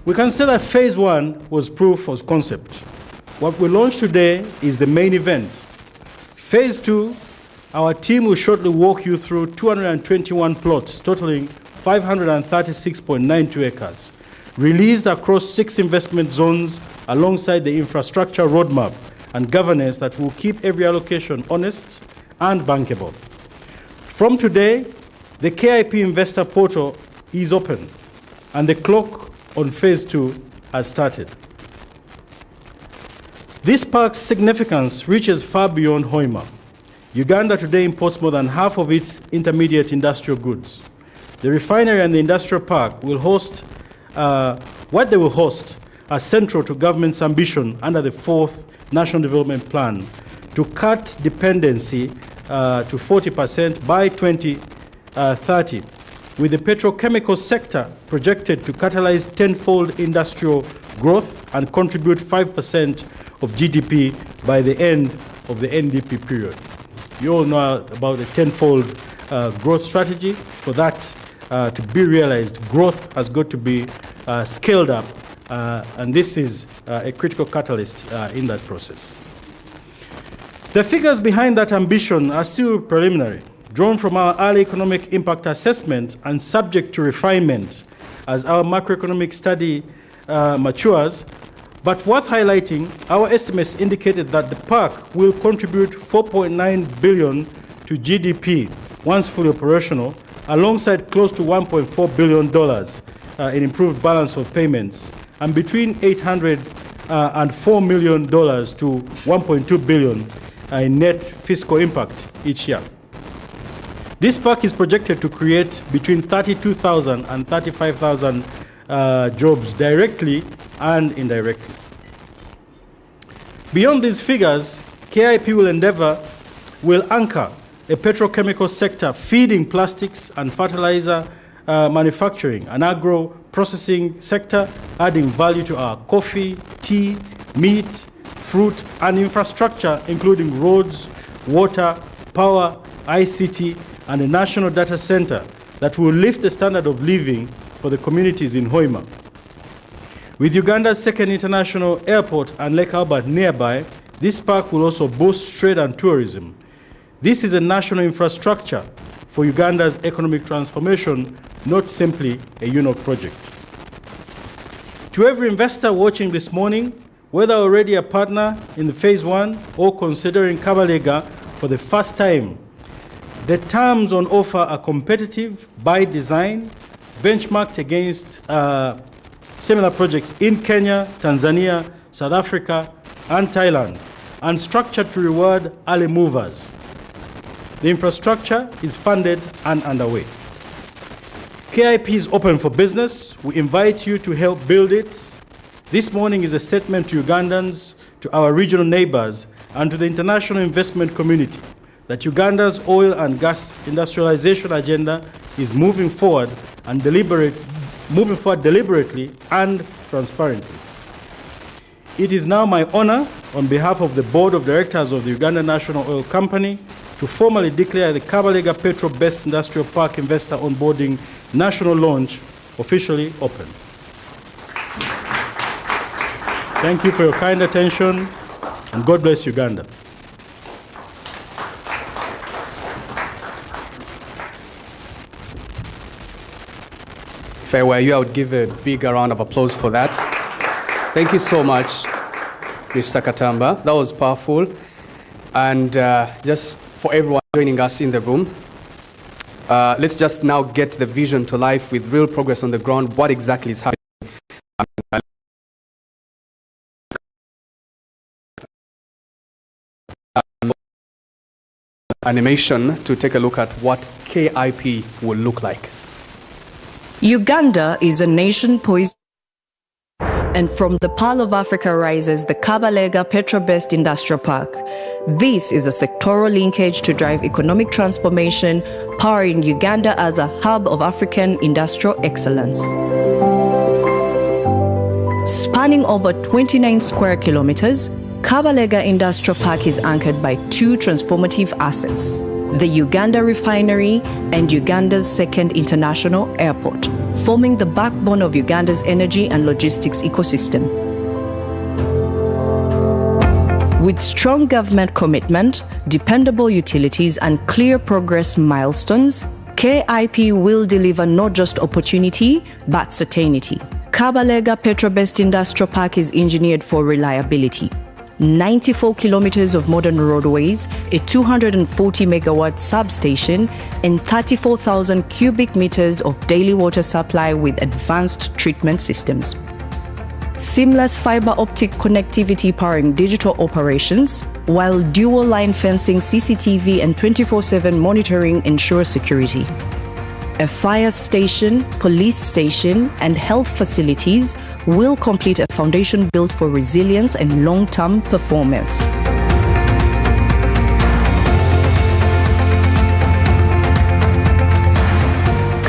We can say that Phase 1 was proof of concept. What we launched today is the main event. Phase 2, our team will shortly walk you through 221 plots totaling 536.92 acres, released across 6 investment zones alongside the infrastructure roadmap and governance that will keep every allocation honest and bankable. From today, the KIP Investor Portal is open and the clock on Phase 2 has started. This park's significance reaches far beyond Hoima. Uganda today imports more than half of its intermediate industrial goods. The refinery and the industrial park will host, what they will host are central to government's ambition under the 4th National Development Plan to cut dependency to 40% by 2030, with the petrochemical sector projected to catalyze tenfold industrial growth and contribute 5% of GDP by the end of the NDP period. You all know about the tenfold growth strategy. For that to be realized, growth has got to be scaled up, and this is a critical catalyst in that process. The figures behind that ambition are still preliminary, drawn from our early economic impact assessment and subject to refinement as our macroeconomic study matures. But worth highlighting, our estimates indicated that the park will contribute $4.9 billion to GDP once fully operational, alongside close to $1.4 billion in improved balance of payments, and between $800 and $4 million to $1.2 billion in net fiscal impact each year. This park is projected to create between 32,000 and 35,000 jobs directly and indirectly. Beyond these figures, KIP will anchor a petrochemical sector feeding plastics and fertilizer manufacturing, an agro-processing sector adding value to our coffee, tea, meat, fruit, and infrastructure, including roads, water, power, ICT, and a national data center that will lift the standard of living for the communities in Hoima. With Uganda's second international airport and Lake Albert nearby, this park will also boost trade and tourism. This is a national infrastructure for Uganda's economic transformation, not simply a UNOC project. To every investor watching this morning, whether already a partner in the Phase 1 or considering Kabalega for the first time, the terms on offer are competitive by design, benchmarked against similar projects in Kenya, Tanzania, South Africa, and Thailand, and structured to reward early movers. The infrastructure is funded and underway. KIP is open for business. We invite you to help build it. This morning is a statement to Ugandans, to our regional neighbors, and to the international investment community that Uganda's oil and gas industrialization agenda is moving forward deliberately and transparently. It is now my honor, on behalf of the Board of Directors of the Uganda National Oil Company, to formally declare the Kabalega Petro-Best Industrial Park Investor Onboarding National Launch officially open. Thank you for your kind attention, and God bless Uganda. If I were you, I would give a big round of applause for that. Thank you so much, Mr. Katamba. That was powerful. And just for everyone joining us in the room, let's just now get the vision to life with real progress on the ground. What exactly is happening? Animation to take a look at what KIP will look like. Uganda is a nation poised, and from the Pearl of Africa rises the Kabalega Petro-Best Industrial Park. This is a sectoral linkage to drive economic transformation, powering Uganda as a hub of African industrial excellence. Spanning over 29 square kilometers, Kabalega Industrial Park is anchored by two transformative assets: the Uganda Refinery and Uganda's second international airport, forming the backbone of Uganda's energy and logistics ecosystem. With strong government commitment, dependable utilities, and clear progress milestones, KIP will deliver not just opportunity, but certainty. Kabalega Petro-Best Industrial Park is engineered for reliability. 94 kilometers of modern roadways, a 240 megawatt substation, and 34,000 cubic meters of daily water supply with advanced treatment systems. Seamless fiber optic connectivity powering digital operations, while dual line fencing, CCTV, and 24/7 monitoring ensure security. A fire station, police station, and health facilities will complete a foundation built for resilience and long-term performance.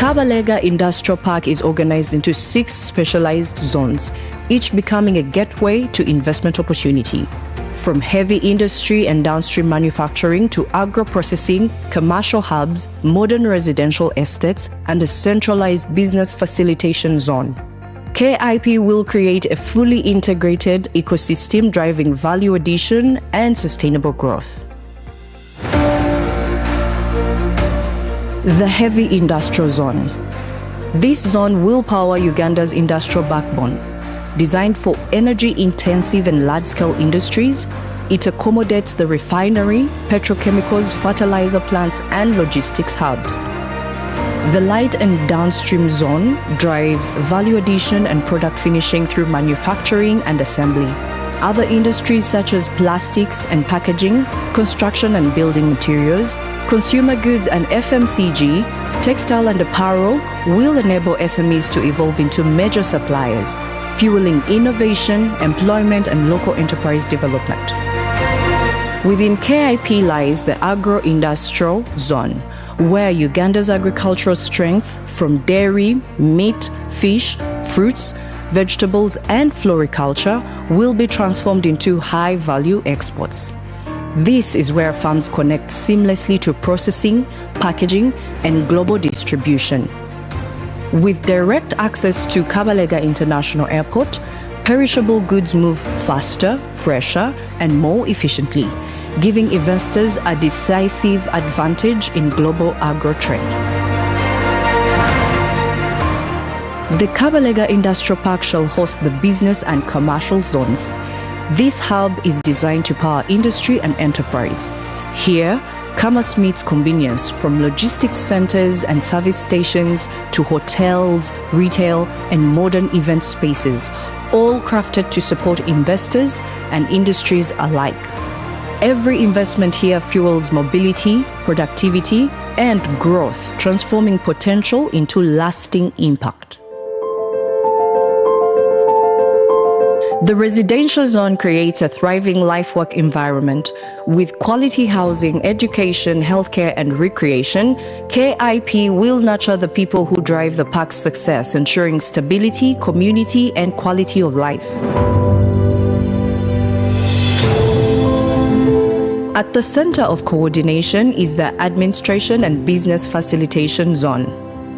Kabalega Industrial Park is organized into 6 specialized zones, each becoming a gateway to investment opportunity. From heavy industry and downstream manufacturing to agro-processing, commercial hubs, modern residential estates, and a centralized business facilitation zone. KIP will create a fully integrated ecosystem driving value addition and sustainable growth. The Heavy Industrial Zone. This zone will power Uganda's industrial backbone. Designed for energy-intensive and large-scale industries, it accommodates the refinery, petrochemicals, fertilizer plants, and logistics hubs. The light and downstream zone drives value addition and product finishing through manufacturing and assembly. Other industries such as plastics and packaging, construction and building materials, consumer goods and FMCG, textile and apparel will enable SMEs to evolve into major suppliers, fueling innovation, employment, and local enterprise development. Within KIP lies the agro-industrial zone, where Uganda's agricultural strength from dairy, meat, fish, fruits, vegetables, and floriculture will be transformed into high-value exports. This is where farms connect seamlessly to processing, packaging, and global distribution. With direct access to Kabalega International Airport, perishable goods move faster, fresher, and more efficiently, giving investors a decisive advantage in global agro-trade. The Kabalega Industrial Park shall host the business and commercial zones. This hub is designed to power industry and enterprise. Here, commerce meets convenience, from logistics centers and service stations to hotels, retail, and modern event spaces, all crafted to support investors and industries alike. Every investment here fuels mobility, productivity, and growth, transforming potential into lasting impact. The residential zone creates a thriving life-work environment. With quality housing, education, healthcare, and recreation, KIP will nurture the people who drive the park's success, ensuring stability, community, and quality of life. At the center of coordination is the Administration and Business Facilitation Zone,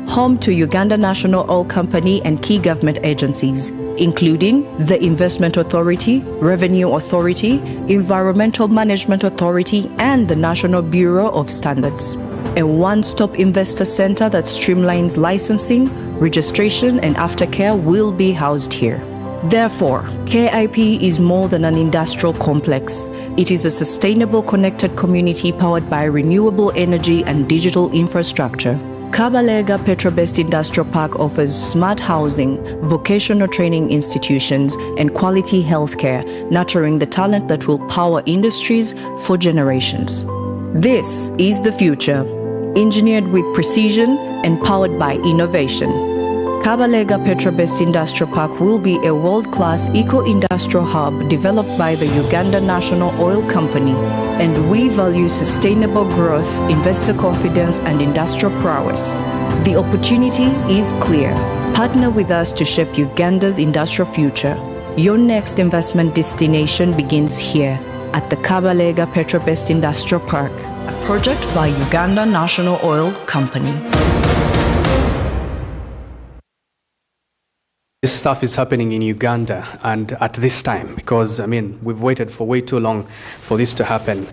home to Uganda National Oil Company and key government agencies, including the Investment Authority, Revenue Authority, Environmental Management Authority, and the National Bureau of Standards. A one-stop investor center that streamlines licensing, registration, and aftercare will be housed here. Therefore, KIP is more than an industrial complex. It is a sustainable, connected community powered by renewable energy and digital infrastructure. Kabalega Petro-based Industrial Park offers smart housing, vocational training institutions, and quality healthcare, nurturing the talent that will power industries for generations. This is the future, engineered with precision and powered by innovation. Kabalega Petro-based Industrial Park will be a world-class eco-industrial hub developed by the Uganda National Oil Company, and we value sustainable growth, investor confidence, and industrial prowess. The opportunity is clear. Partner with us to shape Uganda's industrial future. Your next investment destination begins here at the Kabalega Petro-based Industrial Park, a project by Uganda National Oil Company. This stuff is happening in Uganda, and at this time, because, we've waited for way too long for this to happen.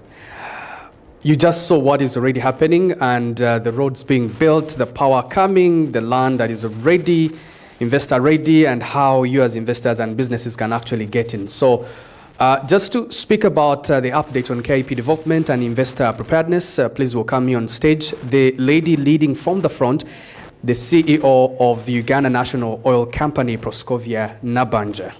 You just saw what is already happening, and the roads being built, the power coming, the land that is ready, investor ready, and how you as investors and businesses can actually get in. So just to speak about the update on KIP development and investor preparedness, please welcome me on stage the lady leading from the front, the CEO of the Uganda National Oil Company, Proscovia Nabanja.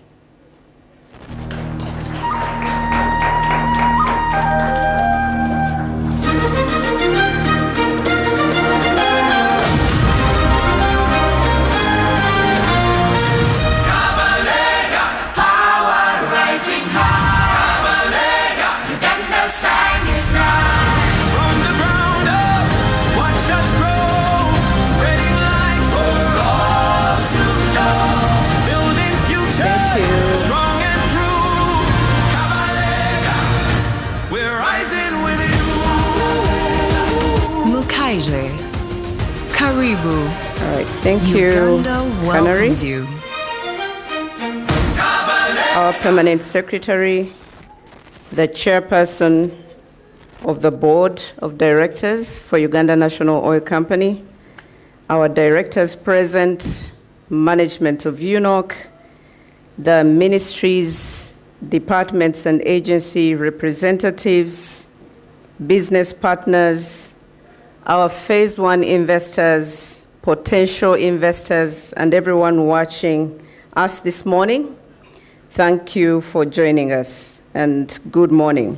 Karibu. All right, thank you. Uganda welcomes you. Our permanent secretary, the chairperson of the board of directors for Uganda National Oil Company, our directors present, management of UNOC, the ministries, departments and agency representatives, business partners, our phase one investors, potential investors, and everyone watching us this morning, thank you for joining us, and good morning.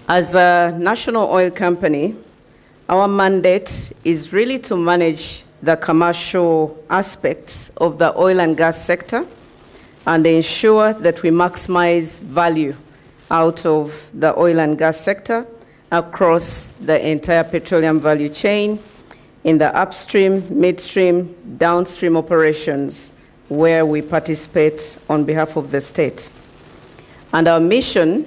As a national oil company, our mandate is really to manage the commercial aspects of the oil and gas sector and ensure that we maximize value out of the oil and gas sector across the entire petroleum value chain in the upstream, midstream, downstream operations where we participate on behalf of the state. And our mission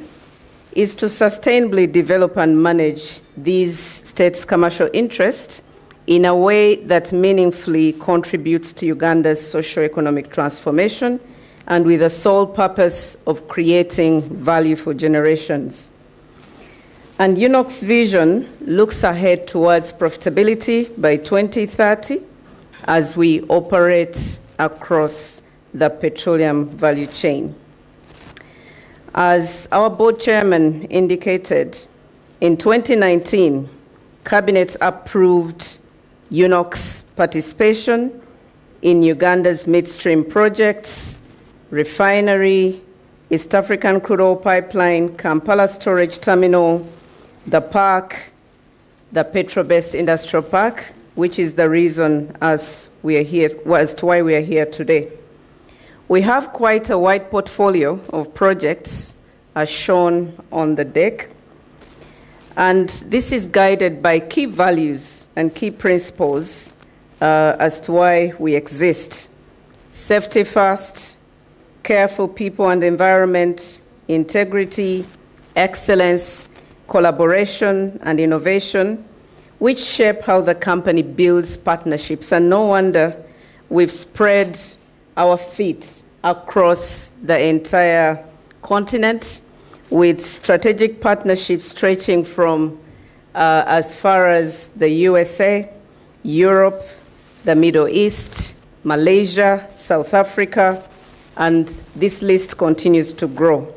is to sustainably develop and manage these states' commercial interests in a way that meaningfully contributes to Uganda's socio-economic transformation and with the sole purpose of creating value for generations. And UNOC's vision looks ahead towards profitability by 2030 as we operate across the petroleum value chain. As our board chairman indicated, in 2019, Cabinet approved UNOC's participation in Uganda's midstream projects, refinery, East African crude oil pipeline, Kampala storage terminal, the park, the Petro-based Industrial Park, which is the reason as to why we are here today. We have quite a wide portfolio of projects as shown on the deck, and this is guided by key values and key principles as to why we exist. Safety first, care for people and the environment, integrity, excellence, collaboration, and innovation, which shape how the company builds partnerships. And no wonder we've spread our feet across the entire continent with strategic partnerships stretching from as far as the USA, Europe, the Middle East, Malaysia, South Africa, and this list continues to grow.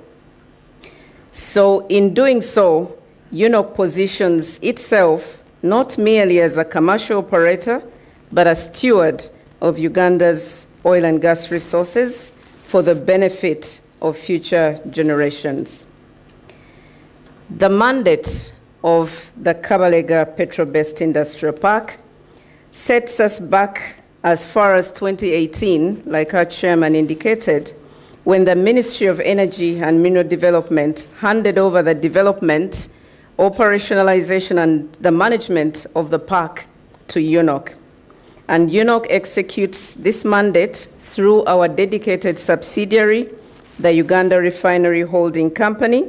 So in doing so, UNOC positions itself not merely as a commercial operator, but a steward of Uganda's oil and gas resources for the benefit of future generations. The mandate of the Kabalega Petro-based Industrial Park sets us back as far as 2018, like our chairman indicated, when the Ministry of Energy and Mineral Development handed over the development, operationalization, and the management of the park to UNOC. And UNOC executes this mandate through our dedicated subsidiary, the Uganda Refinery Holding Company,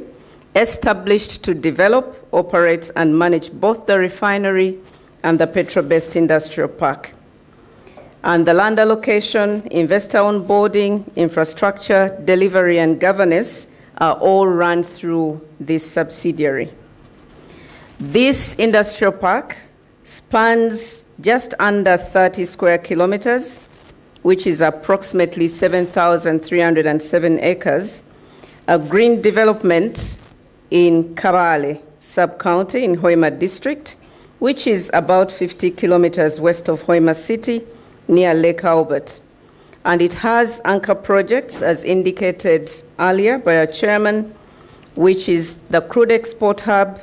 established to develop, operate, and manage both the refinery and the Petro-based Industrial Park. And the land allocation, investor onboarding, infrastructure, delivery, and governance are all run through this subsidiary. This industrial park spans just under 30 square kilometers, which is approximately 7,307 acres, a green development in Kabale sub-county in Hoima district, which is about 50 kilometers west of Hoima city, near Lake Albert. And it has anchor projects, as indicated earlier by our chairman, which is the crude export hub,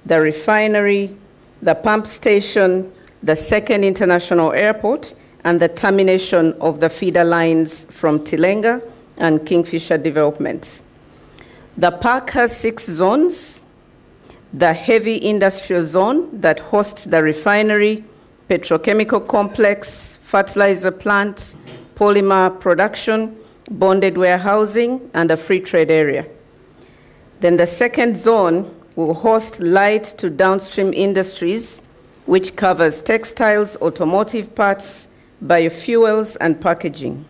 the refinery, the pump station, the second international airport, and the termination of the feeder lines from Tilenga and Kingfisher developments. The park has 6 zones: the heavy industrial zone that hosts the refinery, petrochemical complex, fertilizer plant, polymer production, bonded warehousing, and a free trade area. Then the second zone will host light to downstream industries, which covers textiles, automotive parts, biofuels, and packaging.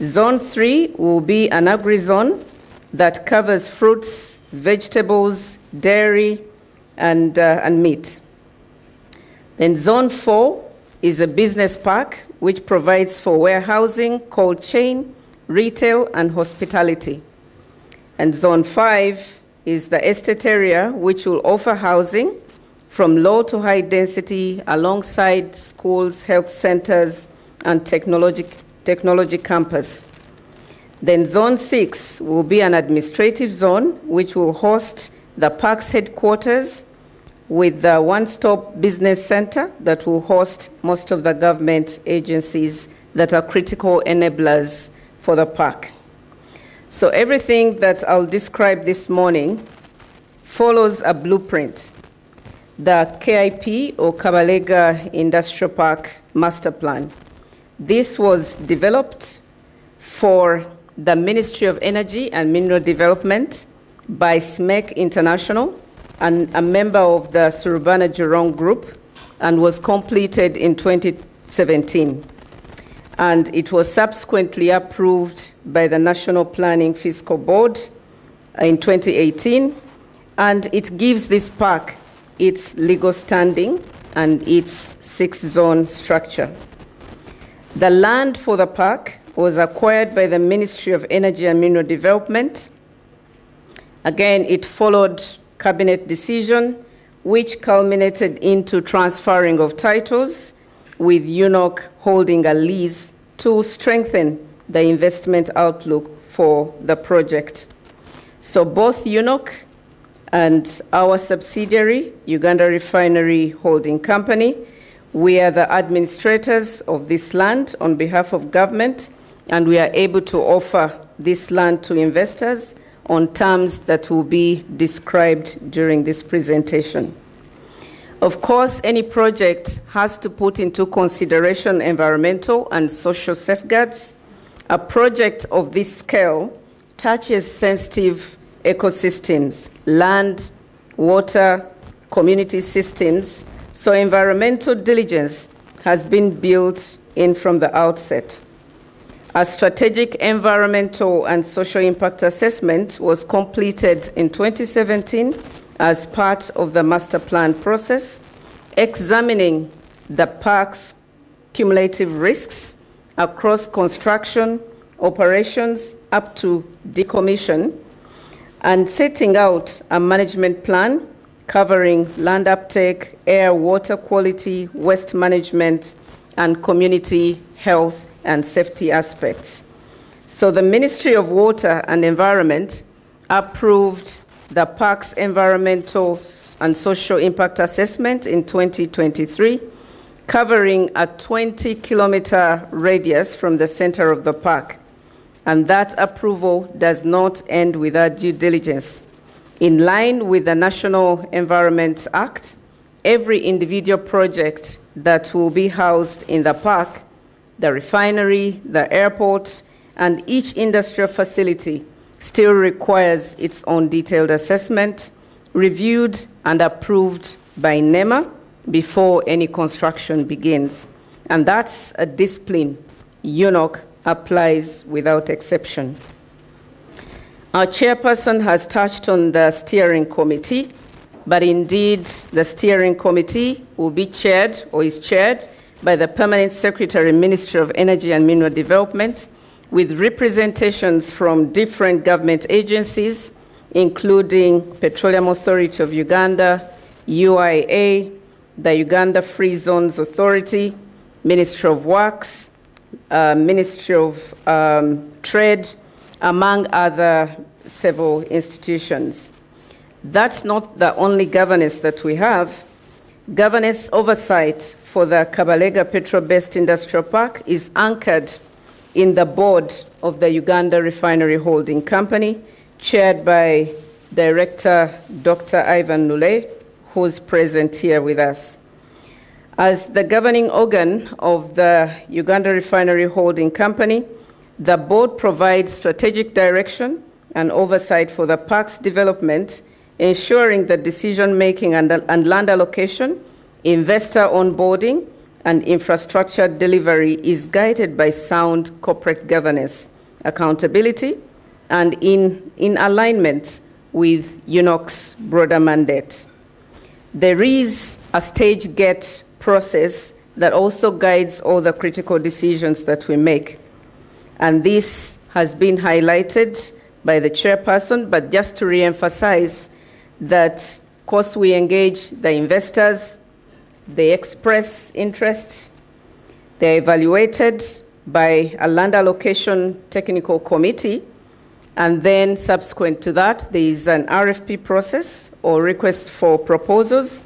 Zone 3 will be an agri-zone that covers fruits, vegetables, dairy, and meat. Then Zone 4 is a business park which provides for warehousing, cold chain, retail, and hospitality. And Zone 5 is the estate area which will offer housing from low to high density alongside schools, health centers, and technology campus. Then Zone 6 will be an administrative zone which will host the park's headquarters with the one-stop business center that will host most of the government agencies that are critical enablers for the park. So everything that I'll describe this morning follows a blueprint, the KIP, or Kabalega Industrial Park Master Plan. This was developed for the Ministry of Energy and Mineral Development by SMEC International, and a member of the Surubana Jurong Group, and was completed in 2017. And it was subsequently approved by the National Planning Fiscal Board in 2018, and it gives this park its legal standing and its 6-zone structure. The land for the park was acquired by the Ministry of Energy and Mineral Development. Again, it followed cabinet decision, which culminated into transferring of titles, with UNOC holding a lease to strengthen the investment outlook for the project. So both UNOC and our subsidiary, Uganda Refinery Holding Company, we are the administrators of this land on behalf of government, and we are able to offer this land to investors on terms that will be described during this presentation. Of course, any project has to put into consideration environmental and social safeguards. A project of this scale touches sensitive ecosystems, land, water, community systems, so environmental diligence has been built in from the outset. A strategic environmental and social impact assessment was completed in 2017 as part of the master plan process, examining the park's cumulative risks across construction, operations up to decommission, and setting out a management plan covering land uptake, air, water quality, waste management, and community health and safety aspects. So the Ministry of Water and Environment approved the park's environmental and social impact assessment in 2023, covering a 20-kilometer radius from the center of the park. And that approval does not end without due diligence. In line with the National Environment Act, every individual project that will be housed in the park, the refinery, the airport, and each industrial facility still requires its own detailed assessment, reviewed and approved by NEMA before any construction begins. And that's a discipline UNOC applies without exception. Our chairperson has touched on the steering committee, but indeed the steering committee will be chaired or is chaired by the Permanent Secretary, Ministry of Energy and Mineral Development, with representations from different government agencies, including Petroleum Authority of Uganda, UIA, the Uganda Free Zones Authority, Ministry of Works, Ministry of Trade, among other several institutions. That's not the only governance that we have. Governance oversight for the Kabalega Petro-based Industrial Park is anchored in the board of the Uganda Refinery Holding Company, chaired by Director Dr. Ivan Nule, who's present here with us. As the governing organ of the Uganda Refinery Holding Company, the board provides strategic direction and oversight for the park's development, ensuring that decision-making and land allocation, investor onboarding, and infrastructure delivery is guided by sound corporate governance, accountability, and in alignment with UNOC's broader mandate. There is a stage gate process that also guides all the critical decisions that we make. And this has been highlighted by the chairperson, but just to re-emphasize that, of course, we engage the investors, they express interest, they're evaluated by a land allocation technical committee, and then subsequent to that, there is an RFP process or request for proposals,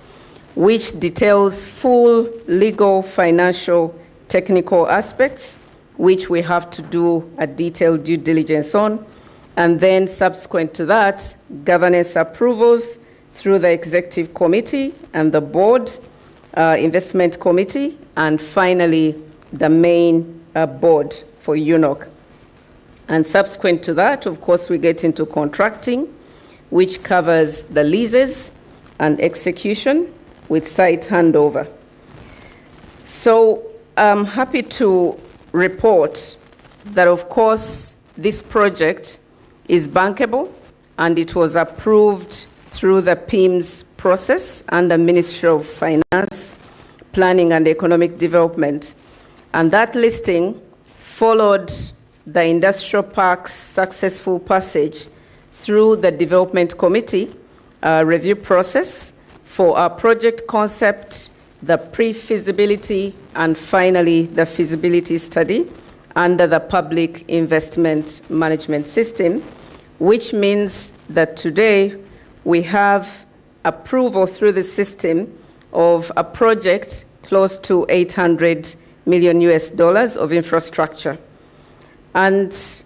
which details full legal, financial, technical aspects, which we have to do a detailed due diligence on. And then subsequent to that, governance approvals through the executive committee and the board, investment committee, and finally the main board for UNOC. And subsequent to that, of course, we get into contracting, which covers the leases and execution with site handover. So I'm happy to report that, of course, this project is bankable, and it was approved through the PIMS process under Ministry of Finance, Planning and Economic Development. And that listing followed the industrial park's successful passage through the Development Committee review process for our project concept, the pre-feasibility, and finally the feasibility study under the Public Investment Management System, which means that today we have approval through the system of a project close to $800 million of infrastructure. And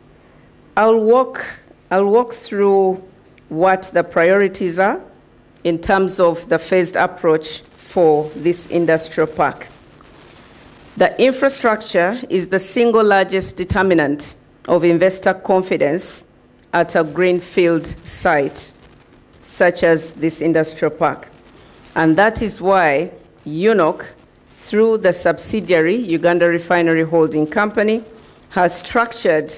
I'll walk through what the priorities are in terms of the phased approach for this industrial park. The infrastructure is the single largest determinant of investor confidence at a greenfield site, such as this industrial park. And that is why UNOC, through the subsidiary, Uganda Refinery Holding Company, has structured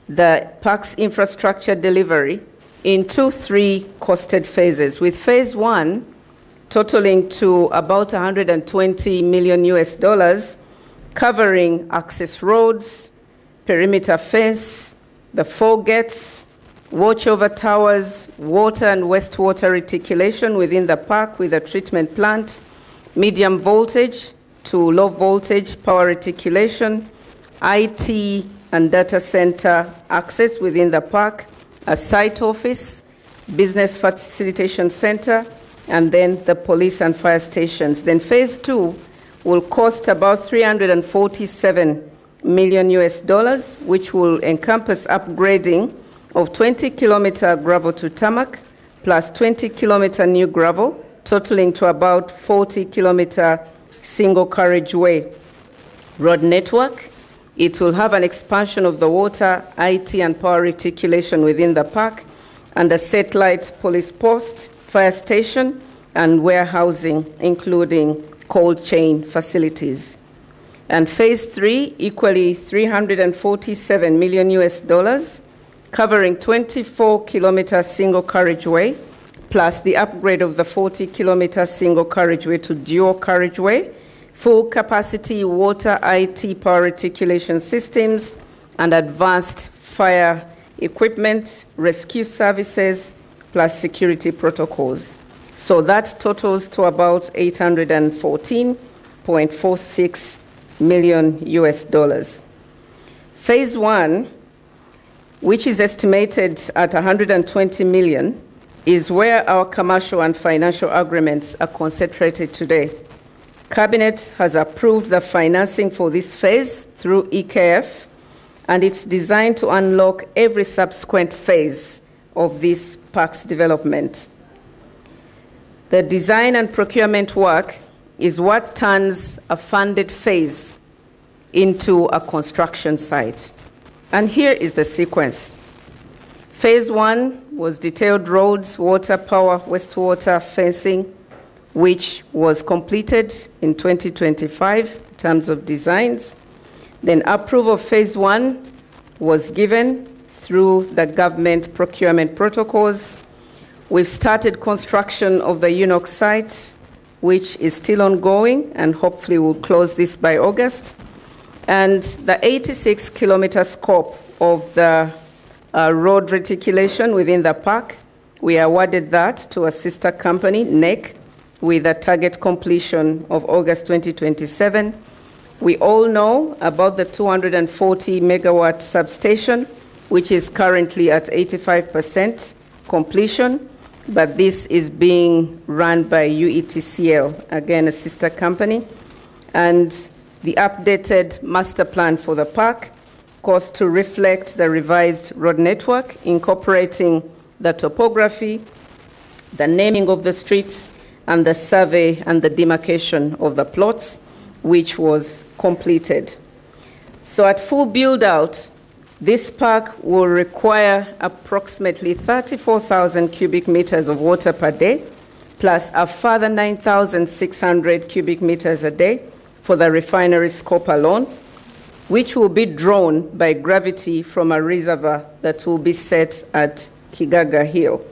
the park's infrastructure delivery into 3 costed phases, with phase 1 totaling to about $120 million, covering access roads, perimeter fence, the 4 gates, watchover towers, water and wastewater reticulation within the park with a treatment plant, medium voltage to low voltage power reticulation, IT and data center access within the park, a site office, business facilitation center, and then the police and fire stations. Then phase 2 will cost about $347 million, which will encompass upgrading of 20-kilometer gravel to tarmac, plus 20-kilometer new gravel, totaling to about 40-kilometer single carriageway road network. It will have an expansion of the water, IT, and power reticulation within the park, and a satellite police post, fire station, and warehousing, including cold chain facilities. And phase 3, equally $347 million, covering 24-kilometer single carriageway, plus the upgrade of the 40-kilometer single carriageway to dual carriageway, full capacity water, IT, power reticulation systems, and advanced fire equipment, rescue services, plus security protocols. So that totals to about $814.46 million. Phase 1, which is estimated at $120 million, is where our commercial and financial agreements are concentrated today. Cabinet has approved the financing for this phase through EKF, and it's designed to unlock every subsequent phase of this park's development. The design and procurement work is what turns a funded phase into a construction site. And here is the sequence. Phase 1 was detailed roads, water, power, wastewater, fencing, which was completed in 2025 in terms of designs. Then approval of phase 1 was given through the government procurement protocols. We've started construction of the UNOC site, which is still ongoing, and hopefully we'll close this by August. And the 86-kilometer scope of the road reticulation within the park, we awarded that to a sister company, NEC, with a target completion of August 2027. We all know about the 240 megawatt substation, which is currently at 85% completion, but this is being run by UETCL, again a sister company. And the updated master plan for the park was to reflect the revised road network, incorporating the topography, the naming of the streets, and the survey and the demarcation of the plots, which was completed. So at full build-out, this park will require approximately 34,000 cubic meters of water per day, plus a further 9,600 cubic meters a day for the refinery scope alone, which will be drawn by gravity from a reservoir that will be set at Kigaga Hill.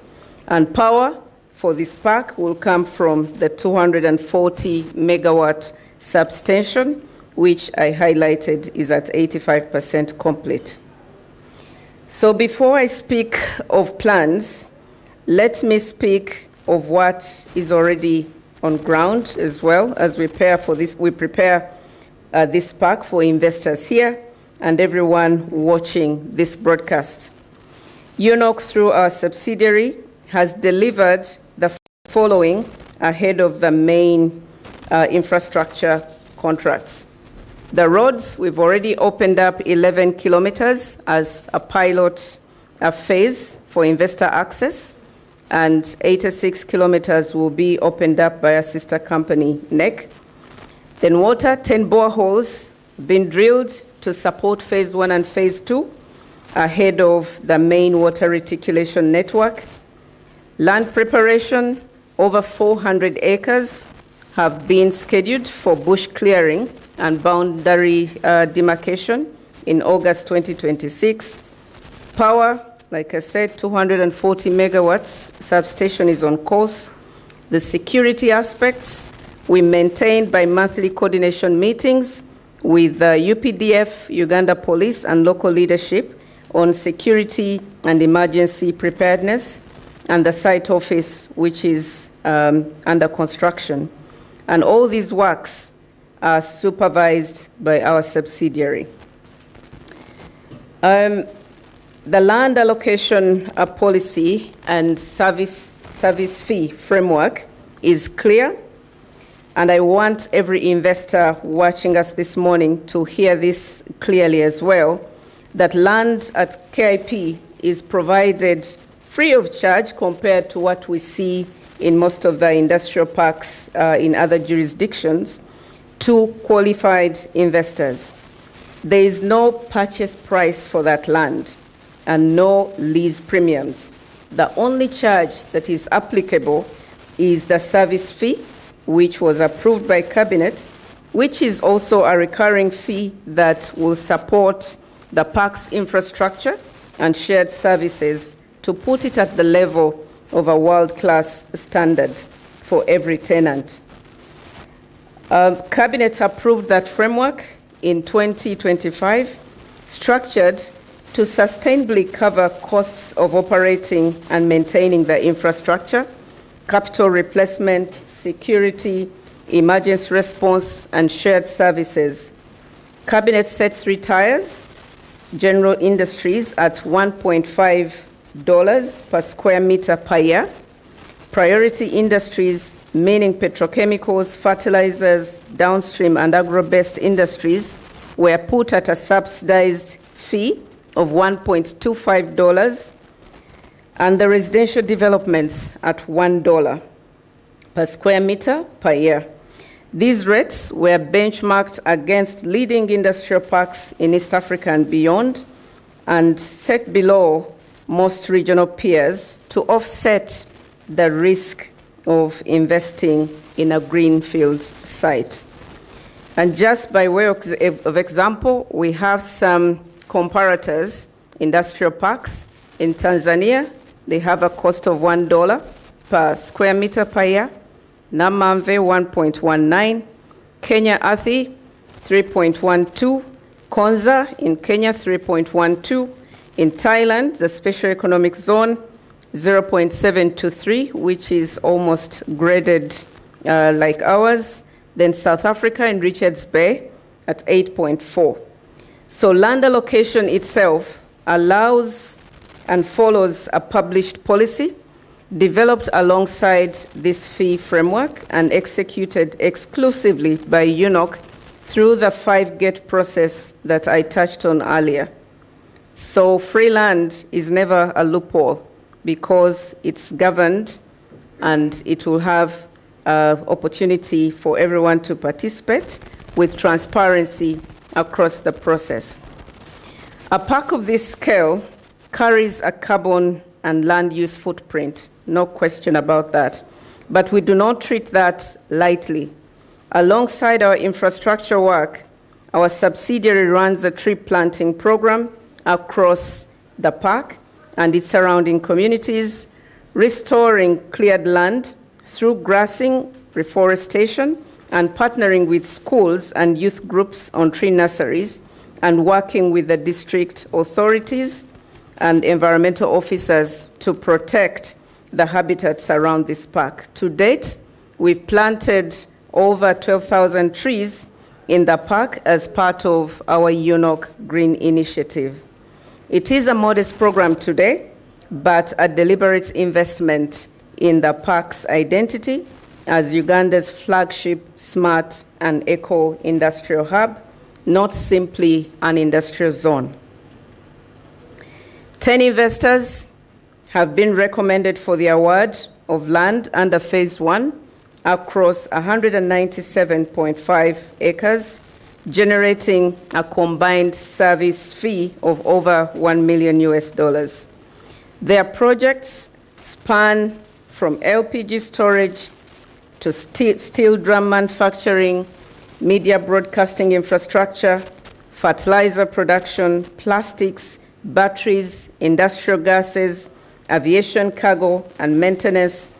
And power for this park will come from the 240 megawatt substation, which I highlighted is at 85% complete. So before I speak of plans, let me speak of what is already on ground as well as we prepare for this. We prepare this park for investors here and everyone watching this broadcast. UNOC, through our subsidiary, has delivered the following ahead of the main infrastructure contracts. The roads, we've already opened up 11 kilometers as a pilot phase for investor access, and 86 kilometers will be opened up by a sister company, NEC. Then water, 10 boreholes been drilled to support phase 1 and phase 2, ahead of the main water reticulation network. Land preparation, over 400 acres have been scheduled for bush clearing and boundary demarcation in August 2026. Power, like I said, 240 megawatts, substation is on course. The security aspects, we maintain bi-monthly coordination meetings with UPDF, Uganda Police, and local leadership on security and emergency preparedness, and the site office, which is under construction. And all these works are supervised by our subsidiary. The land allocation policy and service fee framework is clear, and I want every investor watching us this morning to hear this clearly as well, that land at KIP is provided free of charge compared to what we see in most of the industrial parks in other jurisdictions to qualified investors. There is no purchase price for that land and no lease premiums. The only charge that is applicable is the service fee, which was approved by Cabinet, which is also a recurring fee that will support the park's infrastructure and shared services to put it at the level of a world-class standard for every tenant. Cabinet approved that framework in 2025, structured to sustainably cover costs of operating and maintaining the infrastructure, capital replacement, security, emergency response, and shared services. Cabinet set 3 tiers: general industries at $1.5 per square meter per year, priority industries, meaning petrochemicals, fertilizers, downstream and agro-based industries, were put at a subsidized fee of $1.25, and the residential developments at $1 per square meter per year. These rates were benchmarked against leading industrial parks in East Africa and beyond, and set below most regional peers to offset the risk of investing in a greenfield site. And just by way of example, we have some comparators. Industrial parks in Tanzania, they have a cost of $1 per square meter per year. Namamve 1.19, Kenya Athi 3.12, Konza in Kenya 3.12, in Thailand, the special economic zone 0.723, which is almost graded like ours. Then South Africa in Richards Bay at 8.4. So land allocation itself allows and follows a published policy developed alongside this fee framework and executed exclusively by UNOC through the 5-gate process that I touched on earlier. So free land is never a loophole because it's governed and it will have opportunity for everyone to participate with transparency across the process. A park of this scale carries a carbon and land use footprint, no question about that. But we do not treat that lightly. Alongside our infrastructure work, our subsidiary runs a tree planting program across the park and its surrounding communities, restoring cleared land through grassing, reforestation, and partnering with schools and youth groups on tree nurseries, and working with the district authorities and environmental officers to protect the habitats around this park. To date, we've planted over 12,000 trees in the park as part of our UNOC Green Initiative. It is a modest program today, but a deliberate investment in the park's identity as Uganda's flagship smart and eco-industrial hub, not simply an industrial zone. 10 investors have been recommended for the award of land under Phase 1 across 197.5 acres generating a combined service fee of over $1 million US. Their projects span from LPG storage to steel drum manufacturing, media broadcasting infrastructure, fertilizer production, plastics, batteries, industrial gases, aviation cargo, and maintenance,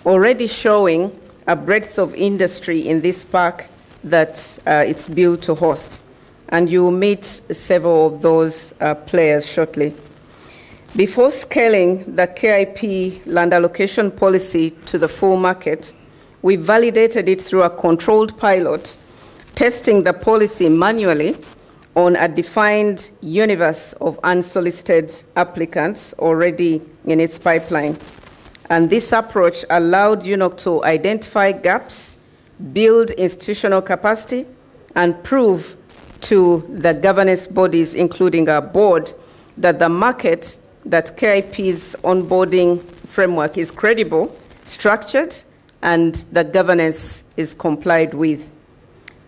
already showing a breadth of industry in this park that it's built to host. And you will meet several of those players shortly. Before scaling the KIP land allocation policy to the full market, we validated it through a controlled pilot, testing the policy manually on a defined universe of unsolicited applicants already in its pipeline. And this approach allowed UNOC to identify gaps, build institutional capacity, and prove to the governance bodies, including our board, that the market, that KIP's onboarding framework is credible, structured, and the governance is complied with.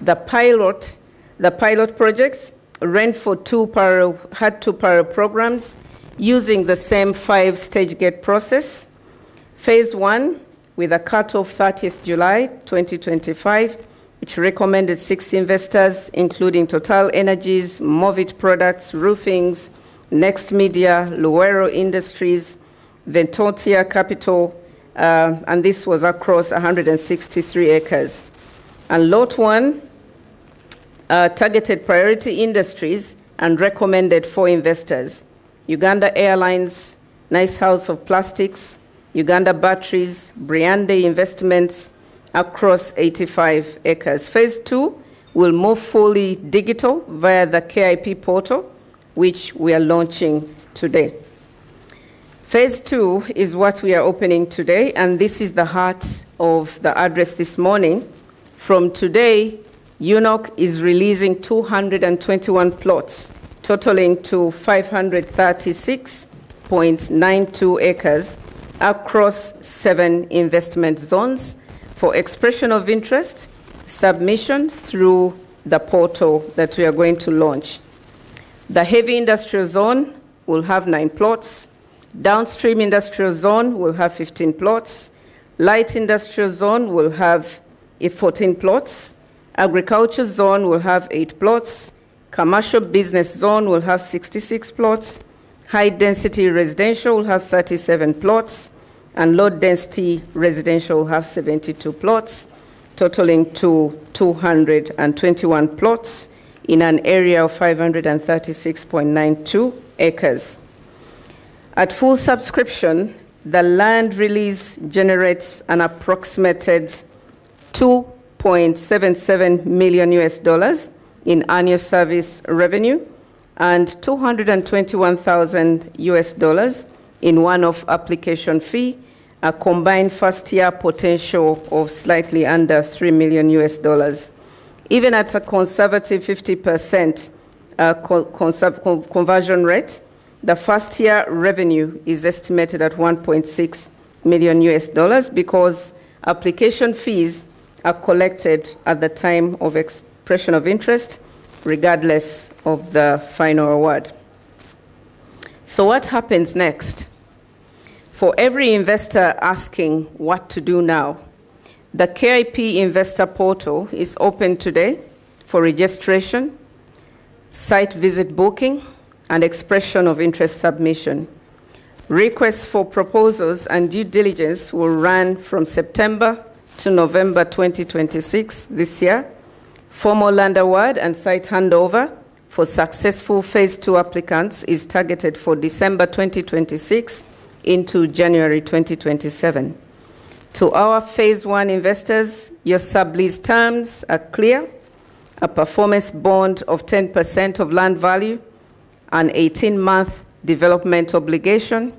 The pilot projects ran for two parallel programs using the same 5-stage gate process. Phase 1, with a cutoff 30th July 2025, which recommended 6 investors, including Total Energies, Movit Products, Roofings, Next Media, Luero Industries, Ventotia Capital, and this was across 163 acres. And Lot 1 targeted priority industries and recommended 4 investors: Uganda Airlines, Nice House of Plastics, Uganda Batteries, Briande Investments, across 85 acres. Phase 2 will move fully digital via the KIP portal, which we are launching today. Phase 2 is what we are opening today, and this is the heart of the address this morning. From today, UNOC is releasing 221 plots, totaling to 536.92 acres across 7 investment zones for expression of interest, submission through the portal that we are going to launch. The heavy industrial zone will have 9 plots. Downstream industrial zone will have 15 plots. Light industrial zone will have 14 plots. Agriculture zone will have 8 plots. Commercial business zone will have 66 plots. High density residential will have 37 plots. And low density residential will have 72 plots, totaling to 221 plots in an area of 536.92 acres. At full subscription, the land release generates an approximated $2.77 million US in annual service revenue and $221,000 US in one-off application fee, a combined first-year potential of slightly under $3 million US. Even at a conservative 50% conversion rate, the first-year revenue is estimated at $1.6 million US because application fees are collected at the time of expression of interest, regardless of the final award. So what happens next? For every investor asking what to do now, the KIP Investor Portal is open today for registration, site visit booking, and expression of interest submission. Requests for proposals and due diligence will run from September to November 2026 this year. Formal land award and site handover for successful Phase 2 applicants is targeted for December 2026 into January 2027. To our Phase 1 investors, your sublease terms are clear: a performance bond of 10% of land value, an 18-month development obligation,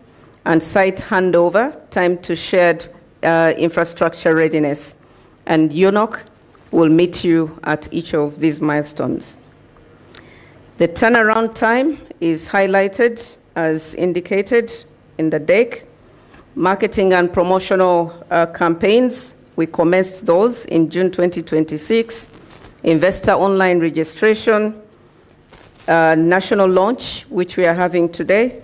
and site handover time to shared infrastructure readiness. And UNOC will meet you at each of these milestones. The turnaround time is highlighted as indicated in the deck. Marketing and promotional campaigns, we commenced those in June 2026. investor online registration, national launch, which we are having today,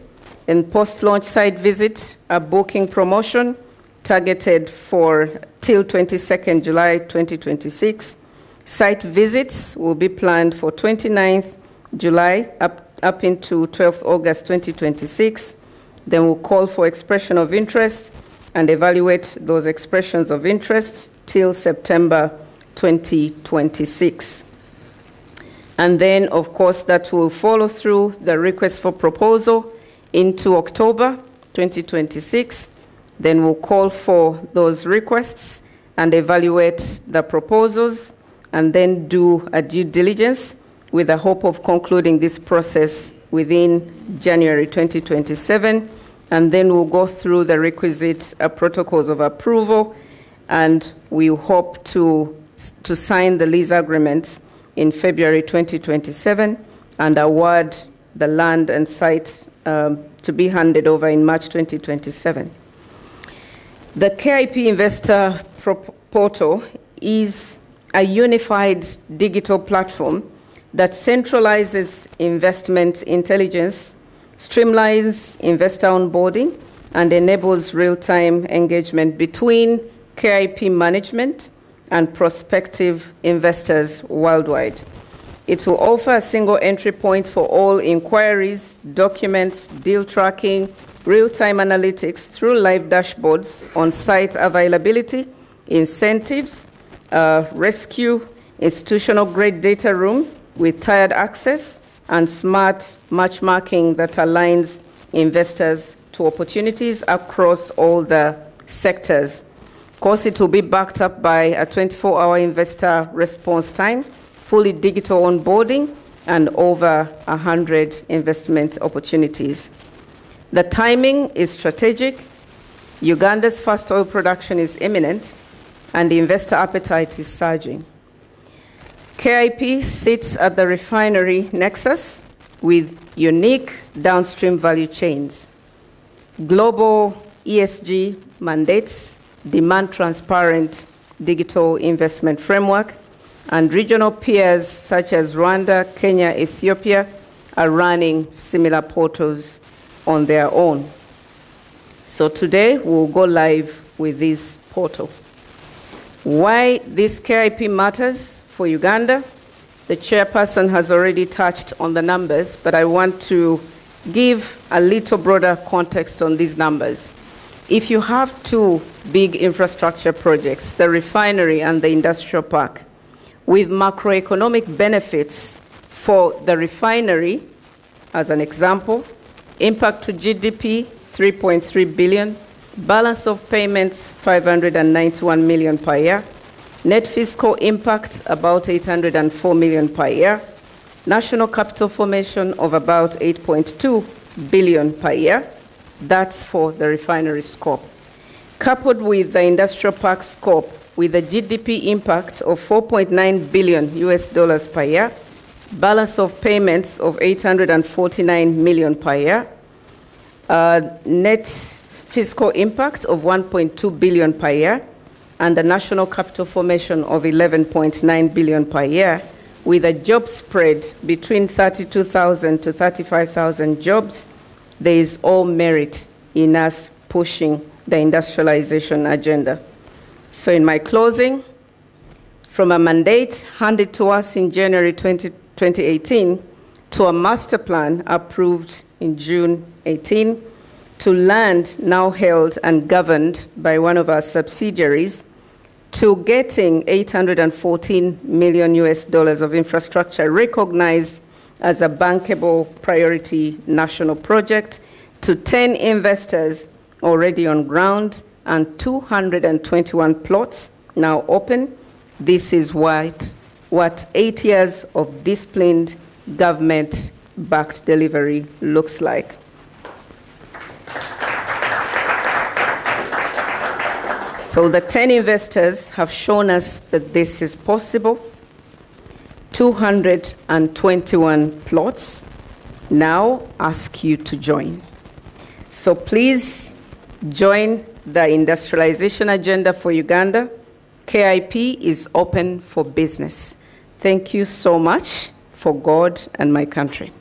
and post-launch site visit, a booking promotion targeted for till 22nd July 2026. Site visits will be planned for 29th July up into 12th August 2026. Then we'll call for expression of interest and evaluate those expressions of interest till September 2026. And then, of course, that will follow through the request for proposal into October 2026. Then we'll call for those requests and evaluate the proposals and then do a due diligence with the hope of concluding this process within January 2027. And then we'll go through the requisite protocols of approval, and we hope to sign the lease agreements in February 2027 and award the land and site to be handed over in March 2027. The KIP Investor Portal is a unified digital platform that centralizes investment intelligence, streamlines investor onboarding, and enables real-time engagement between KIP management and prospective investors worldwide. It will offer a single entry point for all inquiries, documents, deal tracking, real-time analytics through live dashboards on site availability, incentives, rescue, institutional-grade data room with tiered access, and smart matchmaking that aligns investors to opportunities across all the sectors. Of course, it will be backed up by a 24-hour investor response time, fully digital onboarding, and over 100 investment opportunities. The timing is strategic. Uganda's first oil production is imminent, and the investor appetite is surging. KIP sits at the refinery nexus with unique downstream value chains. Global ESG mandates demand transparent digital investment framework, and regional peers such as Rwanda, Kenya, Ethiopia are running similar portals on their own. So today we'll go live with this portal. Why this KIP matters for Uganda? The chairperson has already touched on the numbers, but I want to give a little broader context on these numbers. If you have two big infrastructure projects, the refinery and the industrial park, with macroeconomic benefits for the refinery, as an example, impact to GDP, 3.3 billion, balance of payments, 591 million per year, net fiscal impact, about 804 million per year, national capital formation of about 8.2 billion per year. That's for the refinery scope. Coupled with the industrial park scope, with a GDP impact of 4.9 billion US dollars per year, balance of payments of 849 million per year, net fiscal impact of 1.2 billion per year, and the national capital formation of 11.9 billion per year, with a job spread between 32,000 to 35,000 jobs, there is all merit in us pushing the industrialization agenda. So in my closing, from a mandate handed to us in January 2018 to a master plan approved in June 18, to land now held and governed by one of our subsidiaries, to getting 814 million US dollars of infrastructure recognized as a bankable priority national project, to 10 investors already on ground and 221 plots now open. This is what 8 years of disciplined government-backed delivery looks like. So the 10 investors have shown us that this is possible. 221 plots now ask you to join. So please join the industrialization agenda for Uganda. KIP is open for business. Thank you so much for God and my country.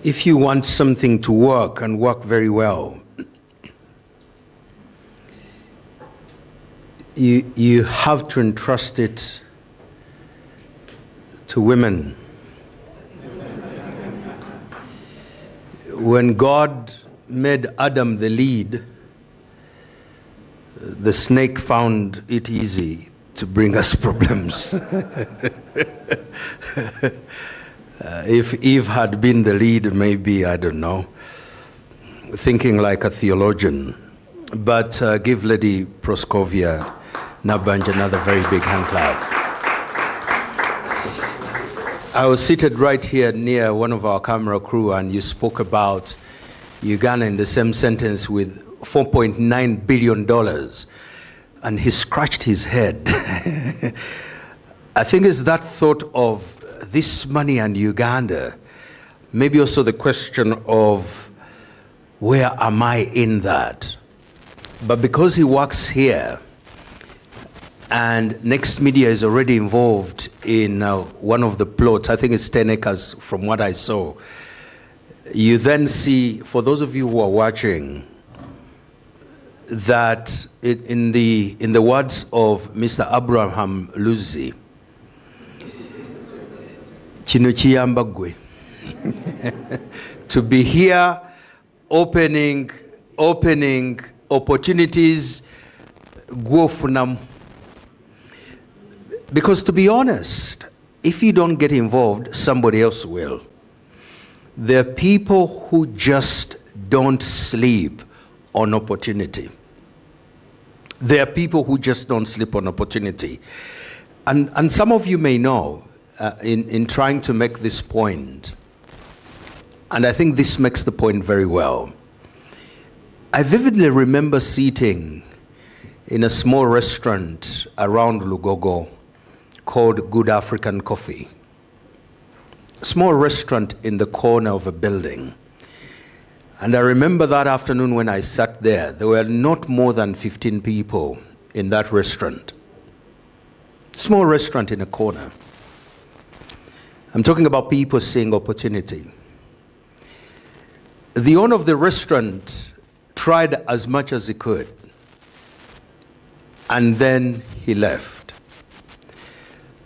If you want something to work and work very well, you have to entrust it to women. When God made Adam the lead, the snake found it easy to bring us problems. If Eve had been the lead, maybe, I don't know, thinking like a theologian. But give Lady Proskovia Nabanj another very big hand clap. I was seated right here near one of our camera crew, and you spoke about Uganda in the same sentence with $4.9 billion. And he scratched his head. I think it's that thought of this money and Uganda, maybe also the question of where am I in that? But because he works here, and Next Media is already involved in one of the plots, I think it's 10 acres from what I saw, you then see, for those of you who are watching, that in the words of Mr. Abraham Luzi, Chino chiyamba gwe. To be here opening opportunities, guofunam. Because to be honest, if you don't get involved, somebody else will. There are people who just don't sleep on opportunity. There are people who just don't sleep on opportunity. And some of you may know, in trying to make this point, and I think this makes the point very well. I vividly remember sitting in a small restaurant around Lukwago called Good African Coffee. A small restaurant in the corner of a building. And I remember that afternoon when I sat there were not more than 15 people in that restaurant. Small restaurant in a corner. I'm talking about people seeing opportunity. The owner of the restaurant tried as much as he could, and then he left.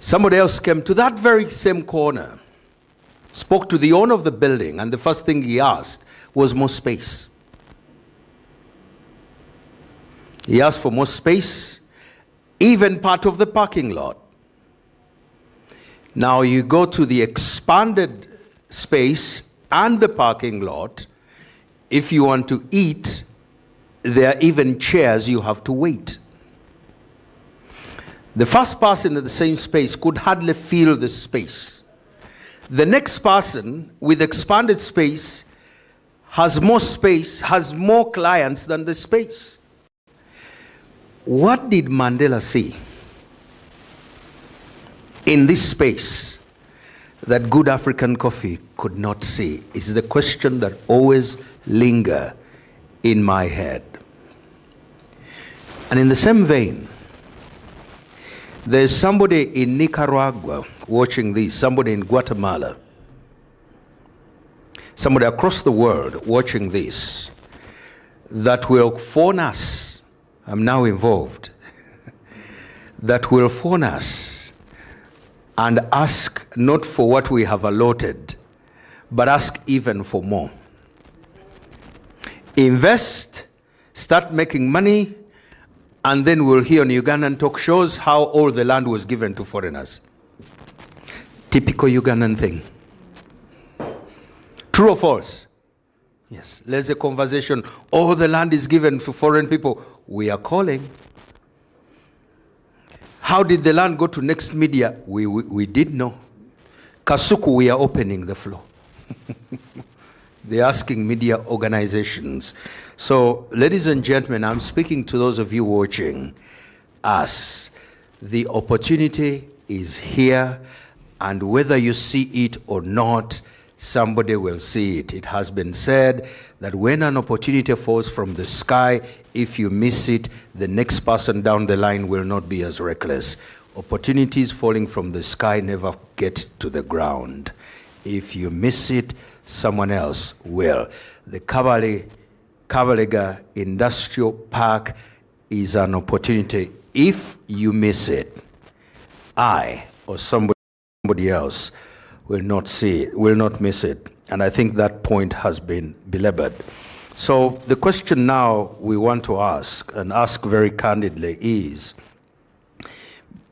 Somebody else came to that very same corner, spoke to the owner of the building, and the first thing he asked was more space. He asked for more space, even part of the parking lot. Now you go to the expanded space and the parking lot. If you want to eat, there are even chairs you have to wait. The first person in the same space could hardly fill the space. The next person with expanded space has more space, has more clients than the space. What did Mandela see in this space that Good African Coffee could not see? Is the question that always lingers in my head. And in the same vein, there's somebody in Nicaragua watching this, somebody in Guatemala, somebody across the world watching this, that will phone us. I'm now involved. That will phone us and ask not for what we have allotted, but ask even for more. Invest, start making money, and then we'll hear on Ugandan talk shows how all the land was given to foreigners. Typical Ugandan thing. True or false? Yes. There's a conversation. All the land is given to foreign people. We are calling. How did the land go to Next Media? We did know. Kasuku, we are opening the floor. They're asking media organizations. So, ladies and gentlemen, I'm speaking to those of you watching us. The opportunity is here, and whether you see it or not, somebody will see it. It has been said that when an opportunity falls from the sky, if you miss it, the next person down the line will not be as reckless. Opportunities falling from the sky never get to the ground. If you miss it, someone else will. The Kabalega Industrial Park is an opportunity. If you miss it, I or somebody else will not see it, will not miss it. And I think that point has been belabored. So the question now we want to ask, and ask very candidly, is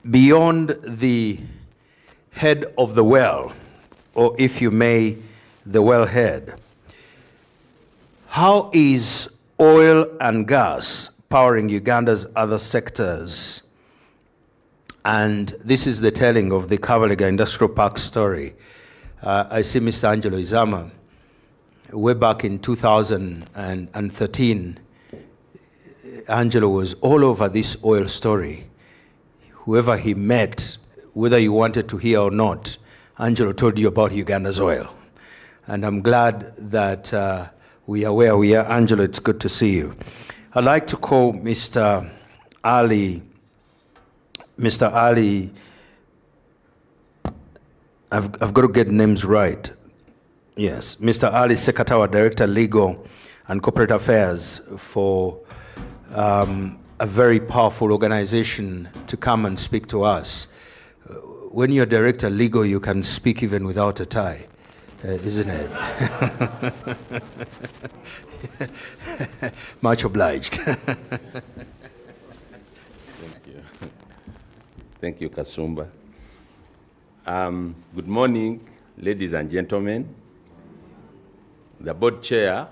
beyond the head of the well, or if you may, the wellhead, how is oil and gas powering Uganda's other sectors? And this is the telling of the Kabalega Industrial Park story. I see Mr. Angelo Izama. Way back in 2013, Angelo was all over this oil story. Whoever he met, whether you wanted to hear or not, Angelo told you about Uganda's oil. And I'm glad that we are where we are. Angelo, it's good to see you. I'd like to call Mr. Ali. Mr. Ali, I've got to get names right. Yes, Mr. Ali Sekatawa, Director, Legal and Corporate Affairs for a very powerful organization to come and speak to us. When you're Director, Legal, you can speak even without a tie, isn't it? Much obliged. Thank you, Kasumba. Good morning, ladies and gentlemen. The board chair,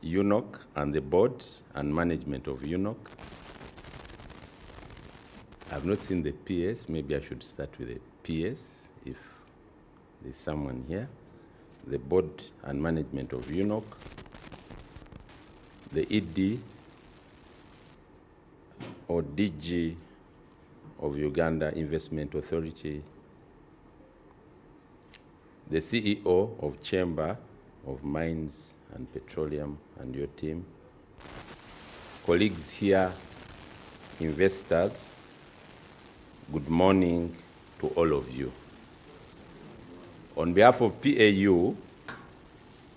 UNOC, and the board and management of UNOC. I've not seen the PS. Maybe I should start with the PS, if there's someone here. The board and management of UNOC. The ED or DG of Uganda Investment Authority, the CEO of Chamber of Mines and Petroleum and your team, colleagues here, investors, good morning to all of you. On behalf of PAU,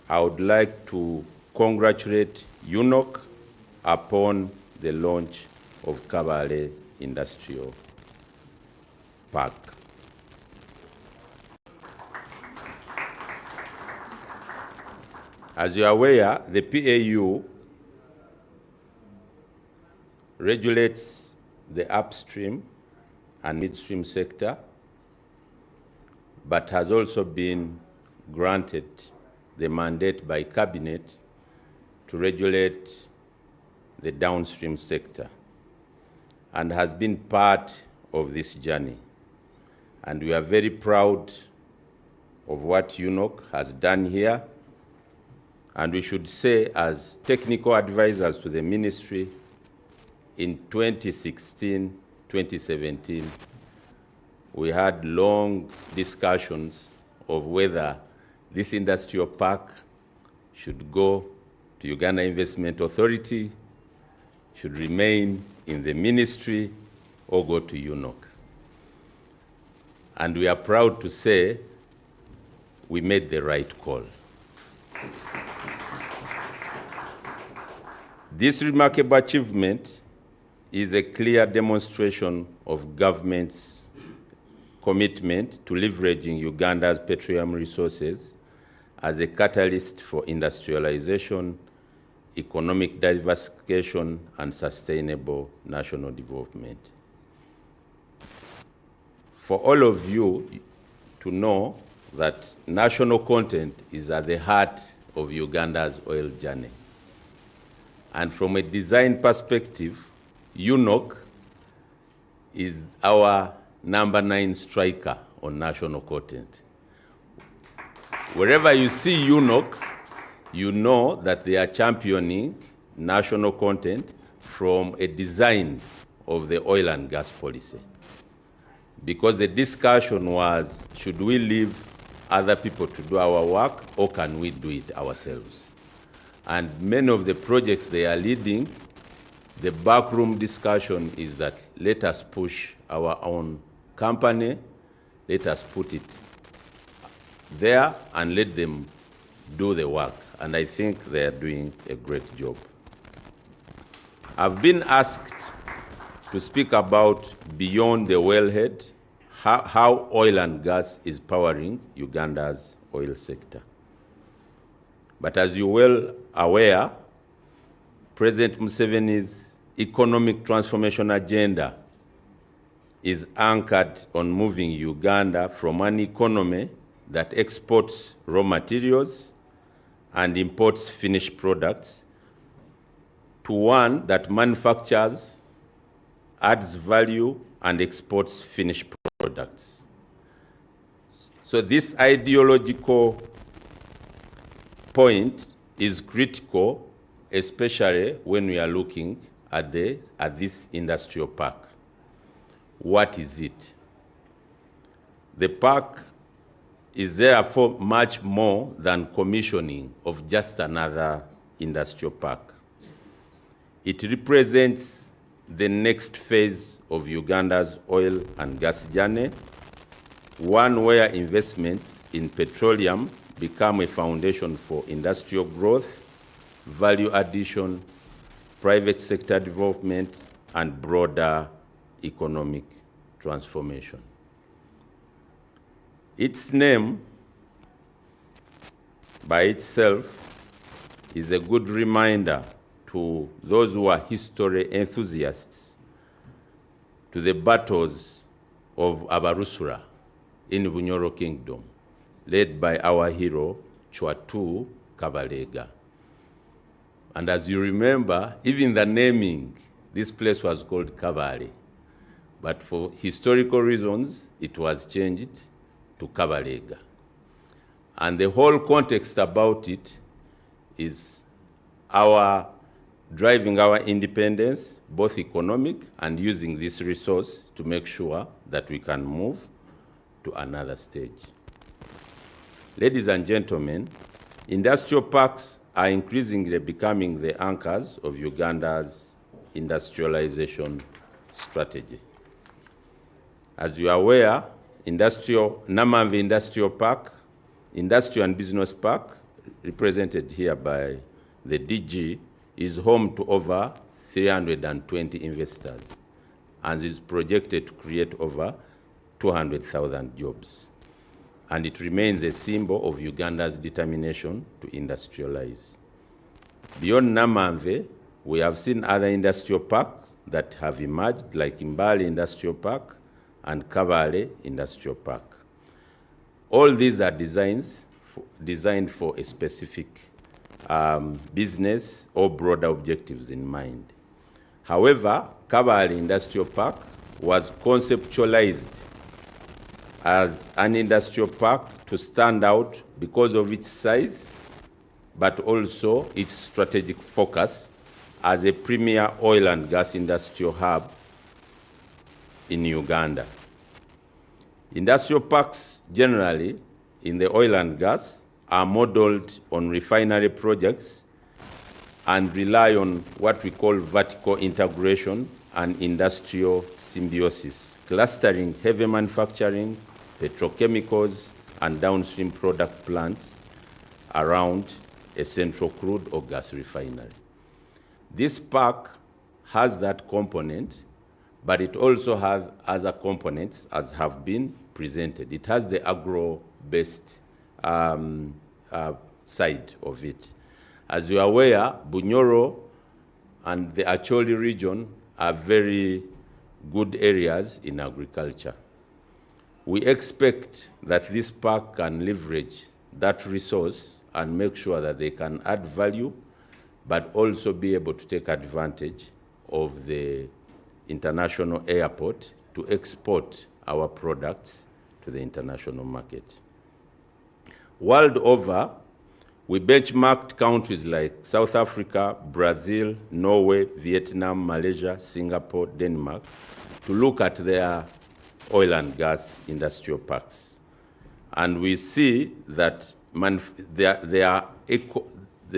I would like to congratulate UNOC upon the launch of Kabale Industrial Park. As you are aware, the PAU regulates the upstream and midstream sector, but has also been granted the mandate by Cabinet to regulate the downstream sector, and has been part of this journey. And we are very proud of what UNOC has done here. And we should say, as technical advisors to the ministry, in 2016, 2017, we had long discussions of whether this industrial park should go to Uganda Investment Authority, should remain in the ministry, or go to UNOC. And we are proud to say we made the right call. This remarkable achievement is a clear demonstration of government's commitment to leveraging Uganda's petroleum resources as a catalyst for industrialization, economic diversification, and sustainable national development. For all of you to know that national content is at the heart of Uganda's oil journey. And from a design perspective, UNOC is our number 9 striker on national content. Wherever you see UNOC, you know that they are championing national content from a design of the oil and gas policy. Because the discussion was, should we leave other people to do our work, or can we do it ourselves? And many of the projects they are leading, the backroom discussion is that let us push our own company, let us put it there and let them do the work. And I think they are doing a great job. I've been asked to speak about beyond the wellhead, how oil and gas is powering Uganda's oil sector. But as you're well aware, President Museveni's economic transformation agenda is anchored on moving Uganda from an economy that exports raw materials and imports finished products to one that manufactures, adds value, and exports finished products. So this ideological point is critical, especially when we are looking at this industrial park. What is it? The park is therefore much more than commissioning of just another industrial park. It represents the next phase of Uganda's oil and gas journey, one where investments in petroleum become a foundation for industrial growth, value addition, private sector development, and broader economic transformation. Its name by itself is a good reminder to those who are history enthusiasts to the battles of Abarusura in Bunyoro Kingdom, led by our hero, Chwatu Kabalega. And as you remember, even the naming, this place was called Kabale. But for historical reasons, it was changed to Kabalega. And the whole context about it is our driving our independence, both economic and using this resource to make sure that we can move to another stage. Ladies and gentlemen, industrial parks are increasingly becoming the anchors of Uganda's industrialization strategy. As you are aware, Namamvi Industrial Park, Industrial and Business Park, represented here by the DG, is home to over 320 investors and is projected to create over 200,000 jobs. And it remains a symbol of Uganda's determination to industrialize. Beyond Namamve, we have seen other industrial parks that have emerged, like Mbale Industrial Park and Kabale Industrial Park. All these are designed for a specific business or broader objectives in mind. However, Kabale Industrial Park was conceptualized as an industrial park to stand out because of its size, but also its strategic focus as a premier oil and gas industrial hub in Uganda. Industrial parks generally in the oil and gas are modeled on refinery projects and rely on what we call vertical integration and industrial symbiosis, clustering heavy manufacturing, petrochemicals, and downstream product plants around a central crude or gas refinery. This park has that component, but it also has other components as have been presented. It has the agro-based side of it. As you are aware, Bunyoro and the Acholi region are very good areas in agriculture. We expect that this park can leverage that resource and make sure that they can add value, but also be able to take advantage of the international airport to export our products to the international market. World over, we benchmarked countries like South Africa, Brazil, Norway, Vietnam, Malaysia, Singapore, Denmark to look at their oil and gas industrial parks. And we see that they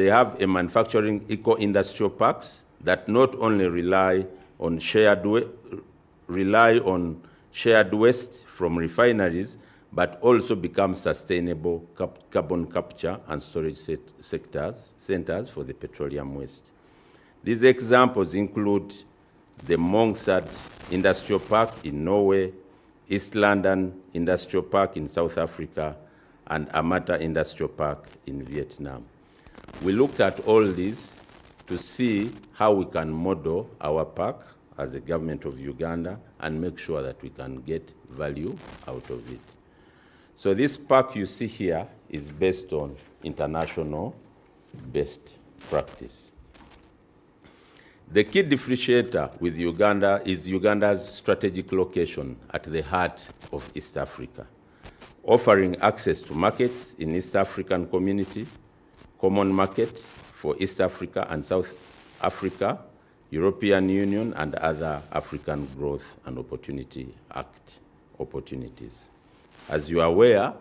have a manufacturing eco-industrial parks that not only rely on shared waste from refineries, but also become sustainable carbon capture and storage centers for the petroleum waste. These examples include the Mongsad Industrial Park in Norway, East London Industrial Park in South Africa, and Amata Industrial Park in Vietnam. We looked at all these to see how we can model our park as a government of Uganda and make sure that we can get value out of it. So this park you see here is based on international best practice. The key differentiator with Uganda is Uganda's strategic location at the heart of East Africa, offering access to markets in East African community, common markets for East Africa and South Africa, European Union, and other African Growth and Opportunity Act opportunities. As you are aware,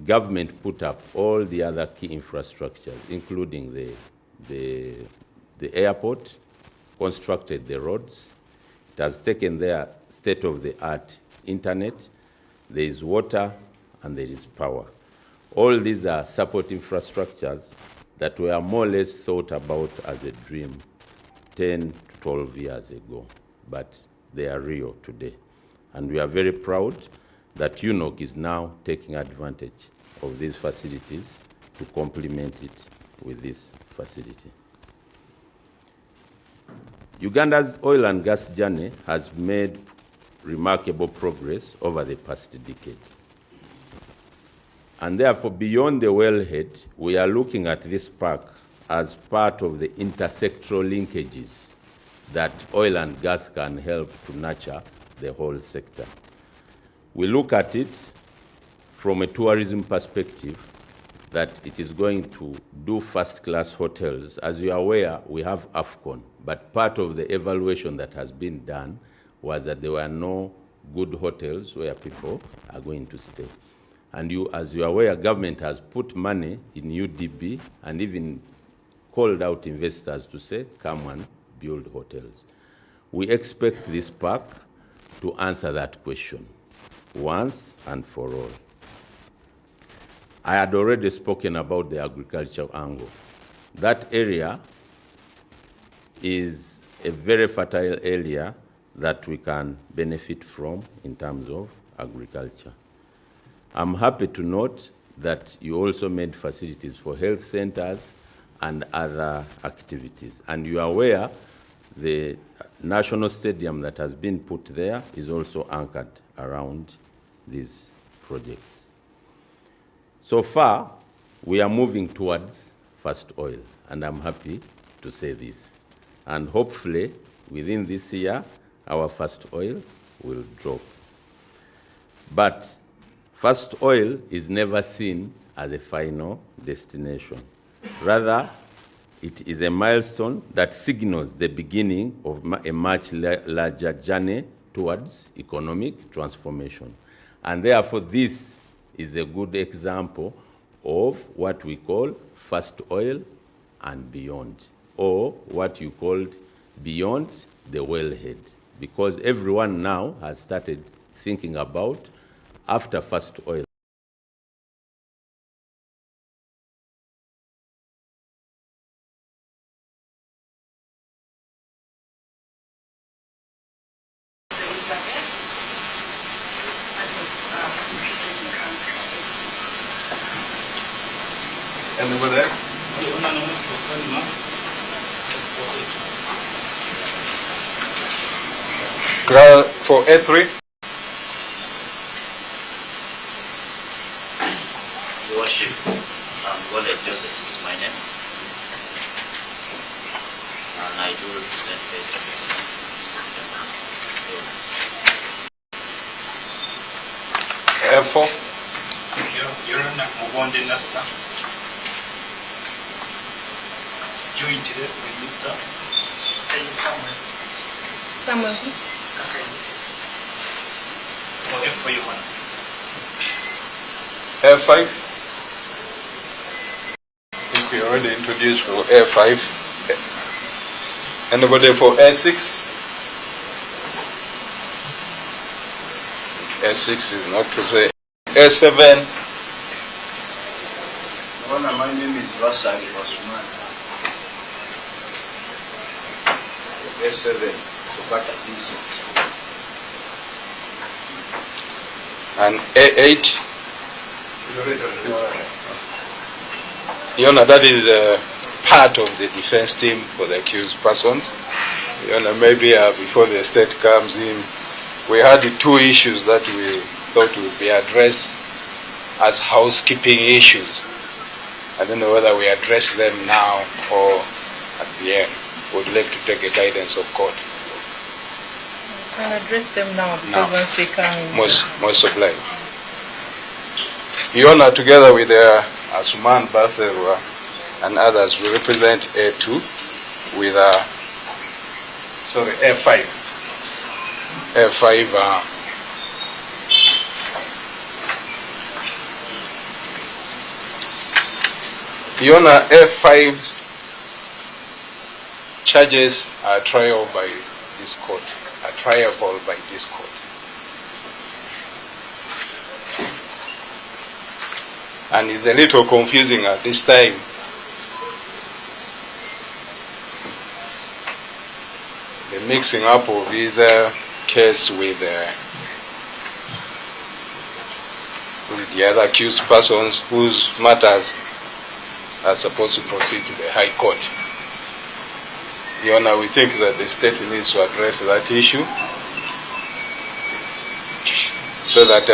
government put up all the other key infrastructures, including the airport, constructed the roads. It has taken their state-of-the-art internet. There is water and there is power. All these are support infrastructures that were more or less thought about as a dream 10 to 12 years ago, but they are real today. And we are very proud that UNOC is now taking advantage of these facilities to complement it with this facility. Uganda's oil and gas journey has made remarkable progress over the past decade. And therefore, beyond the wellhead, we are looking at this park as part of the intersectoral linkages that oil and gas can help to nurture the whole sector. We look at it from a tourism perspective, that it is going to do first-class hotels. As you are aware, we have AFCON, but part of the evaluation that has been done was that there were no good hotels where people are going to stay. And as you are aware, government has put money in UDB and even called out investors to say, come and build hotels. We expect this park to answer that question once and for all. I had already spoken about the agricultural angle. That area is a very fertile area that we can benefit from in terms of agriculture. I'm happy to note that you also made facilities for health centers and other activities. And you are aware the national stadium that has been put there is also anchored around these projects. So far, we are moving towards first oil, and I'm happy to say this. And hopefully, within this year, our first oil will drop. But first oil is never seen as a final destination. Rather, it is a milestone that signals the beginning of a much larger journey towards economic transformation. And therefore, this is a good example of what we call first oil and beyond, or what you called beyond the wellhead, because everyone now has started thinking about after first oil. Anybody else? For A3. Worship, Gole Joseph is my name, and I do represent F4. Your Honor, Mubonde Nassa. Joint with Mr. Samuel. For F4, Your Honor. F5. I think we already introduced for F5. Anybody for S6? S6 is not to say. S7. Your Honor, my name is Vasari Vasman. S7, Tobacco Vincent. And A8. Your Honor, that is part of the defense team for the accused persons. Your Honor, maybe before the state comes in, we had the two issues that we thought would be addressed as housekeeping issues. I don't know whether we address them now or at the end. Would like to take a guidance of court. We can address them now because once they come in. Most obliged. Your Honor, together with Asuman Baserwa and others, we represent A2 with F5. F5 Your Honor, F5's charges are trial by this court, are triable by this court. And it's a little confusing at this time. The mixing up of this case with the other accused persons whose matters are supposed to proceed to the High Court. Your Honor, we think that the state needs to address that issue so that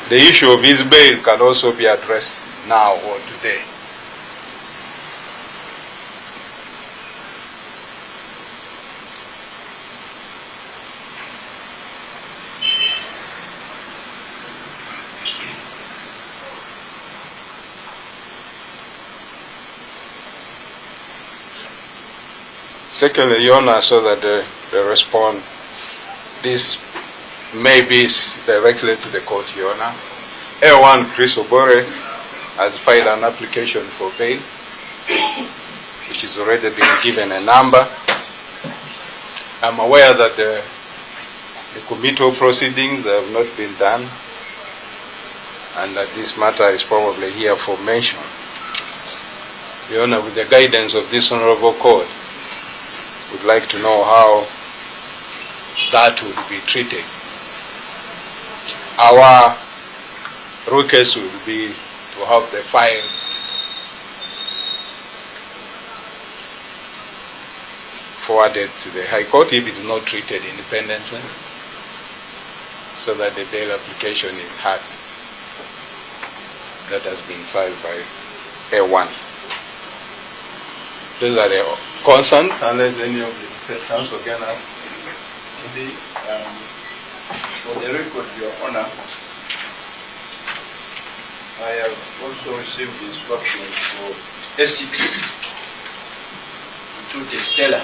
the issue of his bail can also be addressed now or today. Secondly, Your Honor, so that they respond, this may be directly to the court, Your Honor. A1 Chris Obore has filed an application for bail, which has already been given a number. I'm aware that the committal proceedings have not been done, and that this matter is probably here for mention. Your Honor, with the guidance of this honorable court, would like to know how that would be treated. Our request would be to have the file forwarded to the High Court if it's not treated independently, so that the bail application is heard. That has been filed by A1. Those are the concerns, unless any of the defense counsel can ask. For the record, Your Honor, I have also received instructions for S6 to the Stella.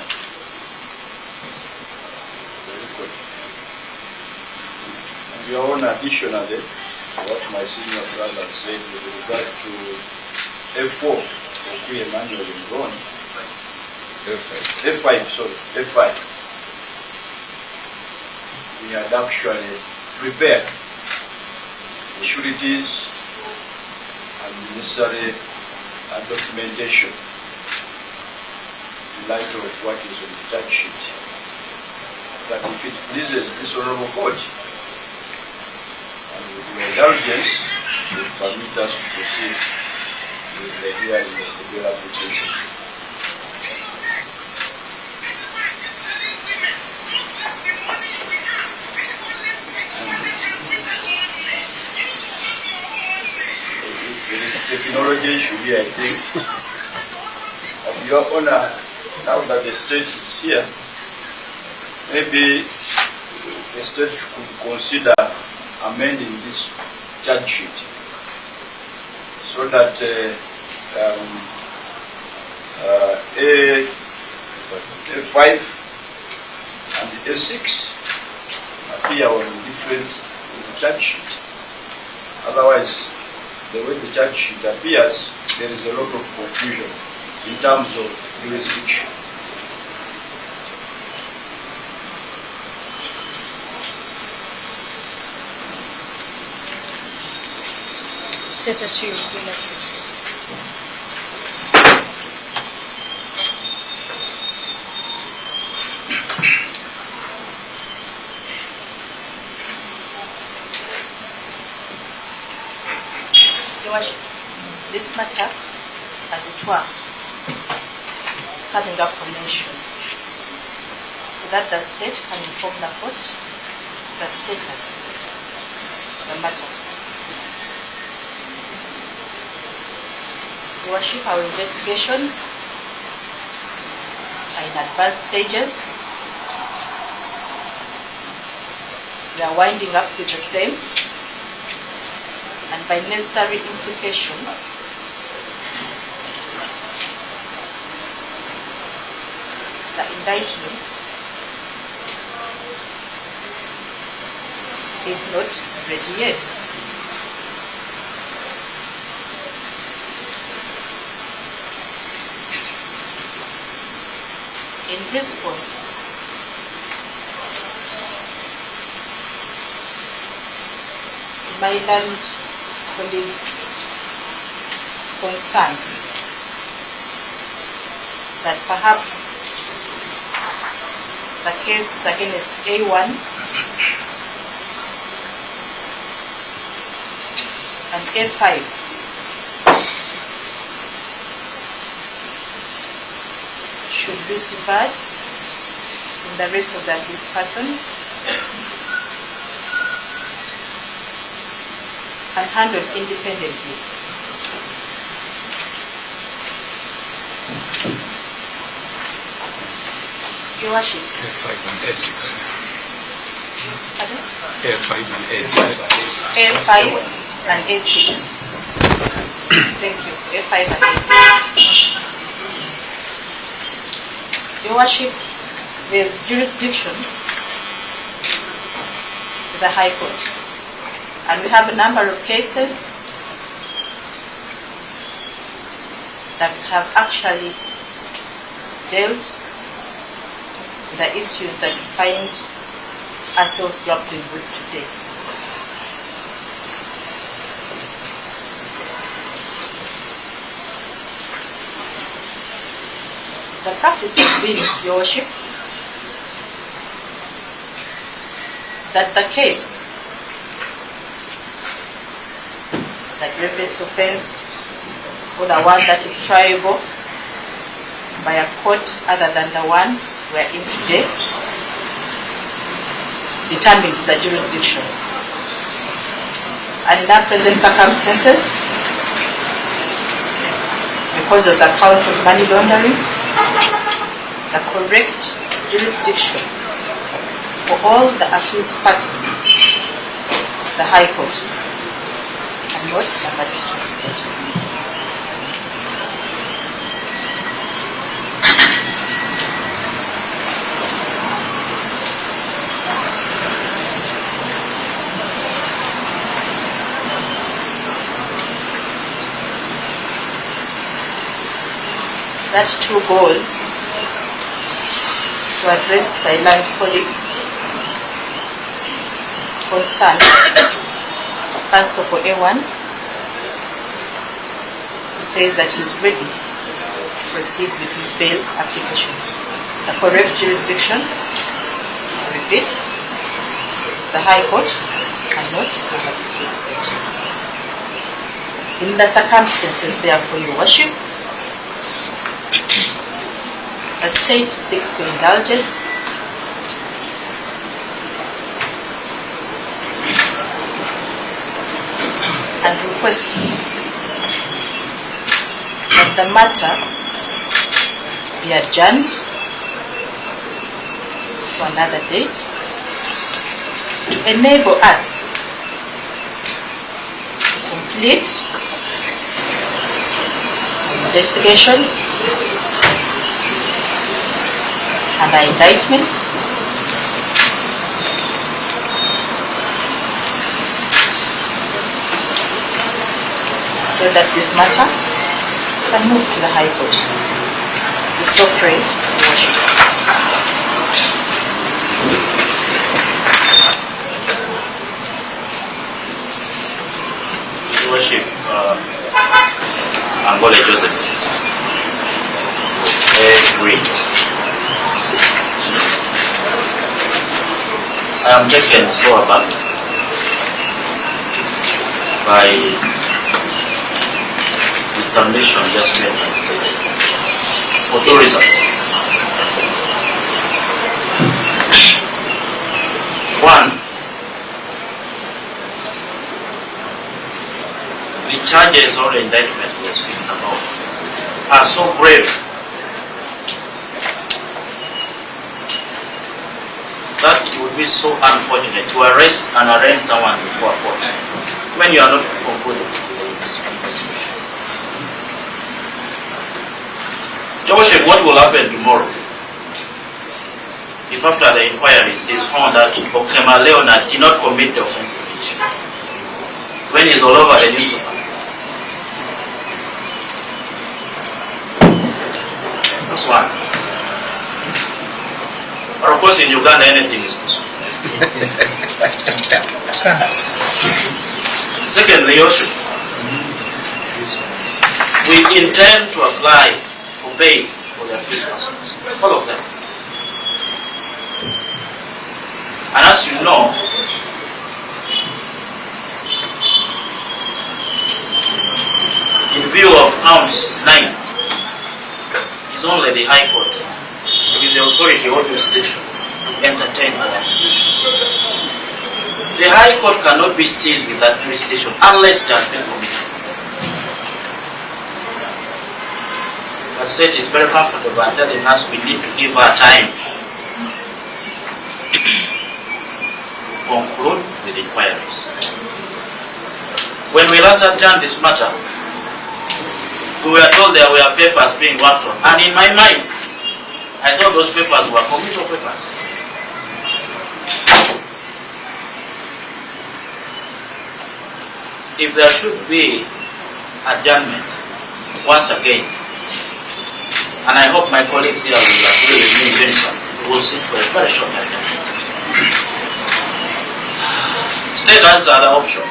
And Your Honor, additionally, what my senior brother said with regard to F4 for Queen Emmanuel in Ron. F5, sorry, F5. We had actually prepared the sureties and necessary documentation in light of what is on the charge sheet. That if it pleases this honorable court, and with your indulgence, will permit us to proceed with the hearing of the bail application. Technology should be, I think, of Your Honor, now that the state is here, maybe the state should consider amending this charge sheet so that A5 and A6 appear on different charge sheet. Otherwise, the way the charge sheet appears, there is a lot of confusion in terms of jurisdiction. Set a chill, will like this. Your Worship, this matter, as it were, is coming up for mention, so that the state can inform the court the status of the matter. Your Worship, our investigations are in advanced stages. We are winding up with the same, and by necessary implication, the indictment is not ready yet. In response, my land colleagues' concern that perhaps the case against A1 and A5 should be severed from the rest of the accused persons and handled independently. Your Worship. A5 and A6. Pardon? A5 and A6. A5 and A6. Thank you. A5 and A6. Your Worship, there is jurisdiction to the High Court, and we have a number of cases that have actually dealt with the issues that we find ourselves grappling with today. The practice has been, Your Worship, that the case, the gravest offense, or the one that is triable by a court other than the one we are in today, determines the jurisdiction. And in our present circumstances, because of the count of money laundering, the correct jurisdiction for all the accused persons is the High Court and not the Magistrates Court. That too goes to address my land colleagues' concern. Counsel for A1, who says that he's ready to proceed with his bail application. The correct jurisdiction, I repeat, is the High Court and not the Magistrates Court. In the circumstances, therefore, Your Worship, the state seeks your indulgence and requests that the matter be adjourned to another date to enable us lead investigations and the indictment. So that this matter can move to the High Court. We so pray, Your Worship. Your Worship, Angole Joseph, A3. I am taken so aback by the submission just made by state for two reasons. One, the charges or the indictment we are speaking about are so grave that it would be so unfortunate to arrest and arraign someone before a court when you are not concluded with the investigation. Your Worship, what will happen tomorrow if after the inquiries it is found that Okema Leonard did not commit the offense of injury when he is all over the newspaper? That's one. But of course in Uganda anything is possible. Secondly, Your Worship, we intend to apply for bail for the accused persons, all of them. And as you know, in view of counts 9, it's only the High Court with the authority or jurisdiction to entertain that. The High Court cannot be seized with that jurisdiction unless there has been committed. The state is very comfortable and telling us we need to give her time to conclude with inquiries. When we last adjourned this matter, we were told there were papers being worked on, and in my mind, I thought those papers were committal papers. If there should be adjournment once again, and I hope my colleagues here will agree with me in unison, we will sit for a very short adjournment. State has the other option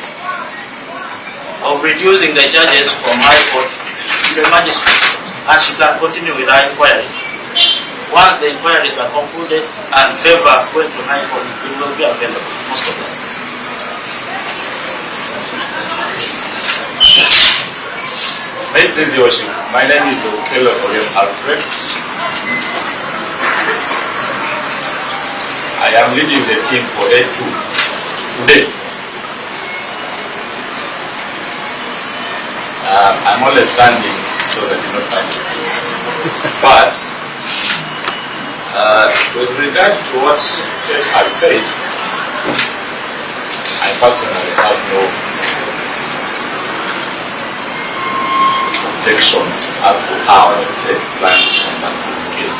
of reducing the charges from High Court to the magistrate, and she can continue with her inquiry. Once the inquiries are concluded and favor going to High Court, it will be available, most of them. May it please Your Worship, my name is Okelo Oriel Alfred. I am leading the team for A2 today. I'm only standing so that you not find the seats. But with regard to what the state has said, I personally have no objection as to how the state plans to conduct this case.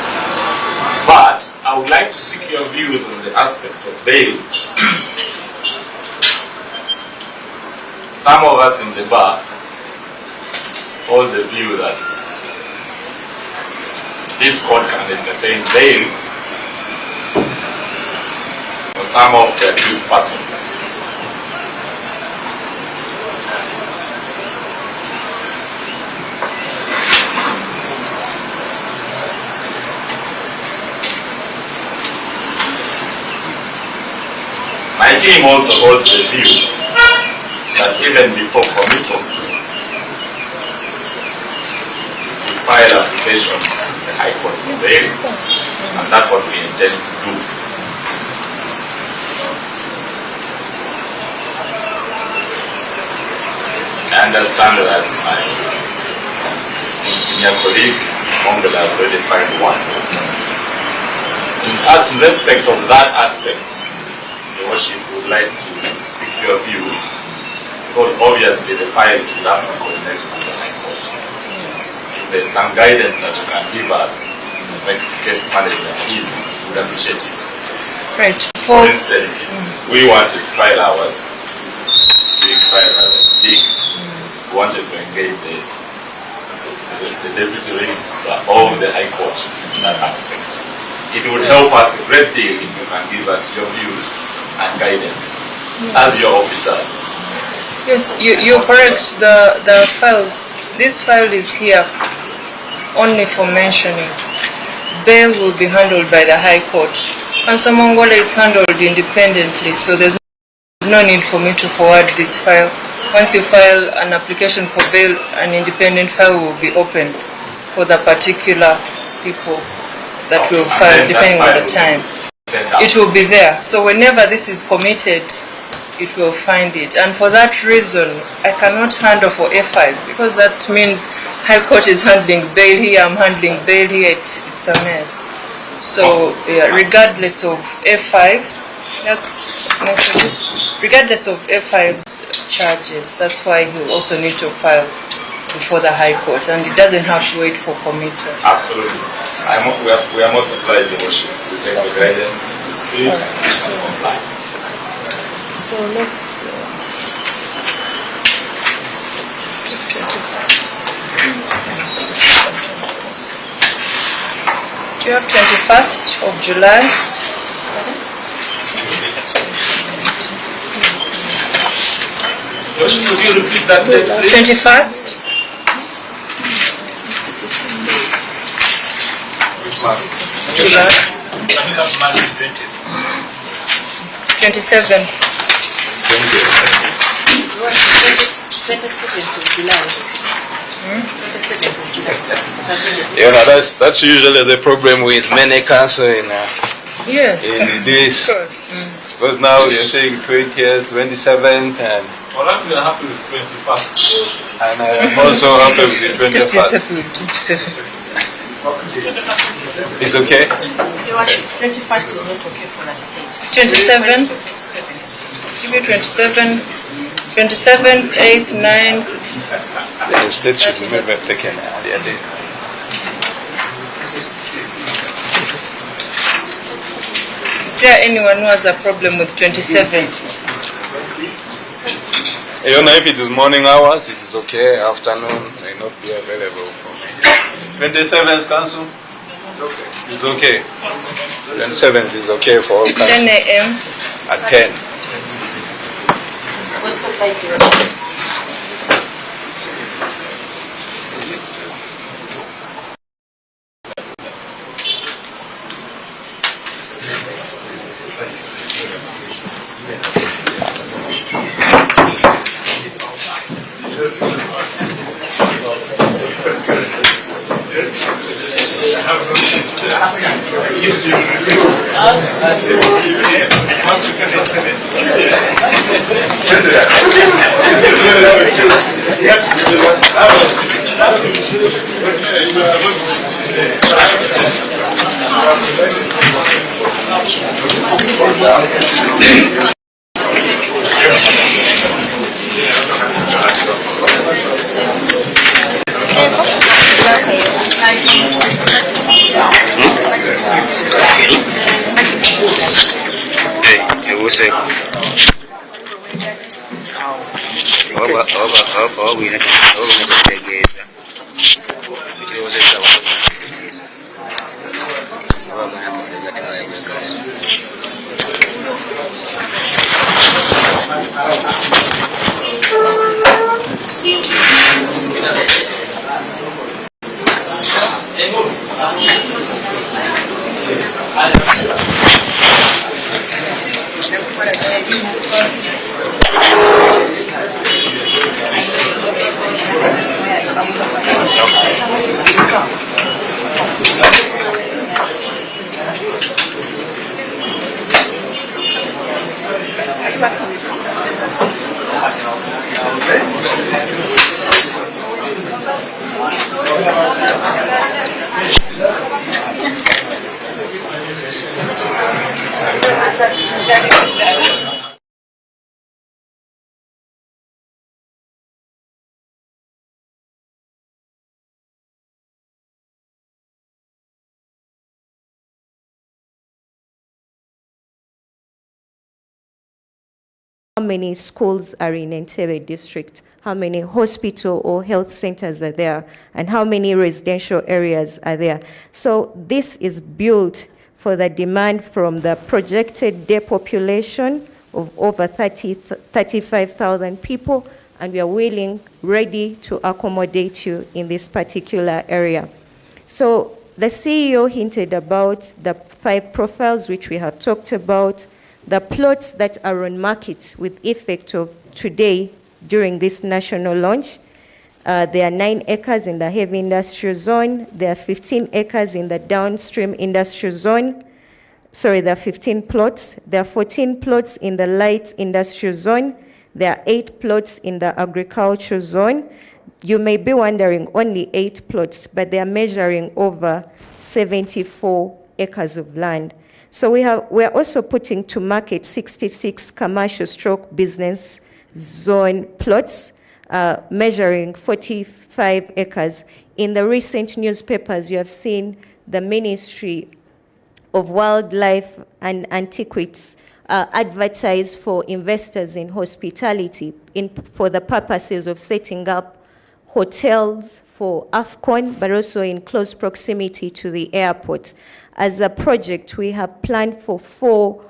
But I would like to seek your views on the aspect of bail. Some of us in the bar hold the view that this court can entertain bail for some of the accused persons. My team also holds the view that even before committal, we file applications to the High Court for bail, and that's what we intend to do. I understand that my senior colleague, Mongala, have already filed one. In respect of that aspect, Your Worship would like to seek your views Because obviously the files will have to coordinate with the High Court. If there's some guidance that you can give us to make case management easy, we would appreciate it. Right. For instance, we wanted file hours, big file hours, big. We wanted to engage the deputy registrar of the High Court in that aspect. It would help us a great deal if you can give us your views and guidance as your officers. Yes, you're correct. The files, this file is here only for mentioning. Bail will be handled by the High Court. And Somongole is handled independently, so there's no need for me to forward this file. Once you file an application for bail, an independent file will be opened for the particular people that will file, depending on the time. It will be there. So whenever this is committed, it will find it. And for that reason, I cannot handle for A5, because that means High Court is handling bail here, I'm handling bail here, it's a mess. So regardless of A5, regardless of A5's charges, that's why he will also need to file before the High Court, and it doesn't have to wait for committal. Absolutely. We are most surprised the worship. We take the guidance, the spirit, and comply. So let's do you have 21st of July? Could you repeat that date, please? 21st? July. 27. 27th of July. That's usually the problem with many council in this. Of course. Because now you're saying 20th, 27th, and Well, actually, I'm happy with 21st. And I'm also happy with the 21st. It's okay? Your Worship, 21st is not okay for a state. 27? Give me 27, 27th, 8th, 9th. The state should never have taken earlier day. Is there anyone who has a problem with 27? You know, if it is morning hours, it is okay. Afternoon may not be available for me. 27th council? It's okay. 27th is okay for all council. 10 a.m. At 10. What's the like? many schools are in Entebbe district, how many hospital or health centers are there, and how many residential areas are there. So this is built for the demand from the projected depopulation of over 35,000 people, and we are ready to accommodate you in this particular area. So the CEO hinted about the 5 profiles which we have talked about, the plots that are on market with effect of today during this national launch. There are 9 acres in the heavy industrial zone. There are 15 acres in the downstream industrial zone. Sorry, there are 15 plots. There are 14 plots in the light industrial zone. There are 8 plots in the agricultural zone. You may be wondering, only 8 plots, but they are measuring over 74 acres of land. So we're also putting to market 66 commercial stroke business zone plots, measuring 45 acres. In the recent newspapers, you have seen the Ministry of Wildlife and Antiquities advertise for investors in hospitality for the purposes of setting up hotels for AFCON, but also in close proximity to the airport. As a project, we have planned for 4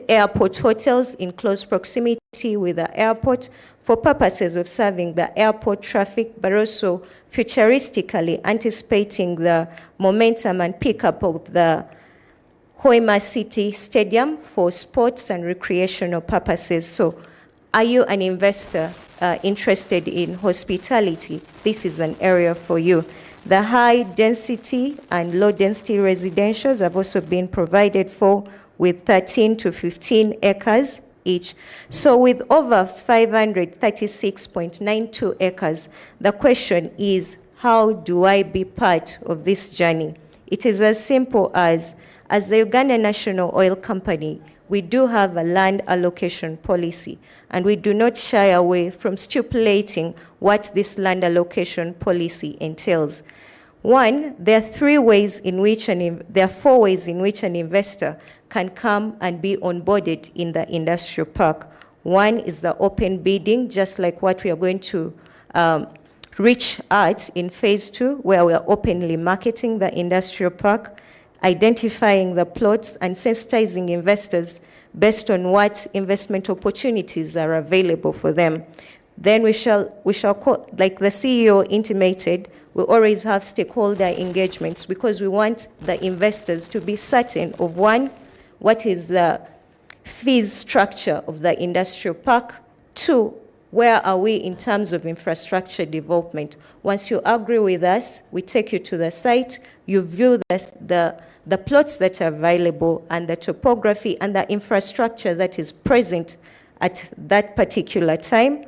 airport hotels in close proximity with the airport for purposes of serving the airport traffic, but also futuristically anticipating the momentum and pickup of the Hoima City Stadium for sports and recreational purposes. So are you an investor interested in hospitality? This is an area for you. The high density and low density residentials have also been provided for with 13 to 15 acres each. So with over 536.92 acres, the question is, how do I be part of this journey? It is as simple as the Uganda National Oil Company, we do have a land allocation policy, and we do not shy away from stipulating what this land allocation policy entails. One, there are 4 ways in which an investor can come and be onboarded in the industrial park. One is the open bidding, just like what we are going to reach at in phase 2, where we are openly marketing the industrial park, identifying the plots and sensitizing investors based on what investment opportunities are available for them. Then we shall call, like the CEO intimated, we always have stakeholder engagements because we want the investors to be certain of, one, what is the fees structure of the industrial park, 2, where are we in terms of infrastructure development. Once you agree with us, we take you to the site, you view the plots that are available and the topography and the infrastructure that is present at that particular time.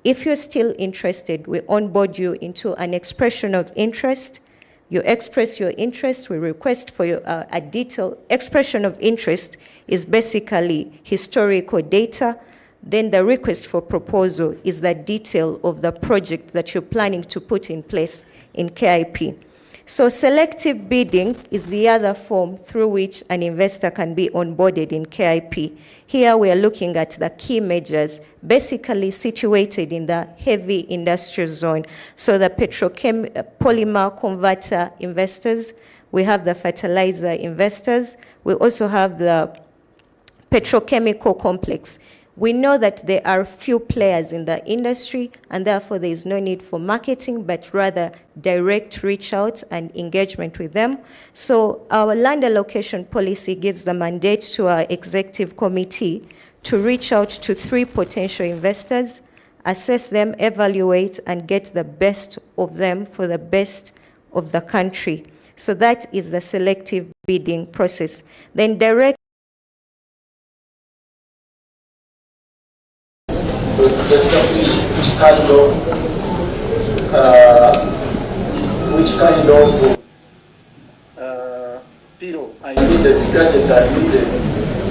If you're still interested, we onboard you into an expression of interest. You express your interest, we request for you a detailed expression of interest is basically historical data. Then the request for proposal is the detail of the project that you're planning to put in place in KIP. So selective bidding is the other form through which an investor can be onboarded in KIP. Here we are looking at the key measures basically situated in the heavy industrial zone. So the polymer converter investors, we have the fertilizer investors, we also have the petrochemical complex. We know that there are few players in the industry, and therefore there is no need for marketing, but rather direct reach out and engagement with them. So our land allocation policy gives the mandate to our executive committee to reach out to 3 potential investors, assess them, evaluate, and get the best of them for the best of the country. So that is the selective bidding process. Then direct establish which kind of pillow I needed, the gadget I needed.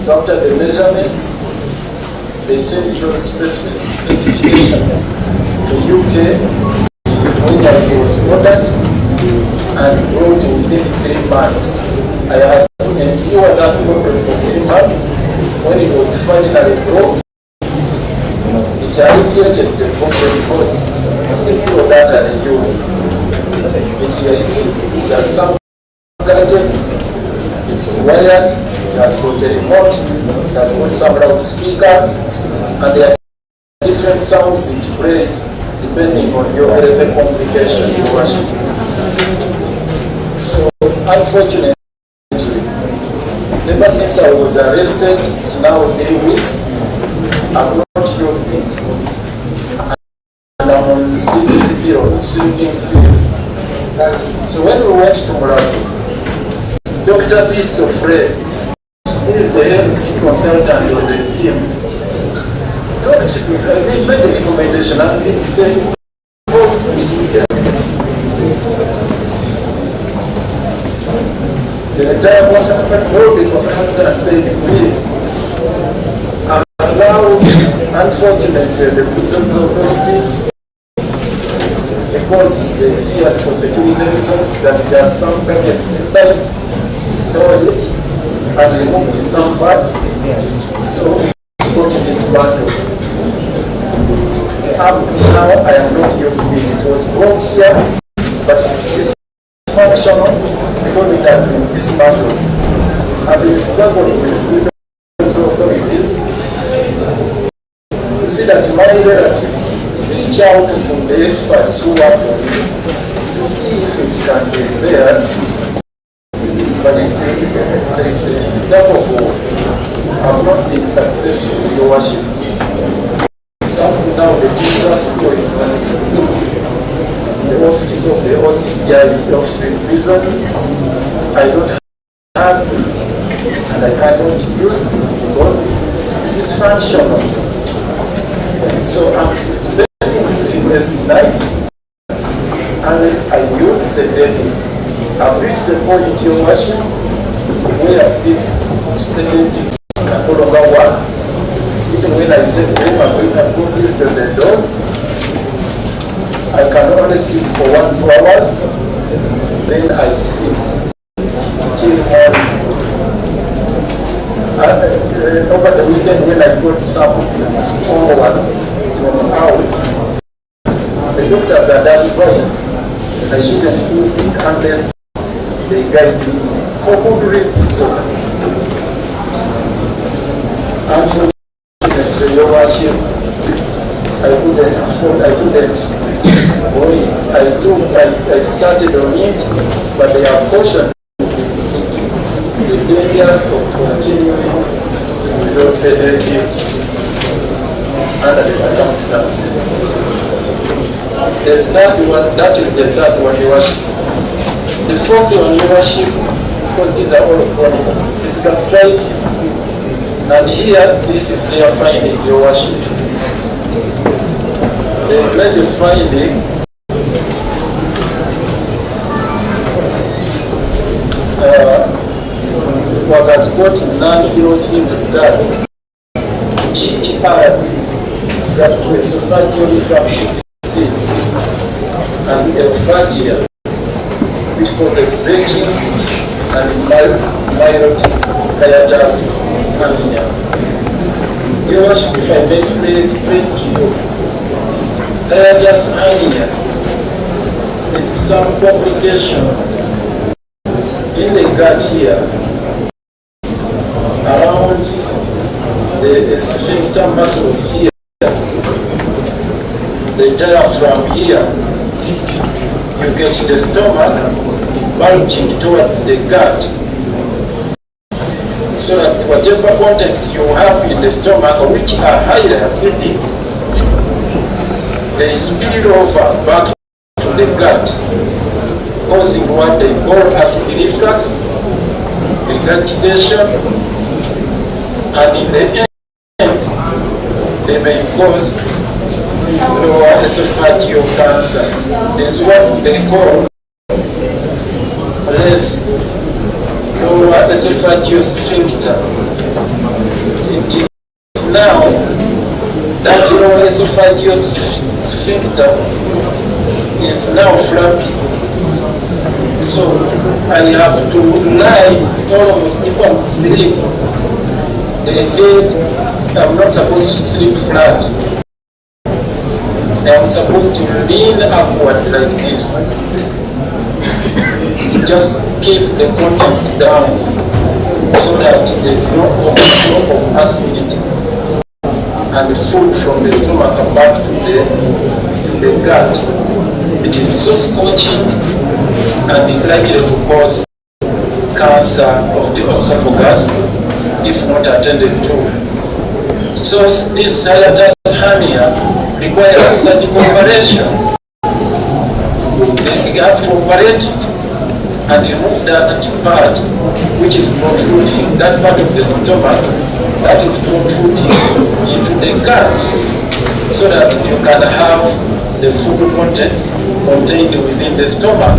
So after the measurements, they sent those specifications to UK, when it was ordered and brought within 3 months. I had to endure that problem for 3 months. When it was finally brought, it alleviated the problem because sleep that are used. It has some gadgets, it's wired, it has got a remote, it has got some loudspeakers, and there are different sounds it plays depending on your level complication you are worshiping. So unfortunately, ever since I was arrested, it's now 3 weeks, I've not used it. And I'm on sleeping pills. So when we went to Murago, Dr. B. Sofred, who is the health consultant of the team, we made a recommendation and it's the entire body consultant said, please allow, unfortunately, the prisons authorities, because they feared for security reasons that it has some gadgets inside, it and removed some parts, so got this bundle. Now I am not using it. It was brought here, but it's dysfunctional because it had been dismantled. I've been struggling with authorities to see that my relatives reach out to the experts who work on it to see if it can be repaired. But it's a type of work. I've not been successful in your worship. So up to now the Jesus school is running for me. It's the office of the OCCI, the office in prisons. I don't have it and I cannot use it because it's dysfunctional. So I'm spending sleepless nights unless I use sedatives. I've reached the point, your worship, where these sedatives can no longer work. Even when I take them, I'm going to put this to the doors. I can only sleep for 1-2 hours, then I sit till morning. Over the weekend when I got some strong one from out, the doctors had advised I shouldn't use it unless they guide me for good reason. Unfortunately, your worship, I couldn't afford, I couldn't avoid it. I started on it, but they have cautioned the dangers of continuing with those sedatives under the circumstances. The third one, that is the third one, your worship. The fourth one, your worship, because these are all chronic, is gastritis. And here, this is their finding, your worship. They made a finding what has got non-erosive gut, GER, gastroesophageal reflux disease, and elphagia, which causes breaking and mild hiatus hernia. Your worship, if I may explain to you, hiatus hernia is some complication in the gut here, around the sphincter muscles here, the diaphragm here. You get the stomach bulging towards the gut, so that whatever contents you have in the stomach, which are highly acidic, they spill over back to the gut, causing what they call acid reflux, regurgitation, and in the end, they may cause lower esophageal cancer. There's what they call lower esophageal sphincter. It is now that lower esophageal sphincter is now flabby. So I have to lie almost, if I'm sleep, the head, I'm not supposed to sleep flat. I am supposed to lean upwards like this. Just keep the contents down so that there is no overflow of acidity and food from the stomach back to the gut. It is so scorching and is likely to cause cancer of the esophagus if not attended to. So this hiatus hernia requires surgical operation. They have to operate it and remove that part which is protruding, that part of the stomach that is protruding into the gut, so that you can have the food contents contained within the stomach.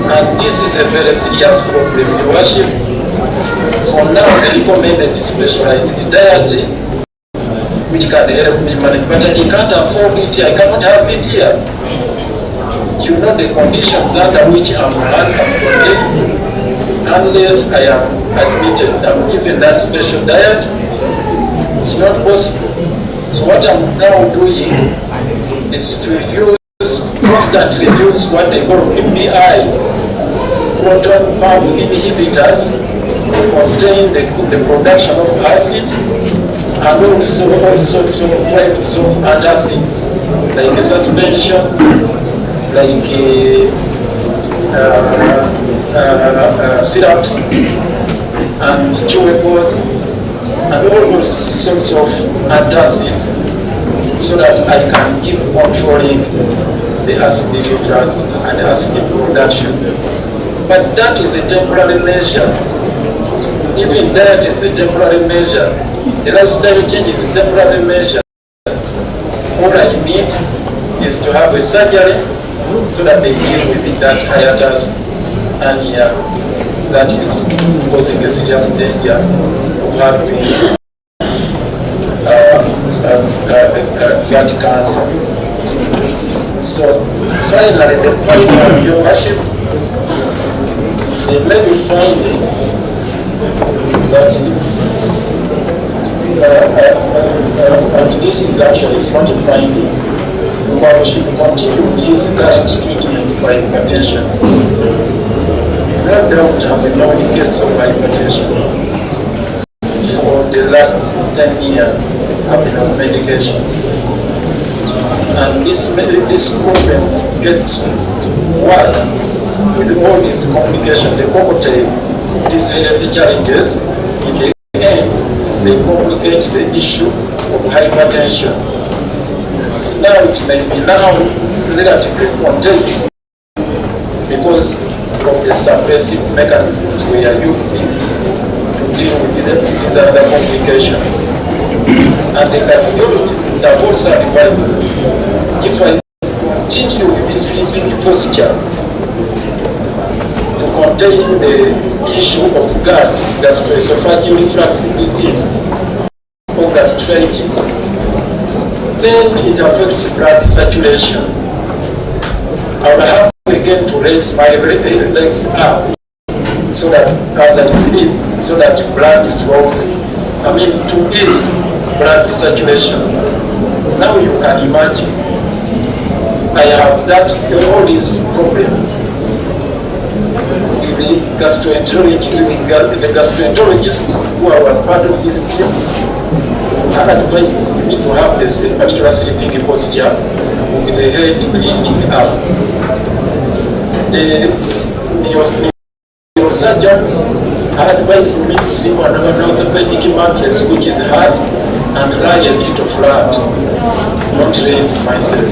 And this is a very serious problem, Your Worship. For now, the recommended specialized diet which can help me manage, but I can't afford it, I cannot have it here. You know the conditions under which I'm handling. Unless I am admitted, I'm given that special diet, it's not possible. So what I'm now doing is to constantly use what they call NBS, proton pump inhibitors, to contain the production of acid, and also all sorts of types of antacids, like suspensions, like syrups and chewables and all those sorts of antacids, so that I can keep controlling the acid reflux and acid production. But that is a temporary measure. Even that is a temporary measure. The lifestyle change is a temporary measure. All I need is to have a surgery so that they deal with that hiatus hernia that is causing a serious danger of having gut cancer. So finally, the final, Your Worship, they may be finding that and this is actually not a finding. Lukwago should continue his current treatment for hypertension. No doubt have known cases of hypertension for the last 10 years have been on medication. And this problem gets worse with all this complication, the cocktail, these health challenges. In the end, they complicate the issue of hypertension. So now it may be now relatively contained because of the suppressive mechanisms we are using to deal with these other complications. And the cardiologists have also advised if I continue with this sleeping posture to contain the issue of gut, gastroesophageal reflux disease, or gastritis, then it affects blood saturation. I will have again to raise my legs up so that as I sleep, so that blood flows, to ease blood saturation. Now you can imagine, I have that, all these problems. The gastroenterologists who are part of this team have advised me to have this particular sleeping posture with the head leaning up. The neurosurgeons advised me to sleep on an orthopedic mattress which is hard and lie a little flat, not raise myself.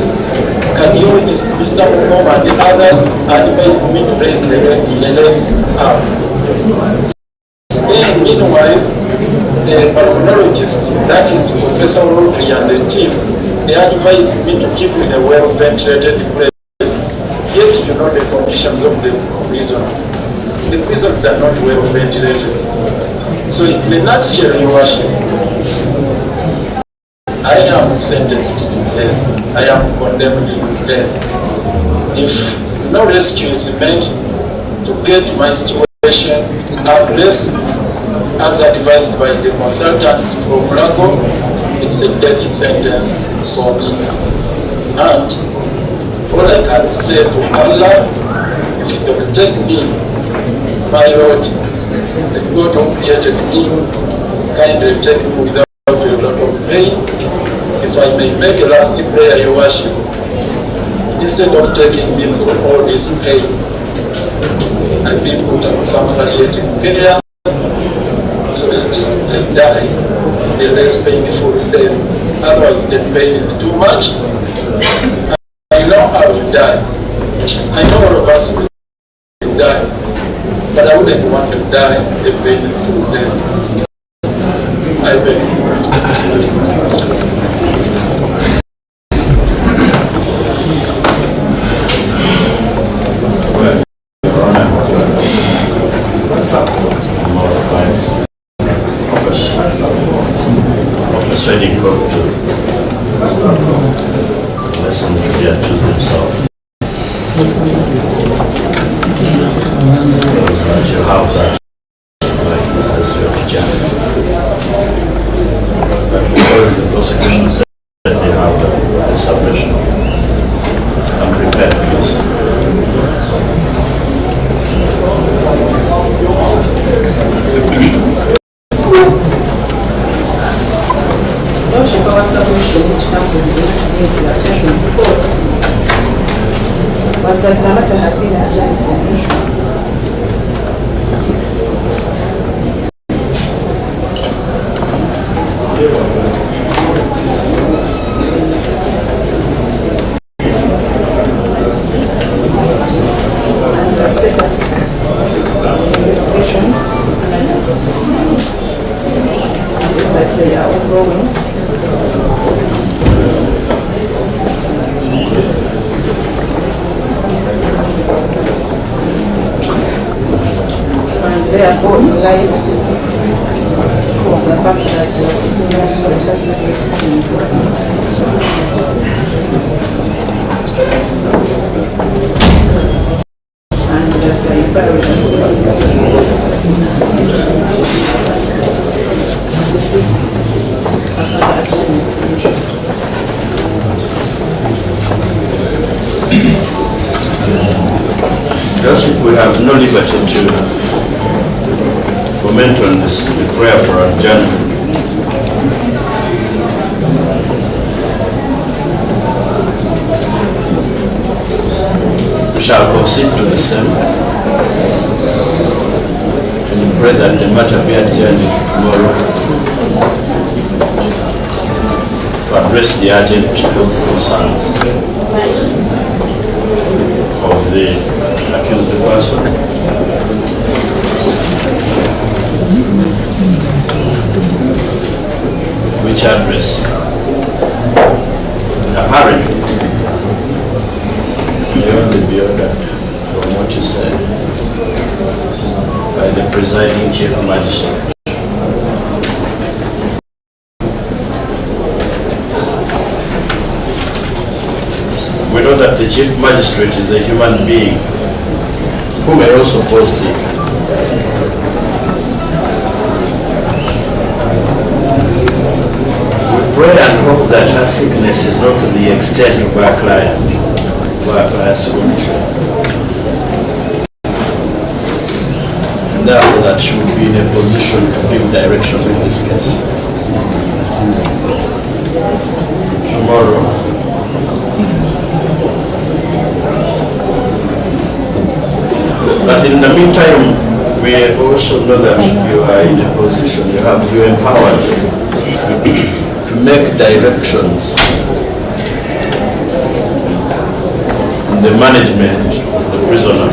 Cardiologist Mr. Momo and the others advised me to raise the legs up. Then meanwhile, the pulmonologist, that is Professor Rodri and the team, they advised me to keep in a well-ventilated place. Yet you know the conditions of the prisons. The prisons are not well-ventilated. So in a nutshell, Your Worship, I am sentenced to death. I am condemned to death. If no rescue is made to get my situation addressed as advised by the consultants from Lukwago, it's a death sentence for me. And all I can say to Allah, if you don't take me, my Lord, the God who created me, kindly take me without a lot of pain. If I may make a last prayer, your worship, instead of taking me through all this pain, I've been put on some palliative care so that I die a less painful death. Otherwise, the pain is too much. I know how to die. I know all of us will die, but I wouldn't want to die a painful death. I beg you. Persuading God to listen to their truth themselves. That you have that as your journey. But because the prosecution said they have the suppression, I'm prepared to listen. Our submission, which comes with the attention of the court, was that the matter had been adjourned for issue. And the status of investigations is that they are ongoing. And therefore, in light of the fact that we are sitting here, so it has not yet been and that the inquiry has still to see Judge, we have no liberty to comment on this the prayer for adjournment. We shall concede to the same and pray that the matter be adjourned to tomorrow to address the urgent health concerns of the accused person. Which address apparently may only be ordered from what you said by the presiding chief magistrate. We know that the chief magistrate is a human being who may also fall sick. Pray and hope that her sickness is not to the extent of our client, of our client's condition. And therefore that she will be in a position to give direction in this case. Tomorrow, but in the meantime, we also know that you are in a position, you're empowered to make directions in the management of the prisoner.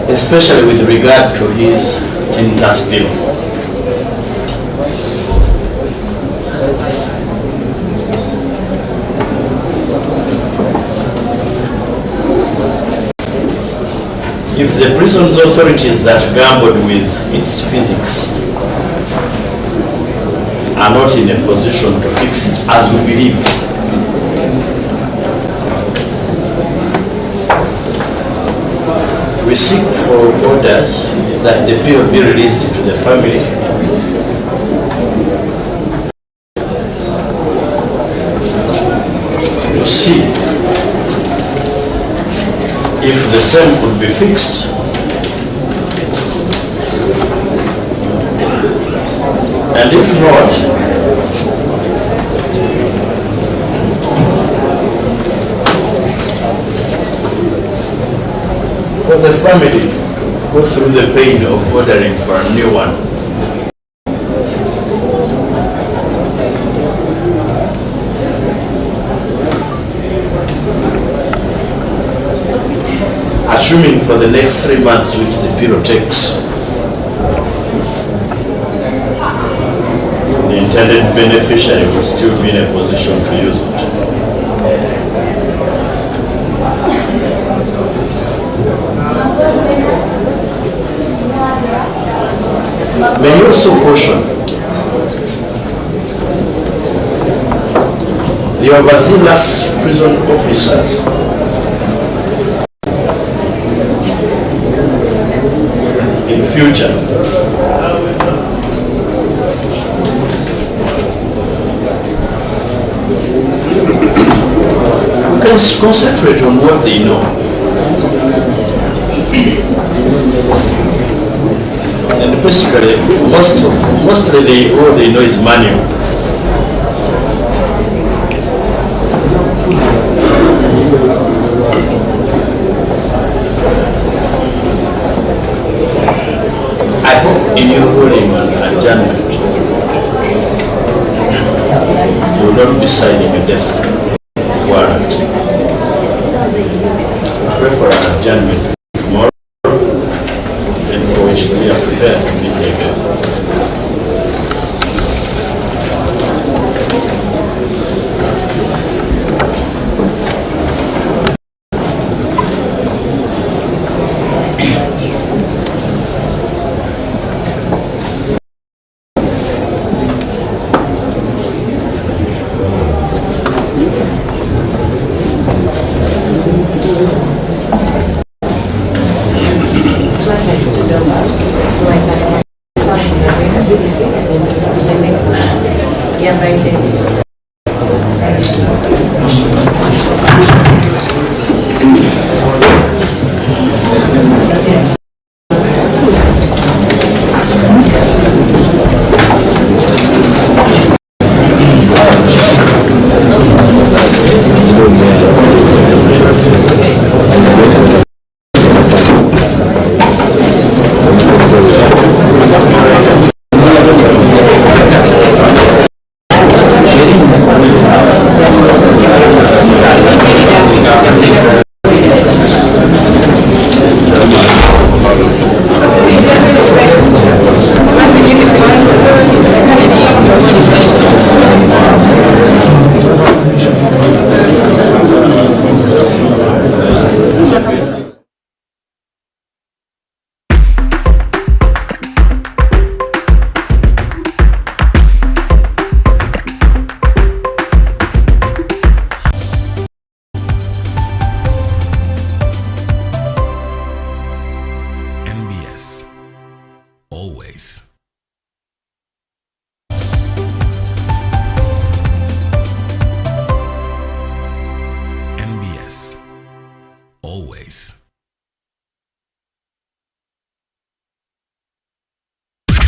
Especially with regard to his tinnitus bill. If the prison's authorities that gambled with its physics are not in a position to fix it as we believe, we seek for orders that the bill be released to the family see if the same could be fixed. And if not, for the family, go through the pain of ordering for a new one. Assuming for the next 3 months, which the period takes, the intended beneficiary will still be in a position to use it. May you also caution the overzealous prison officers in future. We can concentrate on what they know. And basically, mostly all they know is manual. I hope in your ruling on adjournment, you will not be signing a death warrant. Pray for an adjournment tomorrow, and for which we are prepared to meet again. NBS. Always. NBS. Always.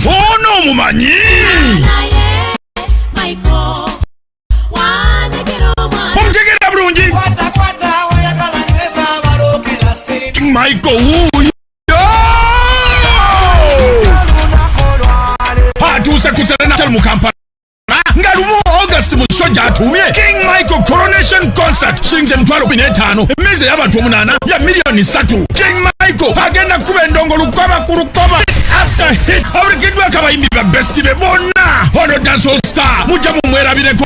Oh no, mumanyi! Omtegera bulungi! Michael Wu! Atuuse kuserena chal mu Kampala nga lumu August musojja atumye King Michael Coronation Concert shilingi $25,000 emmeeza y'abantu 8 ya $3 King Michael agenda kuba endongo lukoba ku lukoba after hit awulikiddwa akabayimbi ba best be bonna ono dancehall star mujja mumwerabireko.